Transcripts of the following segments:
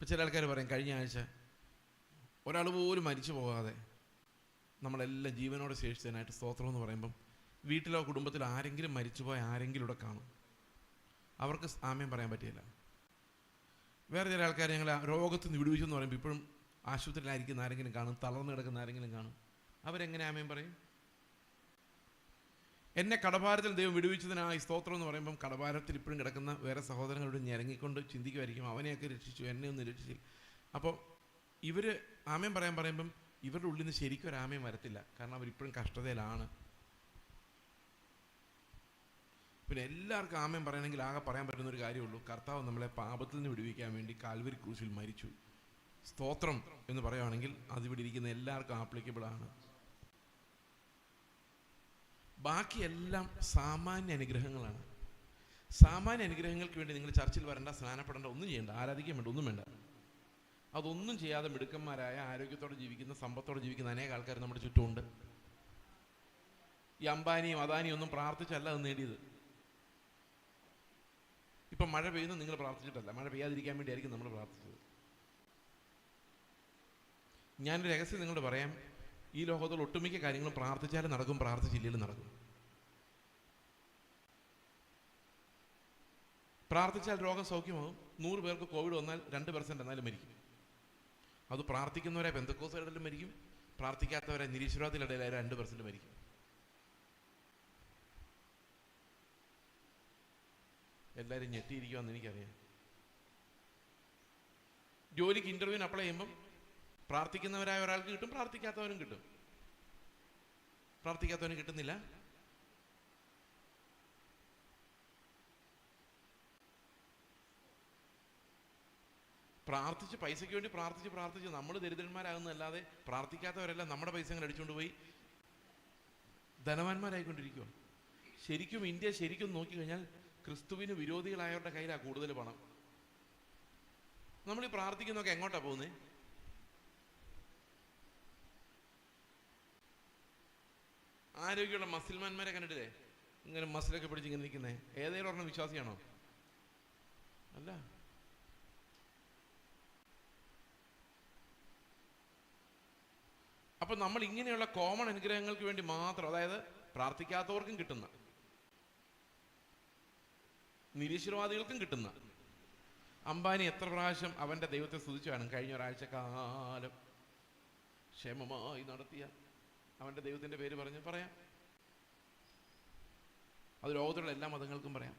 ഇപ്പം ചില ആൾക്കാർ പറയും കഴിഞ്ഞ ആഴ്ച ഒരാൾ പോലും മരിച്ചു പോകാതെ നമ്മളെല്ലാം ജീവനോടെ ശേഷിച്ചതിനായിട്ട് സ്തോത്രം എന്ന് പറയുമ്പം വീട്ടിലോ കുടുംബത്തിലോ ആരെങ്കിലും മരിച്ചുപോയ ആരെങ്കിലും ഇവിടെ കാണും, അവർക്ക് ആമേൻ പറയാൻ പറ്റില്ല. വേറെ ചില ആൾക്കാർ ഞങ്ങൾ രോഗത്തിൽ നിന്ന് വിടുവിച്ചു എന്ന് പറയുമ്പോൾ ഇപ്പോഴും ആശുപത്രിയിലായിരിക്കുന്ന ആരെങ്കിലും കാണും, തളർന്നു കിടക്കുന്ന ആരെങ്കിലും കാണും, അവരെങ്ങനെ ആമേൻ പറയും? എന്നെ കടഭാരത്തിൽ ദൈവം വിടുവിച്ചതിനായി സ്തോത്രം എന്ന് പറയുമ്പം കടഭാരത്തിൽ ഇപ്പോഴും കിടക്കുന്ന വേറെ സഹോദരങ്ങളോട് ഞെരങ്ങിക്കൊണ്ട് ചിന്തിക്കുമായിരിക്കും, അവനെയൊക്കെ രക്ഷിച്ചു, എന്നെ ഒന്നും രക്ഷിച്ചില്ല. അപ്പോൾ ഇവർ ആമേൻ പറയാൻ പറയുമ്പം ഇവരുടെ ഉള്ളിൽ നിന്ന് ശരിക്കും ഒരു ആമേൻ വരത്തില്ല, കാരണം അവരിപ്പോഴും കഷ്ടതയിലാണ്. പിന്നെ എല്ലാവർക്കും ആമേൻ പറയണമെങ്കിൽ ആകെ പറയാൻ പറ്റുന്ന ഒരു കാര്യമുള്ളൂ, കർത്താവ് നമ്മളെ പാപത്തിൽ നിന്ന് വിടുവിക്കാൻ വേണ്ടി കാൽവരി ക്രൂശിൽ മരിച്ചു. സ്തോത്രം എന്ന് പറയുകയാണെങ്കിൽ അതിവിടെ ഇരിക്കുന്ന എല്ലാവർക്കും ആപ്ലിക്കബിൾ ആണ്. ബാക്കിയെല്ലാം സാമാന്യ അനുഗ്രഹങ്ങളാണ്. സാമാന്യ അനുഗ്രഹങ്ങൾക്ക് വേണ്ടി നിങ്ങൾ ചർച്ചിൽ വരേണ്ട, സ്നാനപ്പെടേണ്ട, ഒന്നും ചെയ്യേണ്ട, ആരാധിക്കാൻ വേണ്ട, ഒന്നും വേണ്ട. അതൊന്നും ചെയ്യാതെ മിടുക്കന്മാരായ ആരോഗ്യത്തോടെ ജീവിക്കുന്ന, സമ്പത്തോടെ ജീവിക്കുന്ന അനേക ആൾക്കാർ നമ്മുടെ ചുറ്റുമുണ്ട്. ഈ അംബാനിയും അദാനിയും ഒന്നും പ്രാർത്ഥിച്ചല്ല അത് നേടിയത്. ഇപ്പം മഴ പെയ്യുന്നു നിങ്ങൾ പ്രാർത്ഥിച്ചിട്ടല്ല, മഴ പെയ്യാതിരിക്കാൻ വേണ്ടിയായിരിക്കും നമ്മൾ പ്രാർത്ഥിച്ചത്. ഞാനൊരു രഹസ്യം നിങ്ങളോട് പറയാം, ഈ ലോകത്തുള്ള ഒട്ടുമിക്ക കാര്യങ്ങളും പ്രാർത്ഥിച്ചാലും നടക്കും, പ്രാർത്ഥിച്ചില്ലെങ്കിലും നടക്കും. പ്രാർത്ഥിച്ചാൽ രോഗം സൗഖ്യമാകും. 100 പേർക്ക് കോവിഡ് വന്നാൽ 2% എന്നാലും മരിക്കും. അത് പ്രാർത്ഥിക്കുന്നവരെ പെന്തക്കോസ്തുകാരുടെ മരിക്കും, പ്രാർത്ഥിക്കാത്തവരെ നിരീശ്വരവാദികളുടെ 2% മരിക്കും. എല്ലാവരും ഞെട്ടിയിരിക്കുമെന്ന് എനിക്കറിയാം. ജോലിക്ക് ഇന്റർവ്യൂവിന് അപ്ലൈ ചെയ്യുമ്പം പ്രാർത്ഥിക്കുന്നവരായ ഒരാൾക്ക് കിട്ടും, പ്രാർത്ഥിക്കാത്തവനും കിട്ടും. പ്രാർത്ഥിക്കാത്തവനും കിട്ടുന്നില്ല. പ്രാർത്ഥിച്ച് പൈസയ്ക്ക് വേണ്ടി പ്രാർത്ഥിച്ച് നമ്മൾ ദരിദ്രന്മാരാകുന്നതല്ലാതെ പ്രാർത്ഥിക്കാത്തവരെല്ലാം നമ്മുടെ പൈസ അങ്ങനെ അടിച്ചുകൊണ്ട് പോയി ധനവാന്മാരായിക്കൊണ്ടിരിക്കുക. ശരിക്കും ഇന്ത്യ ശരിക്കും നോക്കിക്കഴിഞ്ഞാൽ ക്രിസ്തുവിന് വിരോധികളായവരുടെ കയ്യിലാണ് കൂടുതൽ പണം. നമ്മൾ ഈ പ്രാർത്ഥിക്കുന്നതൊക്കെ എങ്ങോട്ടാ പോകുന്നത്? ആരോഗ്യമുള്ള മസിൽമാന്മാരെ കണ്ടിട്ടില്ലേ, ഇങ്ങനെ മസിലൊക്കെ പിടിച്ച് ഇങ്ങനെ നിൽക്കുന്നേ? ഏതെങ്കിലും ഒരെണ്ണം വിശ്വാസിയാണോ? അല്ല. അപ്പൊ നമ്മൾ ഇങ്ങനെയുള്ള കോമൺ അനുഗ്രഹങ്ങൾക്ക് വേണ്ടി മാത്രം, അതായത് പ്രാർത്ഥിക്കാത്തവർക്കും കിട്ടുന്ന, നിരീശ്വരവാദികൾക്കും കിട്ടുന്ന, അംബാനി എത്ര പ്രാവശ്യം അവന്റെ ദൈവത്തെ സ്തുതിച്ചാണ് കഴിഞ്ഞ ഒരാഴ്ച കാലം ക്ഷേമമായി നടത്തിയ അവന്റെ ദൈവത്തിന്റെ പേര് പറയാം. അത് ലോകത്തിലുള്ള എല്ലാ മതങ്ങൾക്കും പറയാം.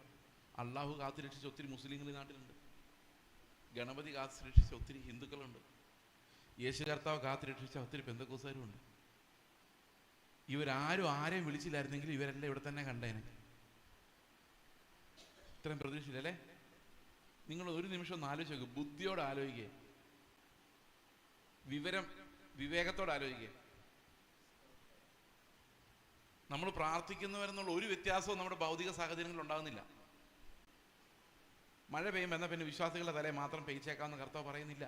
അള്ളാഹു കാത്തു രക്ഷിച്ച ഒത്തിരി മുസ്ലിങ്ങൾ ഈ നാട്ടിലുണ്ട്. ഗണപതി കാത്തു രക്ഷിച്ച ഒത്തിരി ഹിന്ദുക്കളുണ്ട്. യേശു കർത്താവ് കാത്തു രക്ഷിച്ച ഒത്തിരി പെന്തക്കോസ്തുകാരും ഉണ്ട്. ഇവരാരും ആരെയും വിളിച്ചില്ലായിരുന്നെങ്കിൽ ഇവരെല്ലാം ഇവിടെ തന്നെ കണ്ടേനെ. ഇത്രയും പ്രതീക്ഷയില്ലല്ലേ? നിങ്ങൾ ഒരു നിമിഷം ഒന്ന് ആലോചിച്ച് നോക്കുക, ബുദ്ധിയോടെ ആലോചിക്കുക, വിവേകത്തോടെ ആലോചിക്കുക. നമ്മൾ പ്രാർത്ഥിക്കുന്നവരെന്നുള്ള ഒരു വ്യത്യാസവും നമ്മുടെ ഭൗതിക സാഹചര്യങ്ങളിൽ ഉണ്ടാകുന്നില്ല. മഴ പെയ്യുമ്പോൾ എന്നാൽ പിന്നെ വിശ്വാസികളുടെ തലയെ മാത്രം പെയ്ച്ചേക്കാമെന്ന് കർത്താവ് പറയുന്നില്ല.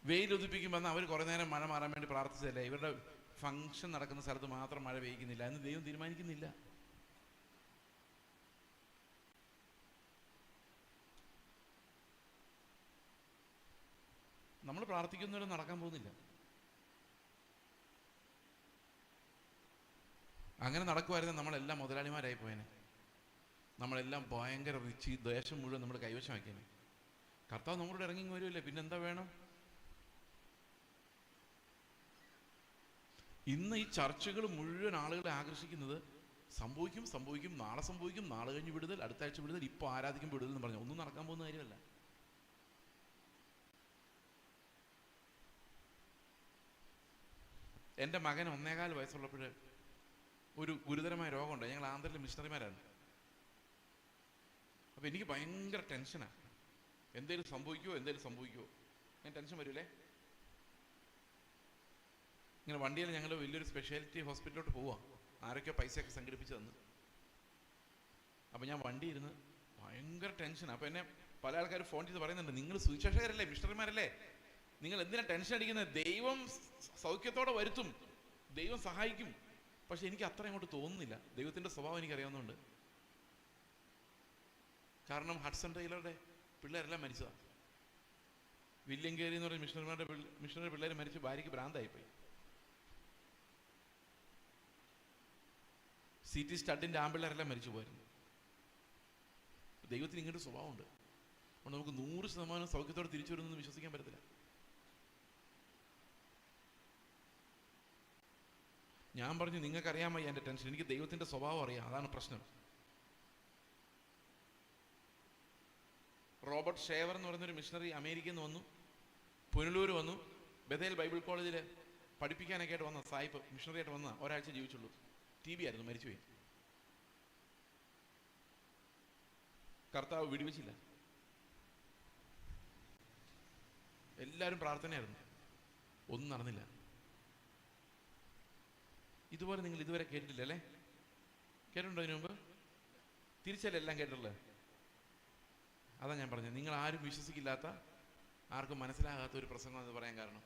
വെയിലൊതിപ്പിക്കുമ്പോൾ എന്നാൽ അവർ കുറേ നേരം മഴ മാറാൻ വേണ്ടി പ്രാർത്ഥിച്ചതല്ലേ? ഇവരുടെ ഫംഗ്ഷൻ നടക്കുന്ന സ്ഥലത്ത് മാത്രം മഴ പെയ്യിക്കുന്നില്ല എന്ന് ദൈവം തീരുമാനിക്കുന്നില്ല. നമ്മൾ പ്രാർത്ഥിക്കുന്നവരും നടക്കാൻ പോകുന്നില്ല. അങ്ങനെ നടക്കുമായിരുന്നു നമ്മളെല്ലാം മുതലാളിമാരായി പോയേനെ. നമ്മളെല്ലാം ഭയങ്കര റിച്ച്, ദേശം മുഴുവൻ നമ്മൾ കൈവശമാക്കിയേനെ. കർത്താവ് നമ്മളോട് ഇറങ്ങി വരുമല്ലേ, പിന്നെന്താ വേണം? ഇന്ന് ഈ ചർച്ചകൾ മുഴുവൻ ആളുകളെ ആകർഷിക്കുന്നത് സംഭവിക്കും, നാളെ സംഭവിക്കും, നാളെ കഴിഞ്ഞ് വിടുതൽ, അടുത്ത ആഴ്ച വിടുതൽ, ഇപ്പോൾ ആരാധിക്കും വിടുതൽ എന്ന് പറഞ്ഞു. ഒന്നും നടക്കാൻ പോകുന്ന കാര്യമല്ല. എൻ്റെ മകൻ 1.25 വയസ്സുള്ളപ്പോൾ ഒരു ഗുരുതരമായ രോഗമുണ്ട്. ഞങ്ങൾ ആന്ധ്രയിലെ മിഷണറിമാരാണ്. അപ്പോൾ എനിക്ക് ഭയങ്കര ടെൻഷനാണ്. എന്തേലും സംഭവിക്കുമോ ഞാൻ ടെൻഷൻ വരൂലേ. ഇങ്ങനെ വണ്ടിയിൽ ഞങ്ങൾ വലിയൊരു സ്പെഷ്യാലിറ്റി ഹോസ്പിറ്റലിലോട്ട് പോവാം. ആരൊക്കെയോ പൈസയൊക്കെ സംഘടിപ്പിച്ച് തന്നു. അപ്പോൾ ഞാൻ വണ്ടി ഇരുന്ന് ഭയങ്കര ടെൻഷനാണ്. അപ്പോൾ എന്നെ പല ആൾക്കാർ ഫോൺ ചെയ്ത് പറയുന്നുണ്ട്, നിങ്ങൾ സുവിശേഷകരല്ലേ, മിഷണറിമാരല്ലേ, നിങ്ങൾ എന്തിനാ ടെൻഷൻ അടിക്കുന്നത്? ദൈവം സൗഖ്യത്തോടെ വരുത്തും, ദൈവം സഹായിക്കും. പക്ഷെ എനിക്ക് അത്ര അങ്ങോട്ട് തോന്നുന്നില്ല. ദൈവത്തിൻ്റെ സ്വഭാവം എനിക്കറിയാവുന്നതുകൊണ്ട്. കാരണം ഹഡ്സൺ ടൈലറുടെ പിള്ളേരെല്ലാം മരിച്ചതാണ്. വില്യം കേരി എന്ന് പറയുന്ന മിഷണറി പിള്ളേർ മരിച്ച് ഭാര്യയ്ക്ക് ഭ്രാന്തായിപ്പോയി. CT സ്റ്റഡിൻ്റെ ആമ്പിള്ളേരെല്ലാം മരിച്ചു പോയിരുന്നു. ദൈവത്തിന് ഇങ്ങനൊരു സ്വഭാവമുണ്ട്. അതുകൊണ്ട് നമുക്ക് 100% സൗഖ്യത്തോടെ തിരിച്ചു വരുമെന്ന് വിശ്വസിക്കാൻ പറ്റത്തില്ല. ഞാൻ പറഞ്ഞു, നിങ്ങൾക്കറിയാൻ വയ്യ എൻ്റെ ടെൻഷൻ, എനിക്ക് ദൈവത്തിൻ്റെ സ്വഭാവം അറിയാം, അതാണ് പ്രശ്നം. റോബർട്ട് ഷേവർ എന്ന് പറയുന്നൊരു മിഷണറി അമേരിക്കയിൽ നിന്ന് വന്നു, പുനലൂർ വന്നു, ബഥേൽ ബൈബിൾ കോളേജിൽ പഠിപ്പിക്കാനൊക്കെ ആയിട്ട് വന്ന സായിപ്പ് മിഷണറി ആയിട്ട് വന്ന ഒരാഴ്ച ജീവിച്ചുള്ളൂ. TB ആയിരുന്നു, മരിച്ചുപോയി. കർത്താവ് വിടുവിച്ചില്ല. എല്ലാവരും പ്രാർത്ഥനയായിരുന്നു, ഒന്നും നടന്നില്ല. ഇതുപോലെ നിങ്ങൾ ഇതുവരെ കേട്ടിട്ടില്ല അല്ലേ? കേട്ടിട്ടുണ്ടോ ഇതിനു മുമ്പ്? തിരിച്ചല്ലേ എല്ലാം കേട്ടിട്ടുള്ളത്? അതാ ഞാൻ പറഞ്ഞത്, നിങ്ങൾ ആരും വിശ്വസിക്കില്ലാത്ത, ആർക്കും മനസ്സിലാകാത്ത ഒരു പ്രസംഗം എന്ന് പറയാൻ കാരണം,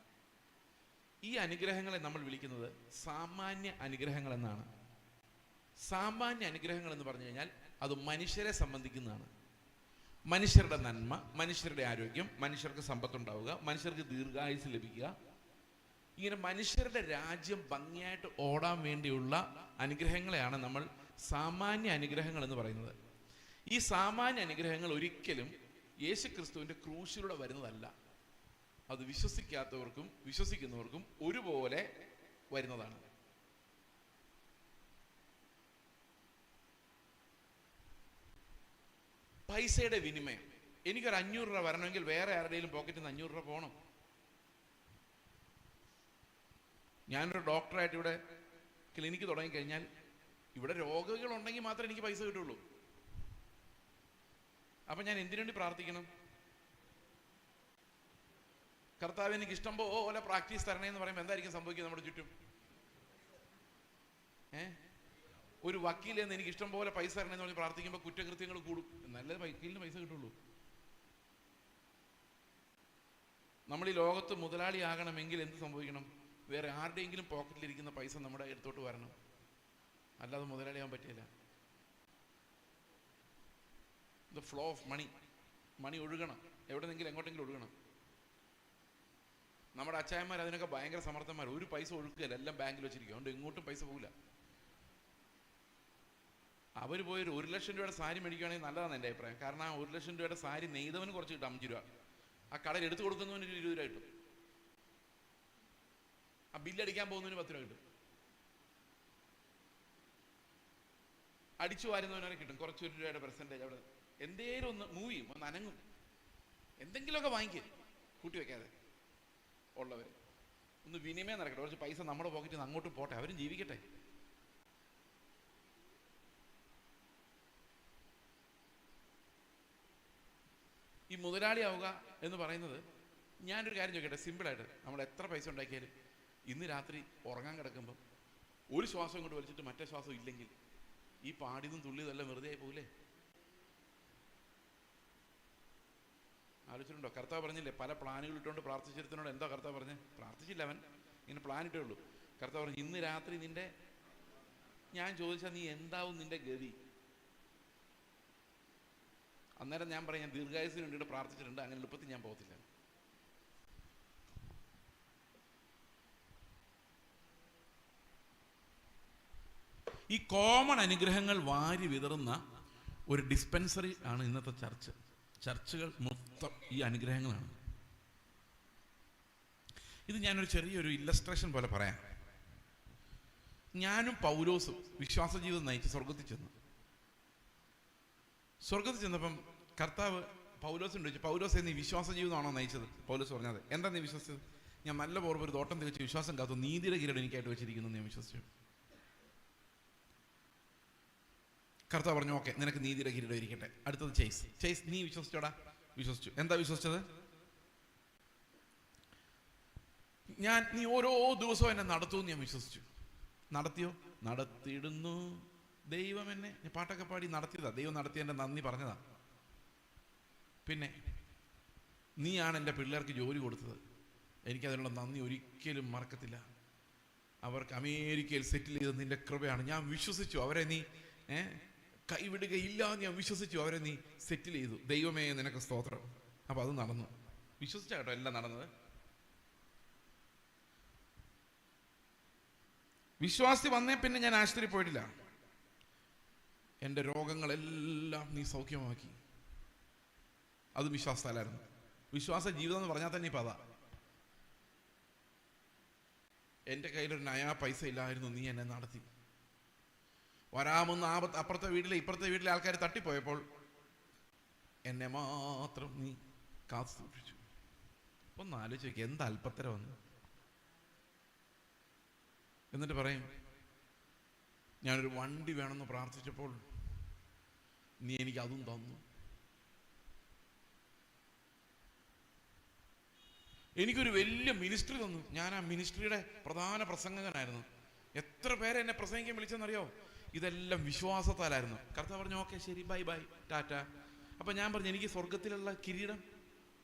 ഈ അനുഗ്രഹങ്ങളെ നമ്മൾ വിളിക്കുന്നത് സാമാന്യ അനുഗ്രഹങ്ങൾ എന്നാണ്. സാമാന്യ അനുഗ്രഹങ്ങൾ എന്ന് പറഞ്ഞു കഴിഞ്ഞാൽ അത് മനുഷ്യരെ സംബന്ധിക്കുന്നതാണ്. മനുഷ്യരുടെ നന്മ, മനുഷ്യരുടെ ആരോഗ്യം, മനുഷ്യർക്ക് സമ്പത്തുണ്ടാവുക, മനുഷ്യർക്ക് ദീർഘായുസ് ലഭിക്കുക, ഇങ്ങനെ മനുഷ്യരുടെ രാജ്യം ഭംഗിയായിട്ട് ഓടാൻ വേണ്ടിയുള്ള അനുഗ്രഹങ്ങളെയാണ് നമ്മൾ സാമാന്യ അനുഗ്രഹങ്ങൾ എന്ന് പറയുന്നത്. ഈ സാമാന്യ അനുഗ്രഹങ്ങൾ ഒരിക്കലും യേശുക്രിസ്തുവിന്റെ ക്രൂശിലൂടെ വരുന്നതല്ല. അത് വിശ്വസിക്കാത്തവർക്കും വിശ്വസിക്കുന്നവർക്കും ഒരുപോലെ വരുന്നതാണ്. പൈസയുടെ വിനിമയം. എനിക്കൊരു 500 രൂപ വരണമെങ്കിൽ വേറെ ആരുടെയും പോക്കറ്റിൽ നിന്ന് 500 രൂപ പോകണം. ഞാനൊരു ഡോക്ടറായിട്ട് ഇവിടെ ക്ലിനിക്ക് തുടങ്ങിക്കഴിഞ്ഞാൽ ഇവിടെ രോഗികളുണ്ടെങ്കിൽ മാത്രമേ എനിക്ക് പൈസ കിട്ടുള്ളൂ. അപ്പൊ ഞാൻ എന്തിനു വേണ്ടി പ്രാർത്ഥിക്കണം? കർത്താവ് എനിക്ക് ഇഷ്ടം പോലെ പ്രാക്ടീസ് തരണേ എന്ന് പറയുമ്പോൾ എന്തായിരിക്കും സംഭവിക്കുക നമ്മുടെ ചുറ്റും? ഒരു വക്കീലെന്ന് എനിക്ക് ഇഷ്ടം പോലെ പൈസ തരണേന്ന് പറഞ്ഞ് പ്രാർത്ഥിക്കുമ്പോൾ കുറ്റകൃത്യങ്ങൾ കൂടും. നല്ല വക്കീലിന് പൈസ കിട്ടുള്ളൂ. നമ്മൾ ഈ ലോകത്ത് മുതലാളിയാകണമെങ്കിൽ എന്ത് സംഭവിക്കണം? വേറെ ആരുടെയെങ്കിലും പോക്കറ്റിലിരിക്കുന്ന പൈസ നമ്മുടെ അടുത്തോട്ട് വരണം, അല്ലാതെ മുതലാളിയാകാൻ പറ്റില്ല. ദ ഫ്ലോ ഓഫ് മണി ഒഴുകണം, എവിടെന്നെങ്കിലും എങ്ങോട്ടെങ്കിലും ഒഴുകണം. നമ്മുടെ അച്ചായന്മാർ അതിനൊക്കെ ഭയങ്കര സമർത്ഥന്മാർ. ഒരു പൈസ ഒഴുക്കുകയല്ല, എല്ലാം ബാങ്കിൽ വെച്ചിരിക്കും, അതുകൊണ്ട് എങ്ങോട്ടും പൈസ പോകില്ല. അവർ പോയൊരു 1 ലക്ഷം രൂപയുടെ സാരി മേടിക്കുകയാണെങ്കിൽ നല്ലതാണ് എൻ്റെ അഭിപ്രായം. കാരണം ആ 1 ലക്ഷം രൂപയുടെ സാരി നെയ്തവന് കുറച്ച് കിട്ടും, 5 രൂപ. ആ കടയിൽ എടുത്തു കൊടുക്കുന്നവന് 20 രൂപ കിട്ടും. ആ ബില്ലടിക്കാൻ പോകുന്നതിന് 10 രൂപ കിട്ടും. അടിച്ചു വാരുന്നവനെ കിട്ടും കുറച്ച് 1 രൂപയുടെ പെർസെൻറ്റേജ്. അവിടെ എന്തേലും ഒന്ന് മൂവ് ചെയ്യും, ഒന്ന് അനങ്ങും, എന്തെങ്കിലുമൊക്കെ വാങ്ങിക്കും കൂട്ടി വെക്കാതെ. ഉള്ളവർ ഒന്ന് വിനിമയം നടക്കട്ടെ, കുറച്ച് പൈസ നമ്മുടെ പോക്കറ്റിൽ നിന്ന് അങ്ങോട്ടും പോട്ടെ, അവരും ജീവിക്കട്ടെ. ഈ മുതലാളിയാവുക എന്ന് പറയുന്നത്, ഞാനൊരു കാര്യം ചോദിക്കട്ടെ, സിമ്പിളായിട്ട്, നമ്മൾ എത്ര പൈസ ഉണ്ടാക്കിയാലും ഇന്ന് രാത്രി ഉറങ്ങാൻ കിടക്കുമ്പോൾ ഒരു ശ്വാസം കൊണ്ട് വലിച്ചിട്ട് മറ്റേ ശ്വാസം ഇല്ലെങ്കിൽ ഈ പാടിയതും തുള്ളിയതെല്ലാം വെറുതെ ആയി പോകില്ലേ? ആലോചിച്ചിട്ടുണ്ടോ? കർത്താവ് പറഞ്ഞില്ലേ, പല പ്ലാനുകൾ ഇട്ടുകൊണ്ട് പ്രാർത്ഥിച്ചിരുന്നതിനോട് എന്താ കർത്താവ് പറഞ്ഞേ? പ്രാർത്ഥിച്ചില്ല, അവൻ ഇങ്ങനെ പ്ലാൻ ഇട്ടേ ഉള്ളൂ. കർത്താവ് പറഞ്ഞു, ഇന്ന് രാത്രി നിന്റെ, ഞാൻ ചോദിച്ചാൽ നീ എന്താവും നിന്റെ ഗതി? അന്നേരം ഞാൻ പറയാം, ഞാൻ ദീർഘായുസിന് വേണ്ടിയിട്ട് പ്രാർത്ഥിച്ചിട്ടുണ്ട്, അങ്ങനെ എളുപ്പത്തിൽ ഞാൻ പോകത്തില്ല. ഈ കോമൺ അനുഗ്രഹങ്ങൾ വാരി വിതറുന്ന ഒരു ഡിസ്പെൻസറി ആണ് ഇന്നത്തെ ചർച്ചുകൾ മൊത്തം ഈ അനുഗ്രഹങ്ങളാണ്. ഇത് ഞാനൊരു ചെറിയൊരു ഇല്ലസ്ട്രേഷൻ പോലെ പറയാം. ഞാനും പൗലോസും വിശ്വാസ ജീവിതം നയിച്ച് സ്വർഗത്തിൽ ചെന്നപ്പം കർത്താവ് പൗലോസിനോട് ചോദിച്ചു, പൗലോസ് നീ വിശ്വാസ ജീവിതമാണോ നയിച്ചത്? പൗലോസ് പറഞ്ഞത്, എന്താ നീ വിശ്വസിച്ചത്? ഞാൻ നല്ല പോർപ്പ് ഒരു തോട്ടം തികച്ച് വിശ്വാസം കാത്തു, നീതിയുടെ കിരീടം എനിക്കായിട്ട് വെച്ചിരിക്കുന്നു ഞാൻ വിശ്വസിച്ചു. കർത്താവ് പറഞ്ഞു, ഓക്കെ, നിനക്ക് നീതിയുടെ കിരീടം ഇരിക്കട്ടെ. അടുത്തത് ചേസ്, നീ വിശ്വസിച്ചോടാ? വിശ്വസിച്ചു. എന്താ വിശ്വസിച്ചത്? നീ ഓരോ ദിവസവും എന്നെ നടത്തുമെന്ന് ഞാൻ വിശ്വസിച്ചു. നടത്തിയോ? നടത്തിയിടുന്നു ദൈവം എന്നെ. ഞാൻ പാട്ടൊക്കെ പാടി നടത്തിയതാ, ദൈവം നടത്തിയതിൻ്റെ നന്ദി പറഞ്ഞതാ. പിന്നെ നീയാണ് എൻ്റെ പിള്ളേർക്ക് ജോലി കൊടുത്തത്, എനിക്കതിനുള്ള നന്ദി ഒരിക്കലും മറക്കത്തില്ല. അവർക്ക് അമേരിക്കയിൽ സെറ്റിൽ ചെയ്ത് നിന്റെ കൃപയാണ്. ഞാൻ വിശ്വസിച്ചു, അവരെ നീ കൈവിടുകയില്ല എന്ന് ഞാൻ വിശ്വസിച്ചു. അവരെ നീ സെറ്റിൽ ചെയ്തു. ദൈവമേ നിനക്ക് സ്തോത്രം. അപ്പൊ അത് നടന്നു. വിശ്വസിച്ച കേട്ടോ എല്ലാം നടന്നത്. വിശ്വാസി വന്നേ പിന്നെ ഞാൻ ആശുപത്രി പോയിട്ടില്ല. എൻ്റെ രോഗങ്ങളെല്ലാം നീ സൗഖ്യമാക്കി. അത് വിശ്വാസത്താലായിരുന്നു. വിശ്വാസ ജീവിതം എന്ന് പറഞ്ഞാൽ തന്നെ ഇപ്പം അതാ. എൻ്റെ കയ്യിലൊരു നയാ പൈസ ഇല്ലായിരുന്നു, നീ എന്നെ നടത്തി. വരാമെന്ന് അപ്പുറത്തെ വീട്ടിലെ ഇപ്പുറത്തെ വീട്ടിലെ ആൾക്കാർ തട്ടിപ്പോയപ്പോൾ എന്നെ മാത്രം നീ കാത്തു സൂക്ഷിച്ചു. ഒന്ന് ആലോചിച്ച് നോക്കി, എന്ത് അല്പത്തരം വന്നു. എന്നിട്ട് പറയും, ഞാനൊരു വണ്ടി വേണമെന്ന് പ്രാർത്ഥിച്ചപ്പോൾ നീ എനിക്ക് അതും തന്നു. എനിക്കൊരു വലിയ മിനിസ്ട്രി തന്നു. ഞാൻ ആ മിനിസ്ട്രിയുടെ പ്രധാന പ്രസംഗകനായിരുന്നു. എത്ര പേരെ എന്നെ പ്രസംഗിക്കാൻ വിളിച്ചെന്നറിയോ? ഇതെല്ലാം വിശ്വാസത്താലായിരുന്നു. കർത്താവ് പറഞ്ഞു, ഓക്കെ ശരി, ബൈ ബൈ, ടാറ്റ. അപ്പൊ ഞാൻ പറഞ്ഞു, എനിക്ക് സ്വർഗത്തിലുള്ള കിരീടം,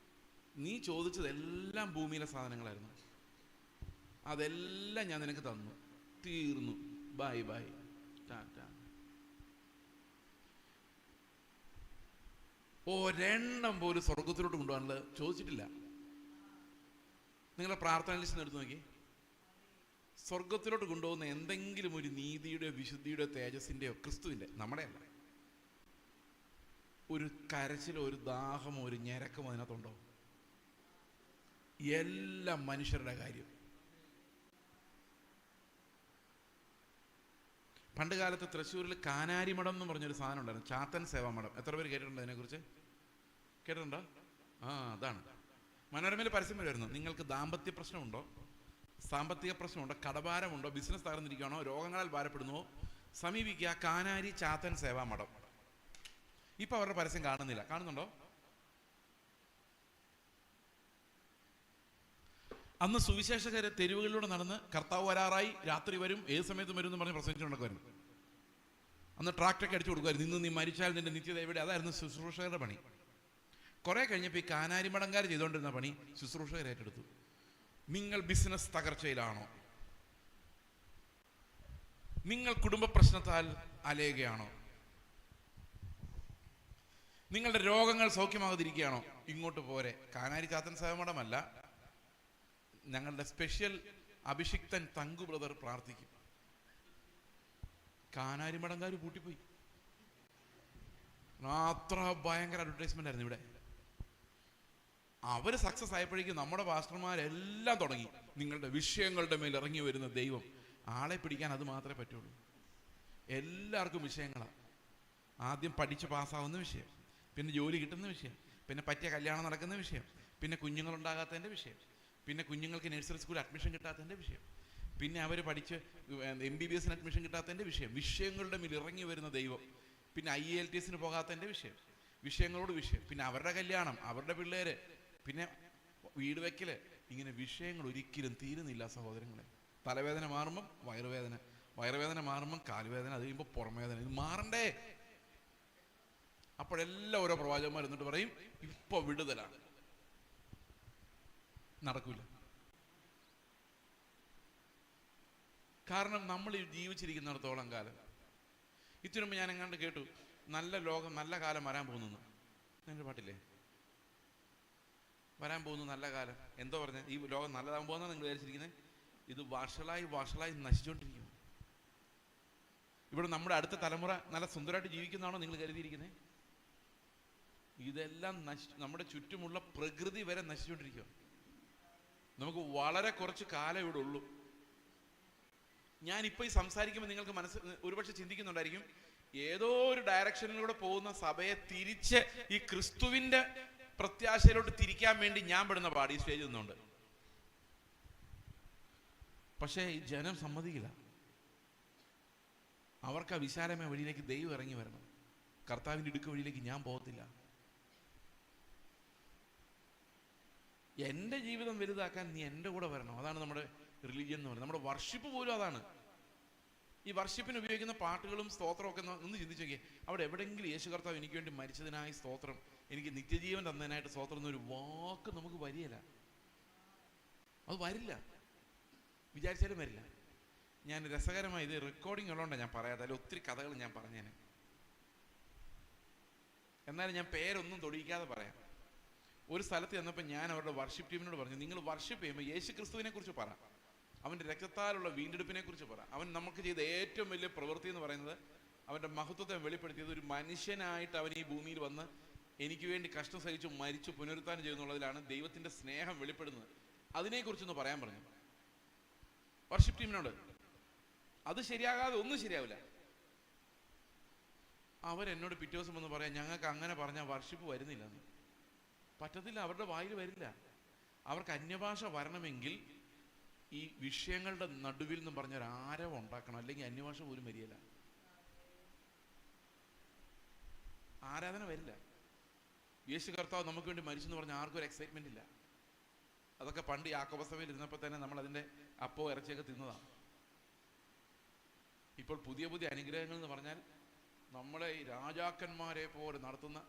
നീ ചോദിച്ചതെല്ലാം ഭൂമിയിലെ സാധനങ്ങളായിരുന്നു, അതെല്ലാം ഞാൻ നിനക്ക് തന്നു, തീർന്നു, ബൈ ബൈ, ടാറ്റ. ഒരെണ്ണം പോലും സ്വർഗത്തിലോട്ട് കൊണ്ടുപോകാനുള്ളത് ചോദിച്ചിട്ടില്ല. നിങ്ങളെ പ്രാർത്ഥന ലിസ്റ്റ് എടുത്ത് നോക്കി. സ്വർഗത്തിലോട്ട് കൊണ്ടുപോകുന്ന എന്തെങ്കിലും ഒരു നീതിയുടെയോ വിശുദ്ധിയുടെയോ തേജസ്സിന്റെയോ, ക്രിസ്തുവിന്റെ, നമ്മുടെ അല്ല, ഒരു കരച്ചിലോ ഒരു ദാഹമോ ഒരു ഞരക്കമോ അതിനകത്തുണ്ടോ? എല്ലാം മനുഷ്യരുടെ കാര്യം. പണ്ട് കാലത്ത് തൃശ്ശൂരിൽ കാനാരി മഠം എന്ന് പറഞ്ഞൊരു സാധനം ഉണ്ടായിരുന്നു, ചാത്തൻ സേവാ മഠം. എത്ര പേര് കേട്ടിട്ടുണ്ട് അതിനെക്കുറിച്ച്? കേട്ടിട്ടുണ്ടോ? അതാണ്. മനോരമയിൽ പരസ്യം വരുമായിരുന്നു, നിങ്ങൾക്ക് ദാമ്പത്യ പ്രശ്നമുണ്ടോ, സാമ്പത്തിക പ്രശ്നമുണ്ടോ, കടഭാരമുണ്ടോ, ബിസിനസ് തകർന്നിരിക്കുകയാണോ, രോഗങ്ങളാൽ ഭാരപ്പെടുന്നുവോ, സമീപിക്കുക കാനാരി ചാത്തൻ സേവാ മഠം. ഇപ്പൊ അവരുടെ പരസ്യം കാണുന്നില്ല. കാണുന്നുണ്ടോ? അന്ന് സുവിശേഷകരെ തെരുവുകളിലൂടെ നടന്ന് കർത്താവ് വരാറായി, രാത്രി വരും, ഏത് സമയത്തും വരും എന്ന് പറഞ്ഞ് പ്രസംഗിച്ചുകൊണ്ടൊക്കെയായിരുന്നു. അന്ന് ട്രാക്ടറൊക്കെ അടിച്ചു കൊടുക്കുമായിരുന്നു. ഇന്ന് നീ മരിച്ചാൽ നിന്റെ നിത്യത എവിടെ? അതായിരുന്നു ശുശ്രൂഷകരുടെ പണി. കുറെ കഴിഞ്ഞപ്പോൾ ഈ കാനാരിമടങ്കാർ ചെയ്തുകൊണ്ടിരുന്ന പണി ശുശ്രൂഷകർ ഏറ്റെടുത്തു. നിങ്ങൾ ബിസിനസ് തകർച്ചയിലാണോ? നിങ്ങൾ കുടുംബ പ്രശ്നത്താൽ അലയുകയാണോ? നിങ്ങളുടെ രോഗങ്ങൾ സൗഖ്യമാകാതിരിക്കുകയാണോ? ഇങ്ങോട്ട് പോരെ. കാനാരി ചാത്തൻ സേവമഠമല്ല, ഞങ്ങളുടെ സ്പെഷ്യൽ അഭിഷിക്തൻ തങ്കു ബ്രദർ പ്രാർത്ഥിക്കും. കാനാരിമടങ്കാർ പൂട്ടിപ്പോയി. അത്ര ഭയങ്കര അഡ്വർടൈസ്മെന്റ് ആയിരുന്നു ഇവിടെ. അവര് സക്സസ് ആയപ്പോഴേക്കും നമ്മുടെ പാസ്റ്റർമാരെല്ലാം തുടങ്ങി, നിങ്ങളുടെ വിഷയങ്ങളുടെ മേൽ ഇറങ്ങി വരുന്ന ദൈവം. ആളെ പിടിക്കാൻ അത് മാത്രമേ പറ്റുള്ളൂ. എല്ലാവർക്കും വിഷയങ്ങളാണ്. ആദ്യം പഠിച്ച് പാസ്സാവുന്ന വിഷയം, പിന്നെ ജോലി കിട്ടുന്ന വിഷയം, പിന്നെ പറ്റിയ കല്യാണം നടക്കുന്ന വിഷയം, പിന്നെ കുഞ്ഞുങ്ങളുണ്ടാകാത്തതിൻ്റെ വിഷയം, പിന്നെ കുഞ്ഞുങ്ങൾക്ക് നഴ്സറി സ്കൂൾ അഡ്മിഷൻ കിട്ടാത്തതിൻ്റെ വിഷയം, പിന്നെ അവർ പഠിച്ച് MBBS അഡ്മിഷൻ കിട്ടാത്തതിൻ്റെ വിഷയം. വിഷയങ്ങളുടെ മേൽ ഇറങ്ങി വരുന്ന ദൈവം. പിന്നെ IELTS പോകാത്തതിൻ്റെ വിഷയം, വിഷയങ്ങളോട് വിഷയം, പിന്നെ അവരുടെ കല്യാണം, അവരുടെ പിള്ളേര്, പിന്നെ വീട് വെക്കല്. ഇങ്ങനെ വിഷയങ്ങൾ ഒരിക്കലും തീരുന്നില്ല സഹോദരങ്ങളെ. തലവേദന മാറുമ്പം വയറുവേദന, വയറുവേദന മാറുമ്പം കാലുവേദന, അത് കഴിയുമ്പോൾ പുറംവേദന. ഇത് മാറണ്ടേ? അപ്പോഴെല്ലാം ഓരോ പ്രവാചകന്മാർ എന്നിട്ട് പറയും, ഇപ്പൊ വിടുതലാണ്. നടക്കൂല. കാരണം നമ്മൾ ജീവിച്ചിരിക്കുന്നിടത്തോളം കാലം. ഇതിനുമ്പ് ഞാൻ എങ്ങാണ്ട് കേട്ടു, നല്ല ലോകം, നല്ല കാലം വരാൻ പോകുന്നു. എൻ്റെ പാട്ടില്ലേ, വരാൻ പോകുന്നു നല്ല കാലം. എന്തോ പറഞ്ഞ ഈ ലോകം നല്ലതാകാൻ പോകുന്നതാണ് നിങ്ങൾ വിചാരിച്ചിരിക്കുന്നത്? ഇത് വർഷങ്ങളായി നശിച്ചുകൊണ്ടിരിക്കുന്നു. ഇവിടെ നമ്മുടെ അടുത്ത തലമുറ നല്ല സുന്ദരമായിട്ട് ജീവിക്കുന്നതാണോ നിങ്ങൾ കരുതിയിരിക്കുന്നത്? ഇതെല്ലാം നമ്മുടെ ചുറ്റുമുള്ള പ്രകൃതി വരെ നശിച്ചുകൊണ്ടിരിക്കുക. നമുക്ക് വളരെ കുറച്ച് കാലം ഇവിടെ ഉള്ളൂ. ഞാനിപ്പോൾ ഈ സംസാരിക്കുമ്പോൾ നിങ്ങൾക്ക് ഒരുപക്ഷെ ചിന്തിക്കുന്നുണ്ടായിരിക്കും, ഏതോ ഒരു ഡയറക്ഷനിലൂടെ പോകുന്ന സഭയെ തിരിച്ച് ഈ ക്രിസ്തുവിന്റെ പ്രത്യാശയിലോട്ട് തിരിക്കാൻ വേണ്ടി ഞാൻ പെടുന്ന പാടി സ്റ്റേജിൽ നിന്നുണ്ട്. പക്ഷേ ഈ ജനം സമ്മതിക്കില്ല. അവർക്ക് ആ വിശാലമായ വഴിയിലേക്ക് ദൈവം ഇറങ്ങി വരണം. കർത്താവിൻ്റെ ഇടുക്ക് വഴിയിലേക്ക് ഞാൻ പോകത്തില്ല. എൻ്റെ ജീവിതം വലുതാക്കാൻ നീ എൻ്റെ കൂടെ വരണം. അതാണ് നമ്മുടെ റിലീജിയൻ എന്ന് പറയുന്നത്. നമ്മുടെ വർഷിപ്പ് പോലും അതാണ്. ഈ വർഷിപ്പിന് ഉപയോഗിക്കുന്ന പാട്ടുകളും സ്തോത്രവും ഒക്കെ ഒന്ന് ചിന്തിച്ചു നോക്കിയേ. അവിടെ എവിടെയെങ്കിലും യേശു കർത്താവ് എനിക്ക് വേണ്ടി മരിച്ചതിനായി സ്തോത്രം, എനിക്ക് നിത്യജീവൻ തന്നതിനായിട്ട് സ്തോത്രം എന്നൊരു വാക്ക് നമുക്ക് വരികയില്ല. അത് വരില്ല, വിചാരിച്ചാലും വരില്ല. ഞാൻ രസകരമായി, ഇത് റെക്കോർഡിംഗ് ഉള്ളതുകൊണ്ടാണ് ഞാൻ പറയാതെ, അതിൽ ഒത്തിരി കഥകൾ ഞാൻ പറഞ്ഞേനെ. എന്നാലും ഞാൻ പേരൊന്നും തൊടിയിക്കാതെ പറയാം. ഒരു സ്ഥലത്ത് ചെന്നപ്പോൾ ഞാൻ അവരുടെ വർഷിപ്പ് ടീമിനോട് പറഞ്ഞു, നിങ്ങൾ വർഷിപ്പ് ചെയ്യുമ്പോൾ യേശു ക്രിസ്തുവിനെ കുറിച്ച് പറ, അവൻ്റെ രക്തത്താലുള്ള വീണ്ടെടുപ്പിനെ കുറിച്ച് പറ. അവൻ നമുക്ക് ചെയ്ത ഏറ്റവും വലിയ പ്രവൃത്തി എന്ന് പറയുന്നത് അവൻ്റെ മഹത്വത്തെ വെളിപ്പെടുത്തിയത് ഒരു മനുഷ്യനായിട്ട് അവൻ ഈ ഭൂമിയിൽ വന്ന് എനിക്ക് വേണ്ടി കഷ്ടം സഹിച്ചു മരിച്ചു പുനരുത്ഥാനം ചെയ്യുന്നുള്ളതിലാണ് ദൈവത്തിൻ്റെ സ്നേഹം വെളിപ്പെടുന്നത്. അതിനെക്കുറിച്ചൊന്ന് പറയാൻ പറഞ്ഞു വർഷിപ്പ് ടീമിനോട്. അത് ശരിയാകാതെ ഒന്നും ശരിയാവില്ല. അവരെന്നോട് പിറ്റേ ദിവസം വന്ന് പറയാം, ഞങ്ങൾക്ക് അങ്ങനെ പറഞ്ഞാൽ വർഷിപ്പ് വരുന്നില്ലെന്ന്. പറ്റത്തില്ല, അവരുടെ വായിൽ വരില്ല. അവർക്ക് അന്യഭാഷ വരണമെങ്കിൽ ഈ വിഷയങ്ങളുടെ നടുവിൽ നിന്നും പറഞ്ഞൊരു ആരവം ഉണ്ടാക്കണം, അല്ലെങ്കിൽ അന്യഭാഷ പോലും വരികയില്ല, ആരാധന വരില്ല. യേശു കർത്താവ് നമുക്ക് വേണ്ടി മരിച്ചെന്ന് പറഞ്ഞാൽ ആർക്കും ഒരു എക്സൈറ്റ്മെന്റ് ഇല്ല. അതൊക്കെ പണ്ട് യാക്കോബ സഭയിൽ ഇരുന്നപ്പോൾ തന്നെ നമ്മൾ അതിൻ്റെ അപ്പോ ഇറച്ചിയൊക്കെ തിന്നതാണ്. ഇപ്പോൾ പുതിയ പുതിയ അനുഗ്രഹങ്ങൾ എന്ന് പറഞ്ഞാൽ നമ്മളെ ഈ രാജാക്കന്മാരെ പോലെ നടത്തുന്ന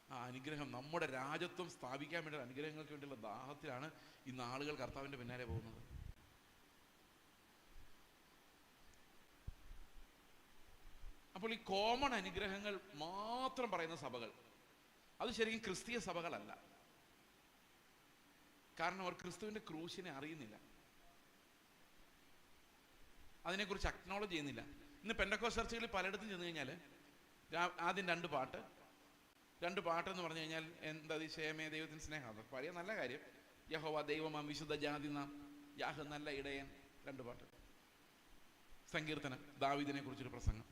ആ അനുഗ്രഹം, നമ്മുടെ രാജ്യത്വം സ്ഥാപിക്കാൻ വേണ്ട അനുഗ്രഹങ്ങൾക്ക് വേണ്ടിയുള്ള ദാഹത്തിലാണ് ഇന്ന് ആളുകൾ കർത്താവിൻ്റെ പിന്നാലെ പോകുന്നത്. അപ്പോൾ ഈ കോമൺ അനുഗ്രഹങ്ങൾ മാത്രം പറയുന്ന സഭകൾ അത് ശരിക്കും ക്രിസ്തീയ സഭകളല്ല. കാരണം അവർ ക്രിസ്തുവിൻ്റെ ക്രൂശിനെ അറിയുന്നില്ല, അതിനെക്കുറിച്ച് അക്നോളജ് ചെയ്യുന്നില്ല. ഇന്ന് പെന്തക്കോസ്ത് ചർച്ചുകളിൽ പലയിടത്തും ചെന്ന് കഴിഞ്ഞാൽ ആദ്യം രണ്ട് പാട്ടെന്ന് പറഞ്ഞു കഴിഞ്ഞാൽ എന്താ അതിശയമേ ദൈവത്തിന് സ്നേഹം, അതൊക്കെ പഴയ നല്ല കാര്യം. യഹോവ ദൈവമാം വിശുദ്ധ ജാതി നാം, യാഹ് നല്ല ഇടയൻ, 2 പാട്ട്. സങ്കീർത്തനം, ദാവീദിനെ കുറിച്ചൊരു പ്രസംഗം.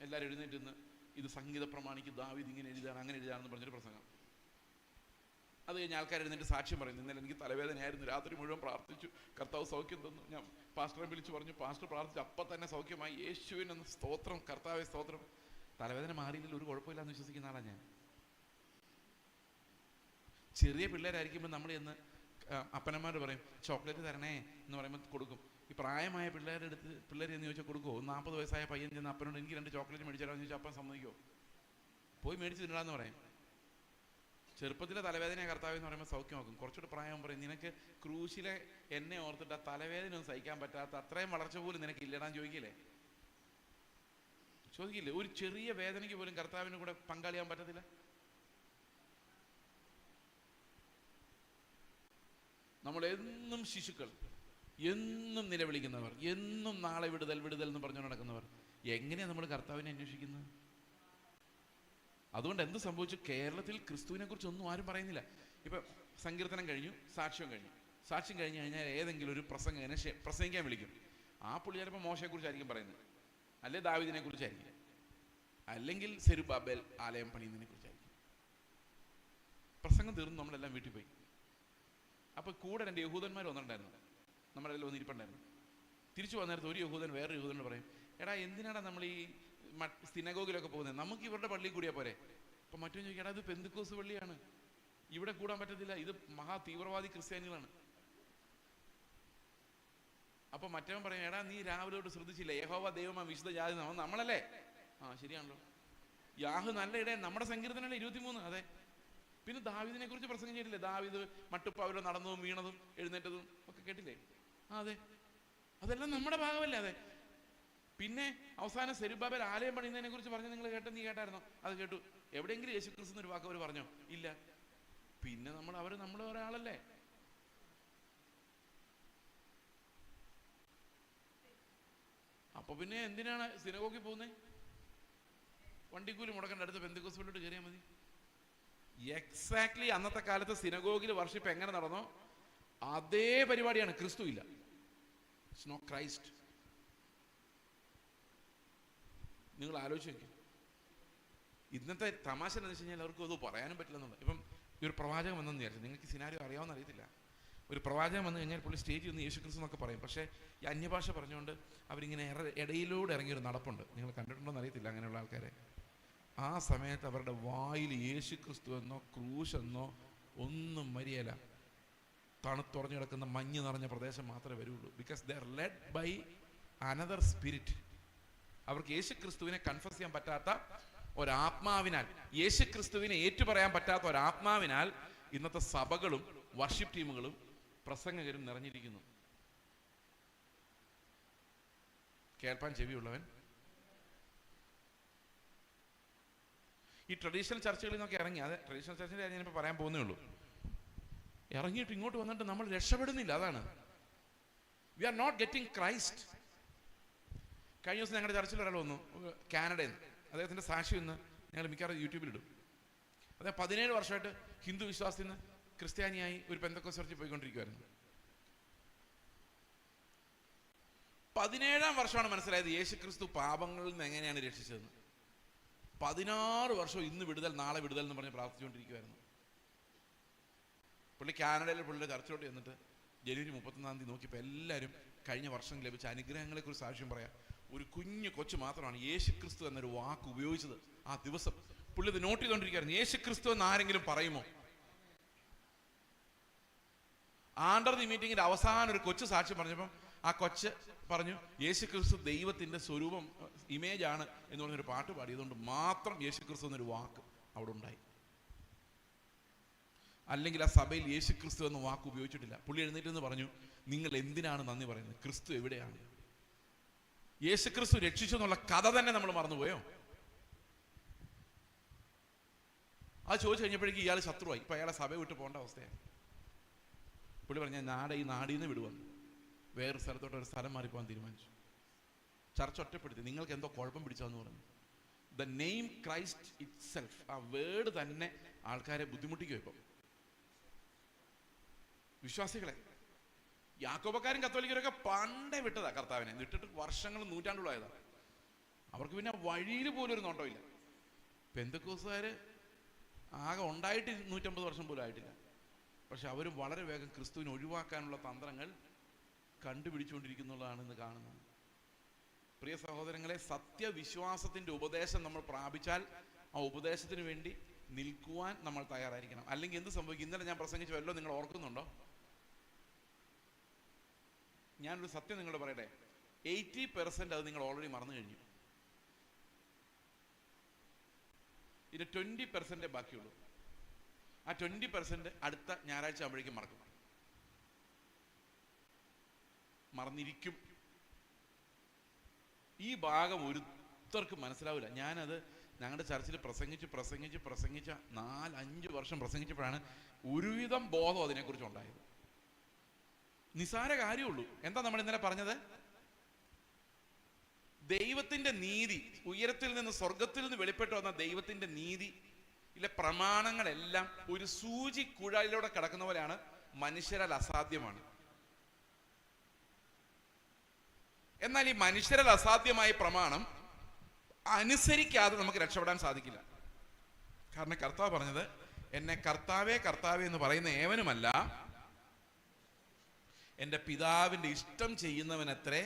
എല്ലാവരും എഴുന്നേറ്റ് നിന്ന് ഇത് സംഗീത പ്രമാണിക്ക് ദാവീദ് ഇങ്ങനെ എഴുതാണ് അങ്ങനെ എഴുതാണെന്ന് പറഞ്ഞൊരു പ്രസംഗം. അത് കഴിഞ്ഞ് ആൾക്കാർ എഴുന്നേറ്റ് സാക്ഷ്യം പറയുന്നു, ഇന്നലെ എനിക്ക് തലവേദനയായിരുന്നു, രാത്രി മുഴുവൻ പ്രാർത്ഥിച്ചു, കർത്താവ് സൗഖ്യം തന്നു. ഞാൻ പാസ്റ്ററെ വിളിച്ച് പറഞ്ഞു, പാസ്റ്റർ പ്രാർത്ഥിച്ചു, അപ്പം തന്നെ സൗഖ്യമായി, യേശുവിനൊന്ന് സ്തോത്രം, കർത്താവെ സ്തോത്രം. തലവേദന മാറിയില്ല, ഒരു കുഴപ്പമില്ലാന്ന് വിശ്വസിക്കുന്ന ആളാണ് ഞാൻ. ചെറിയ പിള്ളേരായിരിക്കുമ്പോൾ നമ്മൾ ചെന്ന് അപ്പനന്മാർ പറയും ചോക്ലേറ്റ് തരണേ എന്ന് പറയുമ്പോൾ കൊടുക്കും. ഈ പ്രായമായ പിള്ളേർ എന്ന് ചോദിച്ചാൽ കൊടുക്കുമോ? 40 വയസ്സായ പയ്യൻ ചെന്ന് അപ്പനോട് എനിക്ക് 2 ചോക്ലേറ്റ് മേടിച്ചാലോന്ന് ചോദിച്ചാൽ അപ്പം സമ്മതിക്കുമോ? പോയി മേടിച്ച് തിന്നടാന്ന് പറയും. ചെറുപ്പത്തിലെ തലവേദന കർത്താവ് എന്ന് പറയുമ്പോൾ സൗഖ്യമാക്കും. കുറച്ചുകൂടെ പ്രായം പറയും, നിനക്ക് ക്രൂശിലെ എന്നെ ഓർത്തിട്ട് ആ തലവേദന ഒന്നും സഹിക്കാൻ പറ്റാത്ത അത്രയും വളർച്ച പോലും നിനക്ക് ഇല്ലടാന്ന് ചോദിക്കില്ലേ? ഒരു ചെറിയ വേദനയ്ക്ക് പോലും കർത്താവിന് കൂടെ പങ്കാളിയാൻ പറ്റത്തില്ല. നമ്മൾ എന്നും ശിശുക്കൾ, എന്നും നിലവിളിക്കുന്നവർ, എന്നും നാളെ വിടുതൽ വിടുതൽ എന്ന് പറഞ്ഞു നടക്കുന്നവർ, എങ്ങനെയാണ് നമ്മൾ കർത്താവിനെ അന്വേഷിക്കുന്നത്? അതുകൊണ്ട് എന്ത് സംഭവിച്ചു? കേരളത്തിൽ ക്രിസ്തുവിനെ കുറിച്ച് ഒന്നും ആരും പറയുന്നില്ല. ഇപ്പം സങ്കീർത്തനം കഴിഞ്ഞു, സാക്ഷ്യം കഴിഞ്ഞു. സാക്ഷ്യം കഴിഞ്ഞ് കഴിഞ്ഞാൽ ഏതെങ്കിലും ഒരു പ്രസംഗകനെ പ്രസംഗിക്കാൻ വിളിക്കും. ആ പുള്ളി ചിലപ്പോൾ മോശയെക്കുറിച്ചായിരിക്കും പറയുന്നത്, അല്ലെ ദാവീദിനെ കുറിച്ചായിരിക്കും, അല്ലെങ്കിൽ സെരുബ്ബാബേൽ ആലയം പണിയുന്നതിനെ കുറിച്ചായിരിക്കും. പ്രസംഗം തീർന്നു, നമ്മളെല്ലാം വീട്ടിൽ പോയി. അപ്പോൾ കൂടെ 2 യഹൂദന്മാർ വന്നിട്ടുണ്ടായിരുന്നു, നമ്മളെല്ലാം ഒന്നിരിപ്പുണ്ടായിരുന്നു. തിരിച്ചു വന്നേരത്ത് ഒരു യഹൂദൻ വേറൊരു യഹൂദനോട് പറയും, എടാ എന്തിനാടാ നമ്മൾ ഈ സിനഗോഗിലൊക്കെ പോകുന്നത്, നമുക്ക് ഇവരുടെ പള്ളിയിൽ കൂടിയാ പോരെ. അപ്പം മറ്റൊരു ചോദിക്കും, എടാ ഇത് പെന്തക്കോസ്ത് പള്ളിയാണ്, ഇവിടെ കൂടാൻ പറ്റത്തില്ല, ഇത് മഹാ തീവ്രവാദി ക്രിസ്ത്യാനികളാണ്. അപ്പൊ മറ്റവൻ പറയും, എടാ നീ രാവിലെ തൊട്ട് ശ്രദ്ധിച്ചില്ല, യഹോവ ദൈവമാ വിശുദ്ധ ജാതി നമ്മളല്ലേ? ആ ശരിയാണല്ലോ, യാഹ് നല്ല ഇടയൻ, നമ്മുടെ സങ്കീർത്തനല്ലേ 23. അതെ. പിന്നെ ദാവീദിനെ കുറിച്ച് പ്രസംഗം ചെയ്തില്ലേ? ദാവീദ് മട്ടുപ്പ് അവരെ നടന്നതും വീണതും എഴുന്നേറ്റതും ഒക്കെ കേട്ടില്ലേ? അതെ, അതെല്ലാം നമ്മുടെ ഭാഗമല്ലേ? അതെ. പിന്നെ അവസാനം സെരുബ്ബാബേൽ ആലയം പണിയുന്നതിനെ കുറിച്ച് പറഞ്ഞു, നിങ്ങൾ നീ കേട്ടായിരുന്നോ? അത് കേട്ടു. എവിടെയെങ്കിലും യേശു ക്രിസ്തു ഒരു വാക്ക് അവർ പറഞ്ഞോ? ഇല്ല. പിന്നെ നമ്മൾ ഒരാളല്ലേ? അപ്പൊ പിന്നെ എന്തിനാണ് സിനഗോഗിൽ പോകുന്നത്? വണ്ടിക്കൂലി മുടക്കേണ്ട, അടുത്ത് പെന്തക്കോസ്ത് പള്ളിയോട്ട് കയറിയാൽ മതി. എക്സാക്ട്ലി അന്നത്തെ കാലത്ത് സിനഗോഗിൽ വർഷിപ്പ് എങ്ങനെ നടന്നോ അതേ പരിപാടിയാണ്. ക്രിസ്തു ഇല്ല, ഇറ്റ്സ് നോട്ട് ക്രൈസ്റ്റ്. നിങ്ങൾ ആലോചിച്ച് നോക്കി. ഇന്നത്തെ തമാശ എന്ന് വെച്ച് കഴിഞ്ഞാൽ അവർക്ക് അത് പറയാനും പറ്റില്ലെന്നുള്ളത്. ഇപ്പം ഈ ഒരു പ്രവാചകൻ വന്നെന്ന് വിചാരിച്ചു, നിങ്ങൾക്ക് സിനാരിയോ അറിയാമെന്ന് അറിയത്തില്ല. ഒരു പ്രവാചകൻ വന്നു കഴിഞ്ഞാൽ പുള്ളി സ്റ്റേജിൽ നിന്ന് യേശു ക്രിസ്തു എന്നൊക്കെ പറയും, പക്ഷേ ഈ അന്യഭാഷ പറഞ്ഞുകൊണ്ട് അവരിങ്ങനെ ഇടയിലൂടെ ഇറങ്ങിയൊരു നടപ്പുണ്ട്. നിങ്ങൾ കണ്ടിട്ടുണ്ടോന്ന് അറിയത്തില്ല അങ്ങനെയുള്ള ആൾക്കാരെ. ആ സമയത്ത് അവരുടെ വായിൽ യേശു ക്രിസ്തു എന്നോ ക്രൂശ് എന്നോ ഒന്നും വരികയില്ല. തണുത്തുറഞ്ഞു കിടക്കുന്ന മഞ്ഞ് നിറഞ്ഞ പ്രദേശം മാത്രമേ വരുള്ളൂ. Because they are led by another spirit. അവർക്ക് യേശു ക്രിസ്തുവിനെ കൺഫസ് ചെയ്യാൻ പറ്റാത്ത ഒരാത്മാവിനാൽ, യേശു ക്രിസ്തുവിനെ ഏറ്റുപറയാൻ പറ്റാത്ത ഒരാത്മാവിനാൽ ഇന്നത്തെ സഭകളും വർഷിപ്പ് ടീമുകളും പ്രസംഗകരും നിറഞ്ഞിരിക്കുന്നു. കേൾപ്പാൻ ചെവിയുള്ളവൻ ഈ ട്രഡീഷണൽ ചർച്ചുകളിൽ നിന്നൊക്കെ ഇറങ്ങി, അത് ട്രഡീഷണൽ ചർച്ചിൻ്റെ കാര്യം ഞാനിപ്പോൾ പറയാൻ പോകുന്നേ ഉള്ളൂ. ഇറങ്ങിയിട്ട് ഇങ്ങോട്ട് വന്നിട്ട് നമ്മൾ രക്ഷപ്പെടുന്നില്ല. അതാണ്, we are not getting Christ. കഴിഞ്ഞ ദിവസം ഞങ്ങളുടെ ചർച്ചിൽ ഒരാൾ വന്നു, കാനഡയിൽ നിന്ന്. അദ്ദേഹത്തിൻ്റെ സാക്ഷി ഇന്ന് ഞങ്ങൾ മിക്കവാറും യൂട്യൂബിലിടും. അദ്ദേഹം 17 വർഷമായിട്ട് ഹിന്ദു വിശ്വാസത്തിൽ നിന്ന് ക്രിസ്ത്യാനിയായി ഒരു പെന്തക്കോസ്ത് ചർച്ചിൽ പോയിക്കൊണ്ടിരിക്കുമായിരുന്നു. 17-ാം വർഷമാണ് മനസ്സിലായത് യേശുക്രിസ്തു പാപങ്ങളിൽ നിന്ന് എങ്ങനെയാണ് രക്ഷിച്ചതെന്ന്. 16 വർഷം ഇന്ന് വിടുതൽ നാളെ വിടുതൽ എന്ന് പറഞ്ഞ് പ്രാർത്ഥിച്ചുകൊണ്ടിരിക്കുമായിരുന്നു. പുള്ളി കാനഡയിൽ പുള്ളിയുടെ ചർച്ചിലോട്ട് ചെന്നിട്ട് ജനുവരി 31-ാം തീയതി നോക്കിയപ്പോൾ എല്ലാവരും കഴിഞ്ഞ വർഷം ലഭിച്ച അനുഗ്രഹങ്ങളെക്കുറിച്ച് സാക്ഷ്യം പറയാം. ഒരു കുഞ്ഞു കൊച്ചു മാത്രമാണ് യേശുക്രിസ്തു എന്നൊരു വാക്ക് ഉപയോഗിച്ചത് ആ ദിവസം. പുള്ളി ഇത് നോട്ട് ചെയ്തുകൊണ്ടിരിക്കുകയായിരുന്നു. യേശുക്രിസ്തു എന്ന് ആരെങ്കിലും പറയുമോ? ആണ്ടർ ദി മീറ്റിംഗിന്റെ അവസാനം ഒരു കൊച്ചു സാക്ഷ്യം പറഞ്ഞപ്പം ആ കൊച്ച് പറഞ്ഞു, യേശുക്രിസ്തു ദൈവത്തിന്റെ സ്വരൂപം, ഇമേജ് ആണ് എന്ന് പറഞ്ഞൊരു പാട്ട് പാടിയതുകൊണ്ട് മാത്രം യേശുക്രിസ്തു എന്നൊരു വാക്ക് അവിടെ ഉണ്ടായി. അല്ലെങ്കിൽ ആ സഭയിൽ യേശുക്രിസ്തു എന്ന വാക്ക് ഉപയോഗിച്ചിട്ടില്ല. പുള്ളി എഴുന്നേറ്റ് എന്ന് പറഞ്ഞു, നിങ്ങൾ എന്തിനാണ് നന്ദി പറയുന്നത്? ക്രിസ്തു എവിടെയാണ്? യേശുക്രിസ്തു രക്ഷിച്ചു എന്നുള്ള കഥ തന്നെ നമ്മൾ മറന്നുപോയോ? അത് ചോദിച്ചു കഴിഞ്ഞപ്പോഴേക്കും ഇയാൾ ശത്രുവായി. ഇപ്പൊ അയാളെ സഭ വിട്ട് പോകേണ്ട അവസ്ഥയാണ്. പുള്ളി പറഞ്ഞു, ഞാൻ ഈ നാടിൽ നിന്ന് വിടുവന്നു, വേറൊരു സ്ഥലത്തോട്ട് ഒരു സ്ഥലം മാറിപ്പോകാൻ തീരുമാനിച്ചു. ചർച്ച ഒറ്റപ്പെടുത്തി. നിങ്ങൾക്ക് എന്തോ കുഴപ്പം പിടിച്ചാന്ന് പറഞ്ഞു. The name Christ it self, ആ വേർഡ് തന്നെ ആൾക്കാരെ ബുദ്ധിമുട്ടിക്കും. ഇപ്പം വിശ്വാസികളെ, യാക്കോബക്കാരും കത്തോലിക്കരൊക്കെ പണ്ടേ വിട്ടതാ കർത്താവിനെ. വിട്ടിട്ട് വർഷങ്ങൾ നൂറ്റാണ്ടുകളായതാ. അവർക്ക് പിന്നെ വഴിയിൽ പോലും ഒരു നോട്ടമില്ല. പെന്തക്കോസ്തുകാര് ആകെ ഉണ്ടായിട്ട് 150 വർഷം പോലും ആയിട്ടില്ല. പക്ഷെ അവർ വളരെ വേഗം ക്രിസ്തുവിനെ ഒഴിവാക്കാനുള്ള തന്ത്രങ്ങൾ കണ്ടുപിടിച്ചുകൊണ്ടിരിക്കുന്നുള്ളതാണ് ഇന്ന് കാണുന്നത്. പ്രിയ സഹോദരങ്ങളെ, സത്യവിശ്വാസത്തിന്റെ ഉപദേശം നമ്മൾ പ്രാപിച്ചാൽ ആ ഉപദേശത്തിന് വേണ്ടി നിൽക്കുവാൻ നമ്മൾ തയ്യാറായിരിക്കണം. അല്ലെങ്കിൽ എന്ത് സംഭവിക്കും? ഇന്നലെ ഞാൻ പ്രസംഗിച്ചു വല്ലോ, നിങ്ങൾ ഓർക്കുന്നുണ്ടോ? ഞാനൊരു സത്യം നിങ്ങളോട് പറയട്ടെ, 80% അത് നിങ്ങൾ ഓൾറെഡി മറന്നു കഴിഞ്ഞു. ഇത് 20% ബാക്കിയുള്ളൂ. ആ 20% അടുത്ത ഞായറാഴ്ച ആകുമ്പോഴേക്കും മറന്നിരിക്കും. ഈ ഭാഗം ഒരുത്തർക്ക് മനസ്സിലാവില്ല. ഞാനത് ഞങ്ങളുടെ ചർച്ചിൽ പ്രസംഗിച്ച 4-5 വർഷം പ്രസംഗിച്ചപ്പോഴാണ് ഒരുവിധം ബോധം അതിനെക്കുറിച്ച് ഉണ്ടായത്. നിസാര കാര്യമുള്ളൂ. എന്താ നമ്മൾ ഇന്നലെ പറഞ്ഞത്? ദൈവത്തിന്റെ നീതി, ഉയരത്തിൽ നിന്ന് സ്വർഗത്തിൽ നിന്ന് വെളിപ്പെട്ടു വന്ന ദൈവത്തിന്റെ നീതി ഇല്ല, പ്രമാണങ്ങളെല്ലാം ഒരു സൂചി കുഴലിലൂടെ കിടക്കുന്ന പോലെയാണ്, മനുഷ്യരാൽ അസാധ്യമാണ്. എന്നാൽ ഈ മനുഷ്യരാൽ അസാധ്യമായ പ്രമാണം അനുസരിക്കാതെ നമുക്ക് രക്ഷപ്പെടാൻ സാധിക്കില്ല. കാരണം കർത്താവ് പറഞ്ഞത്, എന്നെ കർത്താവേ കർത്താവേ എന്ന് പറയുന്ന ഏവനുമല്ല, എൻ്റെ പിതാവിൻ്റെ ഇഷ്ടം ചെയ്യുന്നവനത്രേ.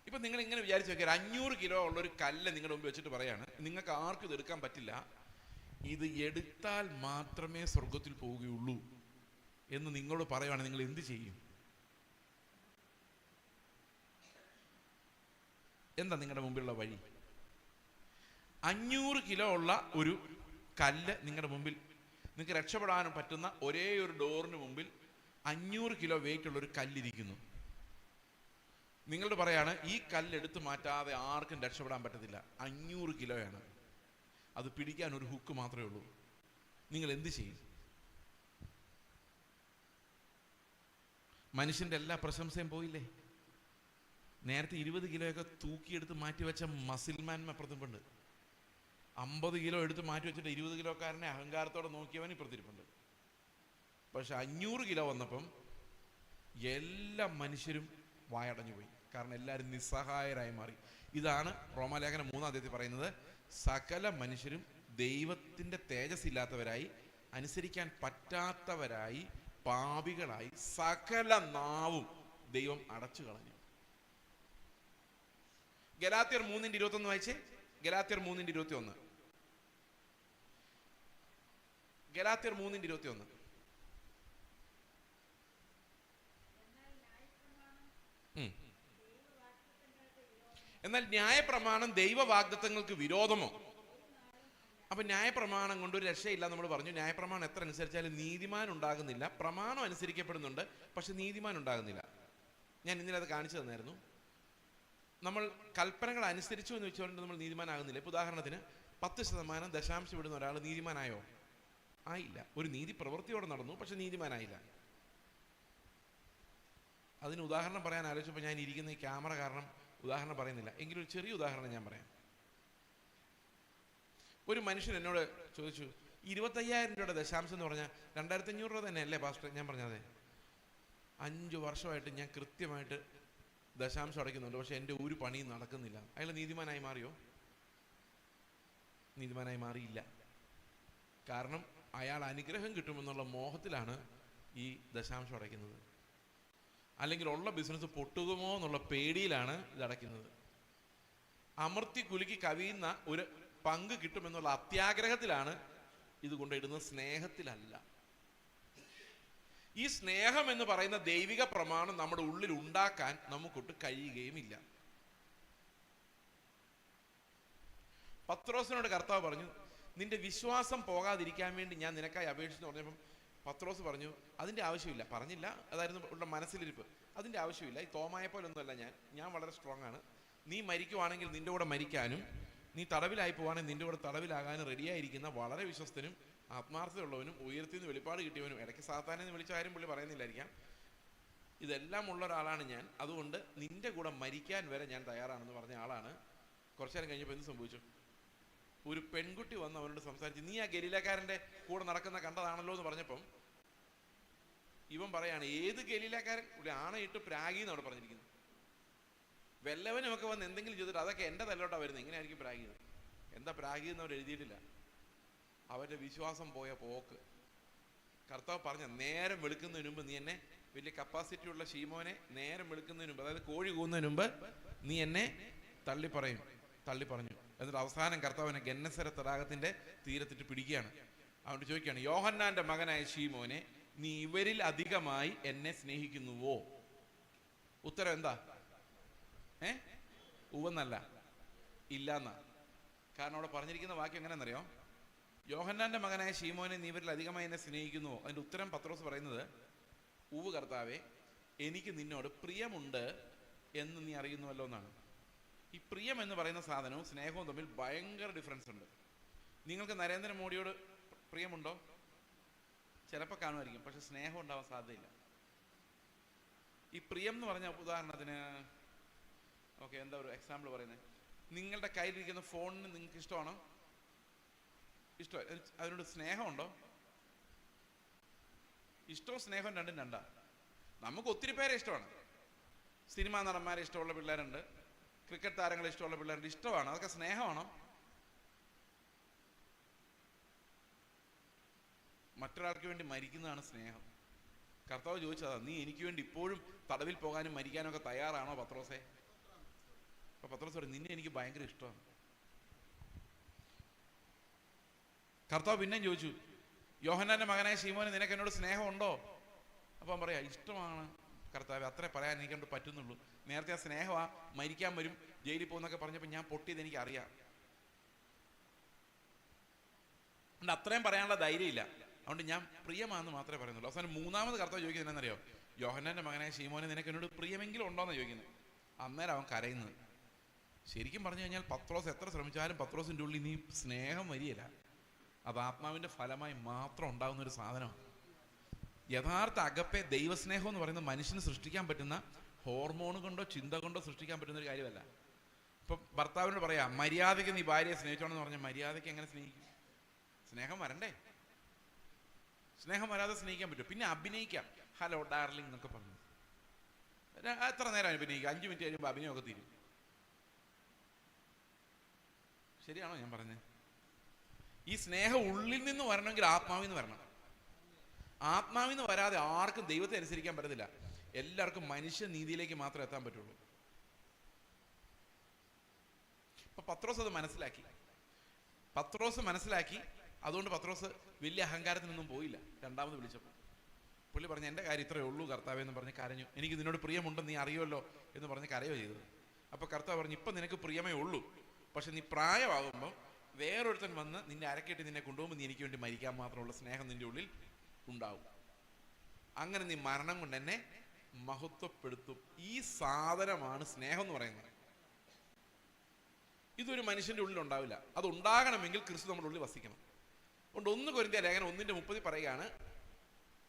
ഇപ്പൊ നിങ്ങൾ ഇങ്ങനെ വിചാരിച്ചു നോക്കിയാൽ 500 കിലോ ഉള്ളൊരു കല്ല് നിങ്ങളുടെ മുമ്പ് വെച്ചിട്ട് പറയാണ്, നിങ്ങൾക്ക് ആർക്കും ഇത് എടുക്കാൻ പറ്റില്ല, ഇത് എടുത്താൽ മാത്രമേ സ്വർഗത്തിൽ പോവുകയുള്ളൂ എന്ന് നിങ്ങളോട് പറയുവാണ്. നിങ്ങൾ എന്ത് ചെയ്യും? എന്താ നിങ്ങളുടെ മുമ്പിലുള്ള വഴി? 500 കിലോ ഉള്ള ഒരു കല്ല് നിങ്ങളുടെ മുമ്പിൽ, നിങ്ങൾക്ക് രക്ഷപ്പെടാനും പറ്റുന്ന ഒരേ ഒരു ഡോറിന് മുമ്പിൽ 500 കിലോ വെയിറ്റ് ഉള്ള ഒരു കല്ലിരിക്കുന്നു. നിങ്ങളോട് പറയാണ്, ഈ കല്ലെടുത്ത് മാറ്റാതെ ആർക്കും രക്ഷപ്പെടാൻ പറ്റത്തില്ല. 500 കിലോയാണ്. അത് പിടിക്കാൻ ഒരു ഹുക്ക് മാത്രമേ ഉള്ളൂ. നിങ്ങൾ എന്ത് ചെയ്യും? മനുഷ്യന്റെ എല്ലാ പ്രശംസയും പോയില്ലേ? നേരത്തെ 20 കിലോയൊക്കെ തൂക്കിയെടുത്ത് മാറ്റിവെച്ച മസിൽമാൻ അപ്പുറത്തിപ്പുണ്ട്. 50 കിലോ എടുത്ത് മാറ്റി വെച്ചിട്ട് 20 കിലോക്കാരനെ അഹങ്കാരത്തോടെ നോക്കിയവൻ ഇപ്പുറത്തിരിപ്പുണ്ട്. പക്ഷെ 500 കിലോ വന്നപ്പം എല്ലാ മനുഷ്യരും വായടഞ്ഞു പോയി. കാരണം എല്ലാവരും നിസ്സഹായരായി മാറി. ഇതാണ് റോമാലേഖനം 3-ാം അധ്യായത്തിൽ പറയുന്നത്, സകല മനുഷ്യരും ദൈവത്തിന്റെ തേജസ് ഇല്ലാത്തവരായി, അനുസരിക്കാൻ പറ്റാത്തവരായി, പാപികളായി, സകല നാവും ദൈവം അടച്ചു കളഞ്ഞു. ഗലാത്യർ 3:21 വായിച്ചേ. ഗലാത്യർ 3:21. ഗലാത്യർ 3:21. എന്നാൽ ന്യായപ്രമാണം ദൈവവാഗ്ദത്തങ്ങൾക്ക് വിരോധമോ? അപ്പൊ ന്യായപ്രമാണം കൊണ്ട് ഒരു രക്ഷയില്ല നമ്മൾ പറഞ്ഞു. ന്യായപ്രമാണം എത്ര അനുസരിച്ചാലും നീതിമാൻ ഉണ്ടാകുന്നില്ല. പ്രമാണം അനുസരിക്കപ്പെടുന്നുണ്ട്, പക്ഷെ നീതിമാൻ ഉണ്ടാകുന്നില്ല. ഞാൻ ഇന്നലെ അത് കാണിച്ചു തന്നായിരുന്നു. നമ്മൾ കൽപ്പനകൾ അനുസരിച്ചു എന്ന് വെച്ചുകൊണ്ട് നമ്മൾ നീതിമാനാകുന്നില്ല. ഇപ്പൊ ഉദാഹരണത്തിന് 10% ദശാംശം ഇടുന്ന ഒരാൾ നീതിമാനായോ? ആയില്ല. ഒരു നീതി പ്രവൃത്തിയോടെ നടന്നു, പക്ഷെ നീതിമാനായില്ല. അതിന് ഉദാഹരണം പറയാൻ ആലോചിച്ചപ്പോൾ ഞാൻ ഇരിക്കുന്ന ഈ ക്യാമറ കാരണം ഉദാഹരണം പറയുന്നില്ല, എങ്കിലും ഒരു ചെറിയ ഉദാഹരണം ഞാൻ പറയാം. ഒരു മനുഷ്യൻ എന്നോട് ചോദിച്ചു, 25,000 രൂപയുടെ ദശാംശം എന്ന് പറഞ്ഞാൽ 2,500 രൂപ തന്നെ അല്ലേ പാസ്റ്റർ? ഞാൻ പറഞ്ഞതെ 5 വർഷമായിട്ട് ഞാൻ കൃത്യമായിട്ട് ദശാംശം അടയ്ക്കുന്നുണ്ട്, പക്ഷെ എൻ്റെ ഒരു പണിയും നടക്കുന്നില്ല. അയാൾ നീതിമാനായി മാറിയോ? നീതിമാനായി മാറിയില്ല. കാരണം അയാൾ അനുഗ്രഹം കിട്ടുമെന്നുള്ള മോഹത്തിലാണ് ഈ ദശാംശം അടയ്ക്കുന്നത്. അല്ലെങ്കിൽ ഉള്ള ബിസിനസ് പൊട്ടുകുമോ എന്നുള്ള പേടിയിലാണ് ഇത് അടയ്ക്കുന്നത്. അമർത്തി കുലുക്കി കവിയുന്ന ഒരു പങ്ക് കിട്ടുമെന്നുള്ള അത്യാഗ്രഹത്തിലാണ് ഇത് കൊണ്ടിടുന്നത്, സ്നേഹത്തിലല്ല. ഈ സ്നേഹം എന്ന് പറയുന്ന ദൈവിക പ്രമാണം നമ്മുടെ ഉള്ളിൽ ഉണ്ടാക്കാൻ നമുക്കൊട്ട് കഴിയുകയുമില്ല. പത്രോസിനോട് കർത്താവ് പറഞ്ഞു, നിന്റെ വിശ്വാസം പോകാതിരിക്കാൻ വേണ്ടി ഞാൻ നിനക്കായി അപേക്ഷിച്ചു പറഞ്ഞപ്പം പത്രോസ് പറഞ്ഞു, അതിൻ്റെ ആവശ്യമില്ല. പറഞ്ഞില്ല, അതായിരുന്നു ഉള്ള മനസ്സിലിരിപ്പ്. അതിൻ്റെ ആവശ്യമില്ല. ഈ തോമായ പോലൊന്നുമല്ല ഞാൻ വളരെ സ്ട്രോങ് ആണ്. നീ മരിക്കുവാണെങ്കിൽ നിന്റെ കൂടെ മരിക്കാനും, നീ തടവിലായി പോവാണെങ്കിൽ നിന്റെ കൂടെ തടവിലാകാനും റെഡിയായിരിക്കുന്ന വളരെ വിശ്വസ്തനും ആത്മാർത്ഥതയുള്ളവനും ഉയർത്തി നിന്ന് വെളിപ്പാട് കിട്ടിയവനും, ഇടയ്ക്ക് സാത്താനെ വിളിച്ച കാര്യം പുള്ളി പറയുന്നില്ലായിരിക്കാം, ഇതെല്ലാം ഉള്ള ഒരാളാണ് ഞാൻ. അതുകൊണ്ട് നിന്റെ കൂടെ മരിക്കാൻ വരെ ഞാൻ തയ്യാറാണെന്ന് പറഞ്ഞ ആളാണ്. കുറച്ചു നേരം കഴിഞ്ഞപ്പോൾ എന്ത് സംഭവിച്ചു? ഒരു പെൺകുട്ടി വന്ന് അവനോട് സംസാരിച്ച്, നീ ആ ഗലീലക്കാരൻ്റെ കൂടെ നടക്കുന്ന കണ്ടതാണല്ലോ എന്ന് പറഞ്ഞപ്പം ഇവൻ പറയാണ്, ഏത് ഗലീലക്കാരൻ? ആണയിട്ട് പ്രാഗി എന്ന് അവിടെ പറഞ്ഞിരിക്കുന്നു. വല്ലവനുമൊക്കെ വന്ന് എന്തെങ്കിലും ചെയ്തിട്ട് അതൊക്കെ എൻ്റെ തല്ലോട്ടാ വരുന്നത്, എങ്ങനെയായിരിക്കും പ്രാഗിയത്? എന്താ പ്രാഗി എന്ന് അവർ എഴുതിയിട്ടില്ല. അവരുടെ വിശ്വാസം പോയ പോക്ക്. കർത്താവ് പറഞ്ഞ, നേരം വെളുക്കുന്നതിന് മുമ്പ് നീ എന്നെ, വലിയ കപ്പാസിറ്റി ഉള്ള ശീമോനെ, നേരം വെളുക്കുന്നതിന് മുമ്പ്, അതായത് കോഴി കൂന്നതിന് മുമ്പ് നീ എന്നെ തള്ളി പറഞ്ഞു. എന്നിട്ട് അവസാനം കർത്താവിനെ ഗന്നസര തടാകത്തിന്റെ തീരത്തിട്ട് പിടിക്കുകയാണ്. അവനോട് ചോദിക്കുകയാണ്, യോഹന്നാന്റെ മകനായ ശീമോനെ, നീ ഇവരിൽ അധികമായി എന്നെ സ്നേഹിക്കുന്നുവോ? ഉത്തരം എന്താ? ഉവെന്നല്ല, ഇല്ലാന്നാ. കാരണം അവിടെ പറഞ്ഞിരിക്കുന്ന വാക്യം എങ്ങനെയാണെന്നറിയോ? യോഹന്നാന്റെ മകനായ ശീമോനെ, നീ ഇവരിൽ അധികമായി എന്നെ സ്നേഹിക്കുന്നുവോ? അതിന്റെ ഉത്തരം പത്രോസ് പറയുന്നത്, ഉവ് കർത്താവേ, എനിക്ക് നിന്നോട് പ്രിയമുണ്ട് എന്ന് നീ അറിയുന്നുവല്ലോ എന്നാണ്. ഈ പ്രിയം എന്ന് പറയുന്ന സാധനവും സ്നേഹവും തമ്മിൽ ഭയങ്കര ഡിഫറൻസ് ഉണ്ട്. നിങ്ങൾക്ക് നരേന്ദ്രമോദിയോട് പ്രിയമുണ്ടോ? ചിലപ്പോൾ കാണുമായിരിക്കും, പക്ഷെ സ്നേഹം ഉണ്ടാവാൻ സാധ്യതയില്ല. ഈ പ്രിയം എന്ന് പറഞ്ഞ ഉദാഹരണത്തിന്, ഓക്കെ, എന്താ ഒരു എക്സാമ്പിൾ പറയുന്നത്? നിങ്ങളുടെ കയ്യിലിരിക്കുന്ന ഫോണിന് നിങ്ങൾക്ക് ഇഷ്ടമാണോ? ഇഷ്ടം. അതിനോട് സ്നേഹമുണ്ടോ? ഇഷ്ടവും സ്നേഹവും രണ്ടും രണ്ടാ. നമുക്ക് ഒത്തിരി പേരെ ഇഷ്ടമാണ്. സിനിമാ നടന്മാരെ ഇഷ്ടമുള്ള പിള്ളേരുണ്ട്, ക്രിക്കറ്റ് താരങ്ങളെ ഇഷ്ടമുള്ള പിള്ളേരുണ്ട്. ഇഷ്ടമാണ്, അതൊക്കെ സ്നേഹമാണോ? മറ്റൊരാൾക്ക് വേണ്ടി മരിക്കുന്നതാണ് സ്നേഹം. കർത്താവ് ചോദിച്ചതാ, നീ എനിക്ക് വേണ്ടി ഇപ്പോഴും തടവിൽ പോകാനും മരിക്കാനും ഒക്കെ തയ്യാറാണോ പത്രോസേ? അപ്പൊ പത്രോസ് പറയും, നിന്നെ എനിക്ക് ഭയങ്കര ഇഷ്ടമാണ്. കർത്താവ് പിന്നെയും ചോദിച്ചു, യോഹന്നാന്റെ മകനായ ശീമോനെ, നിനക്ക് എന്നോട് സ്നേഹമുണ്ടോ? അപ്പം പറയാ, ഇഷ്ടമാണ് കർത്താവ്, അത്രേ പറയാൻ എനിക്കൊണ്ട് പറ്റുന്നുള്ളൂ. നേരത്തെ ആ സ്നേഹമാ, മരിക്കാൻ വരും, ജയിലിൽ പോകുന്നൊക്കെ പറഞ്ഞപ്പോൾ ഞാൻ പൊട്ടിയത് എനിക്ക് അറിയാം. അതുകൊണ്ട് അത്രയും പറയാനുള്ള ധൈര്യമില്ല. അതുകൊണ്ട് ഞാൻ പ്രിയമാണെന്ന് മാത്രമേ പറയുന്നുള്ളൂ. അവസാനം മൂന്നാമത് കർത്താവ് ചോദിക്കുന്നത് എന്നറിയോ? യോഹന്നാന്റെ മകനായ ശീമോനെ, നിനക്ക് എന്നോട് പ്രിയമെങ്കിലും ഉണ്ടോയെന്ന് ചോദിക്കുന്നത്. അന്നേരം അവൻ കരയുന്നത്. ശരിക്കും പറഞ്ഞു കഴിഞ്ഞാൽ പത്രോസ് എത്ര ശ്രമിച്ചാലും പത്രോസിൻ്റെ ഉള്ളിൽ നീ സ്നേഹം വരികയില്ല. അത് ആത്മാവിൻ്റെ ഫലമായി മാത്രം ഉണ്ടാകുന്ന ഒരു സാധനമാണ്. യഥാർത്ഥ അഗപ്പെ, ദൈവസ്നേഹം എന്ന് പറയുന്നത് മനുഷ്യന് സൃഷ്ടിക്കാൻ പറ്റുന്ന, ഹോർമോൺ കൊണ്ടോ ചിന്ത കൊണ്ടോ സൃഷ്ടിക്കാൻ പറ്റുന്ന ഒരു കാര്യമല്ല. ഇപ്പം ഭർത്താവിനോട് പറയാം, മര്യാദയ്ക്ക് നീ ഭാര്യയെ സ്നേഹിച്ചോണെന്ന് പറഞ്ഞാൽ മര്യാദയ്ക്ക് എങ്ങനെ സ്നേഹിക്കും? സ്നേഹം വരണ്ടേ? സ്നേഹം വരാതെ സ്നേഹിക്കാൻ പറ്റും. പിന്നെ അഭിനയിക്കാം, ഹലോ ഡാർലിംഗ് എന്നൊക്കെ പറഞ്ഞു. എത്ര നേരം അഭിനയിക്കുക? 5 മിനിറ്റ് കഴിയുമ്പോൾ അഭിനയമൊക്കെ തീരും. ശരിയാണോ ഞാൻ പറഞ്ഞത്? ഈ സ്നേഹം ഉള്ളിൽ നിന്ന് വരണമെങ്കിൽ ആത്മാവിൽ നിന്ന് വരണം. ആത്മാവിൽ നിന്ന് വരാതെ ആർക്കും ദൈവത്തെ അനുസരിക്കാൻ പറ്റത്തില്ല. എല്ലാവർക്കും മനുഷ്യ നീതിയിലേക്ക് മാത്രമേ എത്താൻ പറ്റുള്ളൂ. അപ്പൊ പത്രോസ് അത് മനസ്സിലാക്കി. അതുകൊണ്ട് പത്രോസ് വലിയ അഹങ്കാരത്തിനൊന്നും പോയില്ല. രണ്ടാമത് വിളിച്ചപ്പോൾ പുള്ളി പറഞ്ഞു, എൻ്റെ കാര്യം ഇത്രയേ ഉള്ളൂ കർത്താവേ എന്ന് പറഞ്ഞ് കരഞ്ഞു. എനിക്ക് നിന്നോട് പ്രിയമുണ്ടെന്ന് നീ അറിയുമല്ലോ എന്ന് പറഞ്ഞ് കരയോ ചെയ്തത്. അപ്പൊ കർത്താവ് പറഞ്ഞു, ഇപ്പം നിനക്ക് പ്രിയമേ ഉള്ളൂ, പക്ഷെ നീ പ്രായമാകുമ്പോൾ വേറൊരുത്തൻ വന്ന് നിന്നെ അരക്കെട്ടി നിന്നെ കൊണ്ടുപോകുമ്പോൾ നീ എനിക്ക് വേണ്ടി മരിക്കാൻ മാത്രമുള്ള സ്നേഹം നിന്റെ ഉള്ളിൽ ഉണ്ടാവും. അങ്ങനെ നീ മരണം കൊണ്ട് എന്നെ മഹത്വപ്പെടുത്തും. ഈ സാധനമാണ് സ്നേഹം എന്ന് പറയുന്നത്. ഇതൊരു മനുഷ്യൻ്റെ ഉള്ളിൽ ഉണ്ടാവില്ല. അത് ഉണ്ടാകണമെങ്കിൽ ക്രിസ്തു നമ്മുടെ ഉള്ളിൽ വസിക്കണം. അതുകൊണ്ട് 1 കൊരിന്ത്യർ ലേഖനം 1:30 പറയുകയാണ്,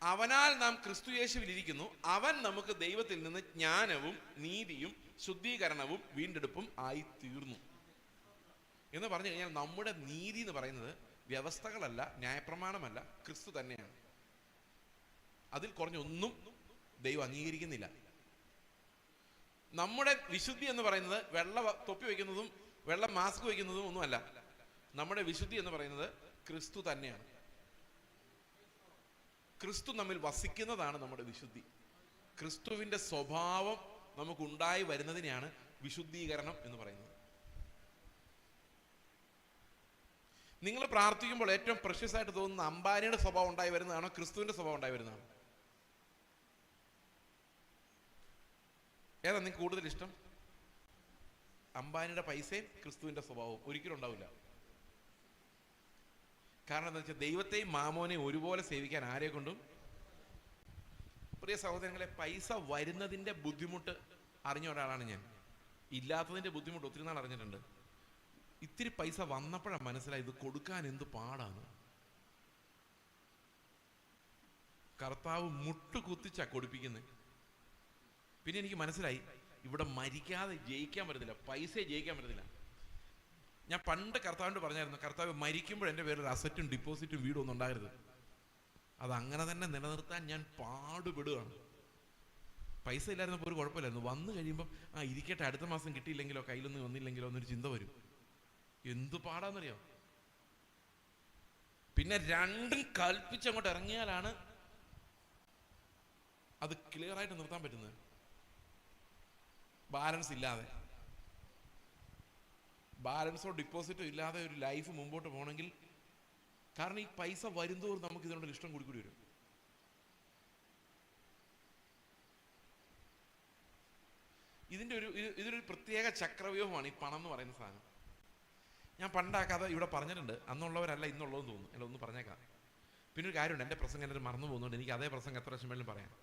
അവനാൽ നാം ക്രിസ്തു യേശുവിൽ ഇരിക്കുന്നു, അവൻ നമുക്ക് ദൈവത്തിൽ നിന്ന് ജ്ഞാനവും നീതിയും ശുദ്ധീകരണവും വീണ്ടെടുപ്പും ആയി തീർന്നു എന്ന് പറഞ്ഞു കഴിഞ്ഞാൽ നമ്മുടെ നീതി എന്ന് പറയുന്നത് വ്യവസ്ഥകളല്ല, ന്യായപ്രമാണമല്ല, ക്രിസ്തു തന്നെയാണ്. അതിൽ കുറഞ്ഞൊന്നും ദൈവം അംഗീകരിക്കുന്നില്ല. നമ്മുടെ വിശുദ്ധി എന്ന് പറയുന്നത് വെള്ള തൊപ്പി വയ്ക്കുന്നതും വെള്ള മാസ്ക് വയ്ക്കുന്നതും ഒന്നുമല്ല. നമ്മുടെ വിശുദ്ധി എന്ന് പറയുന്നത് ക്രിസ്തു തന്നെയാണ്. ക്രിസ്തു നമ്മിൽ വസിക്കുന്നതാണ് നമ്മുടെ വിശുദ്ധി. ക്രിസ്തുവിൻ്റെ സ്വഭാവം നമുക്കുണ്ടായി വരുന്നതിനെയാണ് വിശുദ്ധീകരണം എന്ന് പറയുന്നത്. നിങ്ങൾ പ്രാർത്ഥിക്കുമ്പോൾ ഏറ്റവും പ്രഷ്യസ് ആയിട്ട് തോന്നുന്ന അംബാനിയുടെ സ്വഭാവം ഉണ്ടായി വരുന്നതാണോ ക്രിസ്തുവിൻ്റെ സ്വഭാവം ഉണ്ടായി വരുന്നതാണോ? ഏതാ നിങ്ങൾക്ക് കൂടുതൽ ഇഷ്ടം? അംബാനിയുടെ പൈസയും ക്രിസ്തുവിൻ്റെ സ്വഭാവവും ഒരിക്കലും ഉണ്ടാവില്ല. കാരണം എന്താ വെച്ചാൽ ദൈവത്തെയും മാമോനെയും ഒരുപോലെ സേവിക്കാൻ ആരെ കൊണ്ടും. പ്രിയ സഹോദരങ്ങളെ, പൈസ വരുന്നതിൻ്റെ ബുദ്ധിമുട്ട് അറിഞ്ഞ ഒരാളാണ് ഞാൻ. ഇല്ലാത്തതിൻ്റെ ബുദ്ധിമുട്ട് ഒത്തിരി നാൾ അറിഞ്ഞിട്ടുണ്ട്. ഇത്തിരി പൈസ വന്നപ്പോഴാണ് മനസ്സിലായി ഇത് കൊടുക്കാൻ എന്ത് പാടാണ്. കർത്താവ് മുട്ടുകുത്തിച്ചാ കൊടുപ്പിക്കുന്നത്. പിന്നെ എനിക്ക് മനസ്സിലായി ഇവിടെ മരിക്കാതെ ജയിക്കാൻ പറ്റത്തില്ല, പൈസയെ ജയിക്കാൻ പറ്റത്തില്ല. ഞാൻ പണ്ട് കർത്താവിനോട് പറഞ്ഞായിരുന്നു, കർത്താവ് മരിക്കുമ്പോൾ എൻ്റെ പേരിൽ അസറ്റും ഡിപ്പോസിറ്റും വീടും ഒന്നും ഉണ്ടാകരുത്. അതങ്ങനെ തന്നെ നിലനിർത്താൻ ഞാൻ പാടുപെടുകയാണ്. പൈസ ഇല്ലായിരുന്നപ്പോൾ ഒരു കുഴപ്പമില്ലായിരുന്നു. വന്നു കഴിയുമ്പം ഇരിക്കട്ടെ, അടുത്ത മാസം കിട്ടിയില്ലെങ്കിലോ കയ്യിലൊന്നും വന്നില്ലെങ്കിലോ എന്നൊരു ചിന്ത വരും. എന്തു പാടാന്നറിയോ? പിന്നെ രണ്ടും കൽപ്പിച്ചങ്ങോട്ട് ഇറങ്ങിയാലാണ് അത് ക്ലിയർ ആയിട്ട് നിർത്താൻ പറ്റുന്നത്. ബാലൻസ് ഇല്ലാതെ, ബാലൻസോ ഡിപ്പോസിറ്റോ ഇല്ലാതെ ഒരു ലൈഫ് മുമ്പോട്ട് പോകണമെങ്കിൽ, കാരണം ഈ പൈസ വരുന്തോറും നമുക്ക് ഇതിനോട് ഇഷ്ടം കൂടി വരും. ഇതൊരു പ്രത്യേക ചക്രവ്യൂഹമാണ് ഈ പണം എന്ന് പറയുന്ന സാധനം. ഞാൻ പണ്ട് ആ കഥ ഇവിടെ പറഞ്ഞിട്ടുണ്ട്. അന്നുള്ളവരല്ല ഇന്നുള്ളതെന്ന് തോന്നുന്നു. അല്ല, ഒന്ന് പറഞ്ഞേക്കാം. പിന്നെ ഒരു കാര്യമുണ്ട്, എൻ്റെ പ്രസംഗം എല്ലാവരും മറന്നു പോകുന്നുണ്ട്. എനിക്ക് അതേ പ്രസംഗം എത്ര വർഷം വേണമെങ്കിലും പറയാം.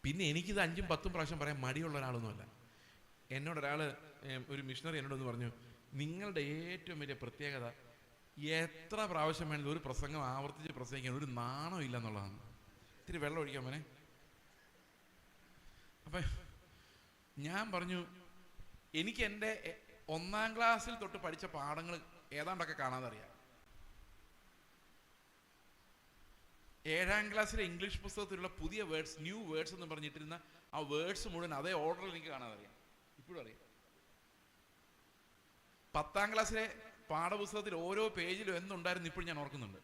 പിന്നെ എനിക്കിത് 5ഉം 10ഉം പ്രാവശ്യം പറയാൻ മടിയുള്ള ഒരാളൊന്നുമല്ല. എന്നോടൊരാൾ, ഒരു മിഷണറി എന്നോടൊന്ന് പറഞ്ഞു, നിങ്ങളുടെ ഏറ്റവും വലിയ പ്രത്യേകത എത്ര പ്രാവശ്യം വേണമെങ്കിലും ഒരു പ്രസംഗം ആവർത്തിച്ച് പ്രസംഗിക്കാൻ ഒരു നാണം ഇല്ല എന്നുള്ളതാണ്. ഇത്തിരി വെള്ളം ഒഴിക്കാൻ മോനെ. അപ്പം ഞാൻ പറഞ്ഞു, എനിക്ക് എൻ്റെ 1ാം ക്ലാസ്സിൽ തൊട്ട് പഠിച്ച പാഠങ്ങൾ ഏതാണ്ടൊക്കെ കാണാതറിയാം. 7ാം ക്ലാസ്സിലെ ഇംഗ്ലീഷ് പുസ്തകത്തിലുള്ള പുതിയ വേർഡ്സ്, ന്യൂ വേർഡ്സ് എന്ന് പറഞ്ഞിട്ടിരുന്ന ആ വേർഡ്സ് മുഴുവൻ അതേ ഓർഡറിൽ എനിക്ക് കാണാതറിയാം. ഇപ്പോഴും അറിയാം. 10ാം ക്ലാസ്സിലെ പാഠപുസ്തകത്തിൽ ഓരോ പേജിലും എന്തുണ്ടായിരുന്നു ഇപ്പോഴും ഞാൻ ഓർക്കുന്നുണ്ട്.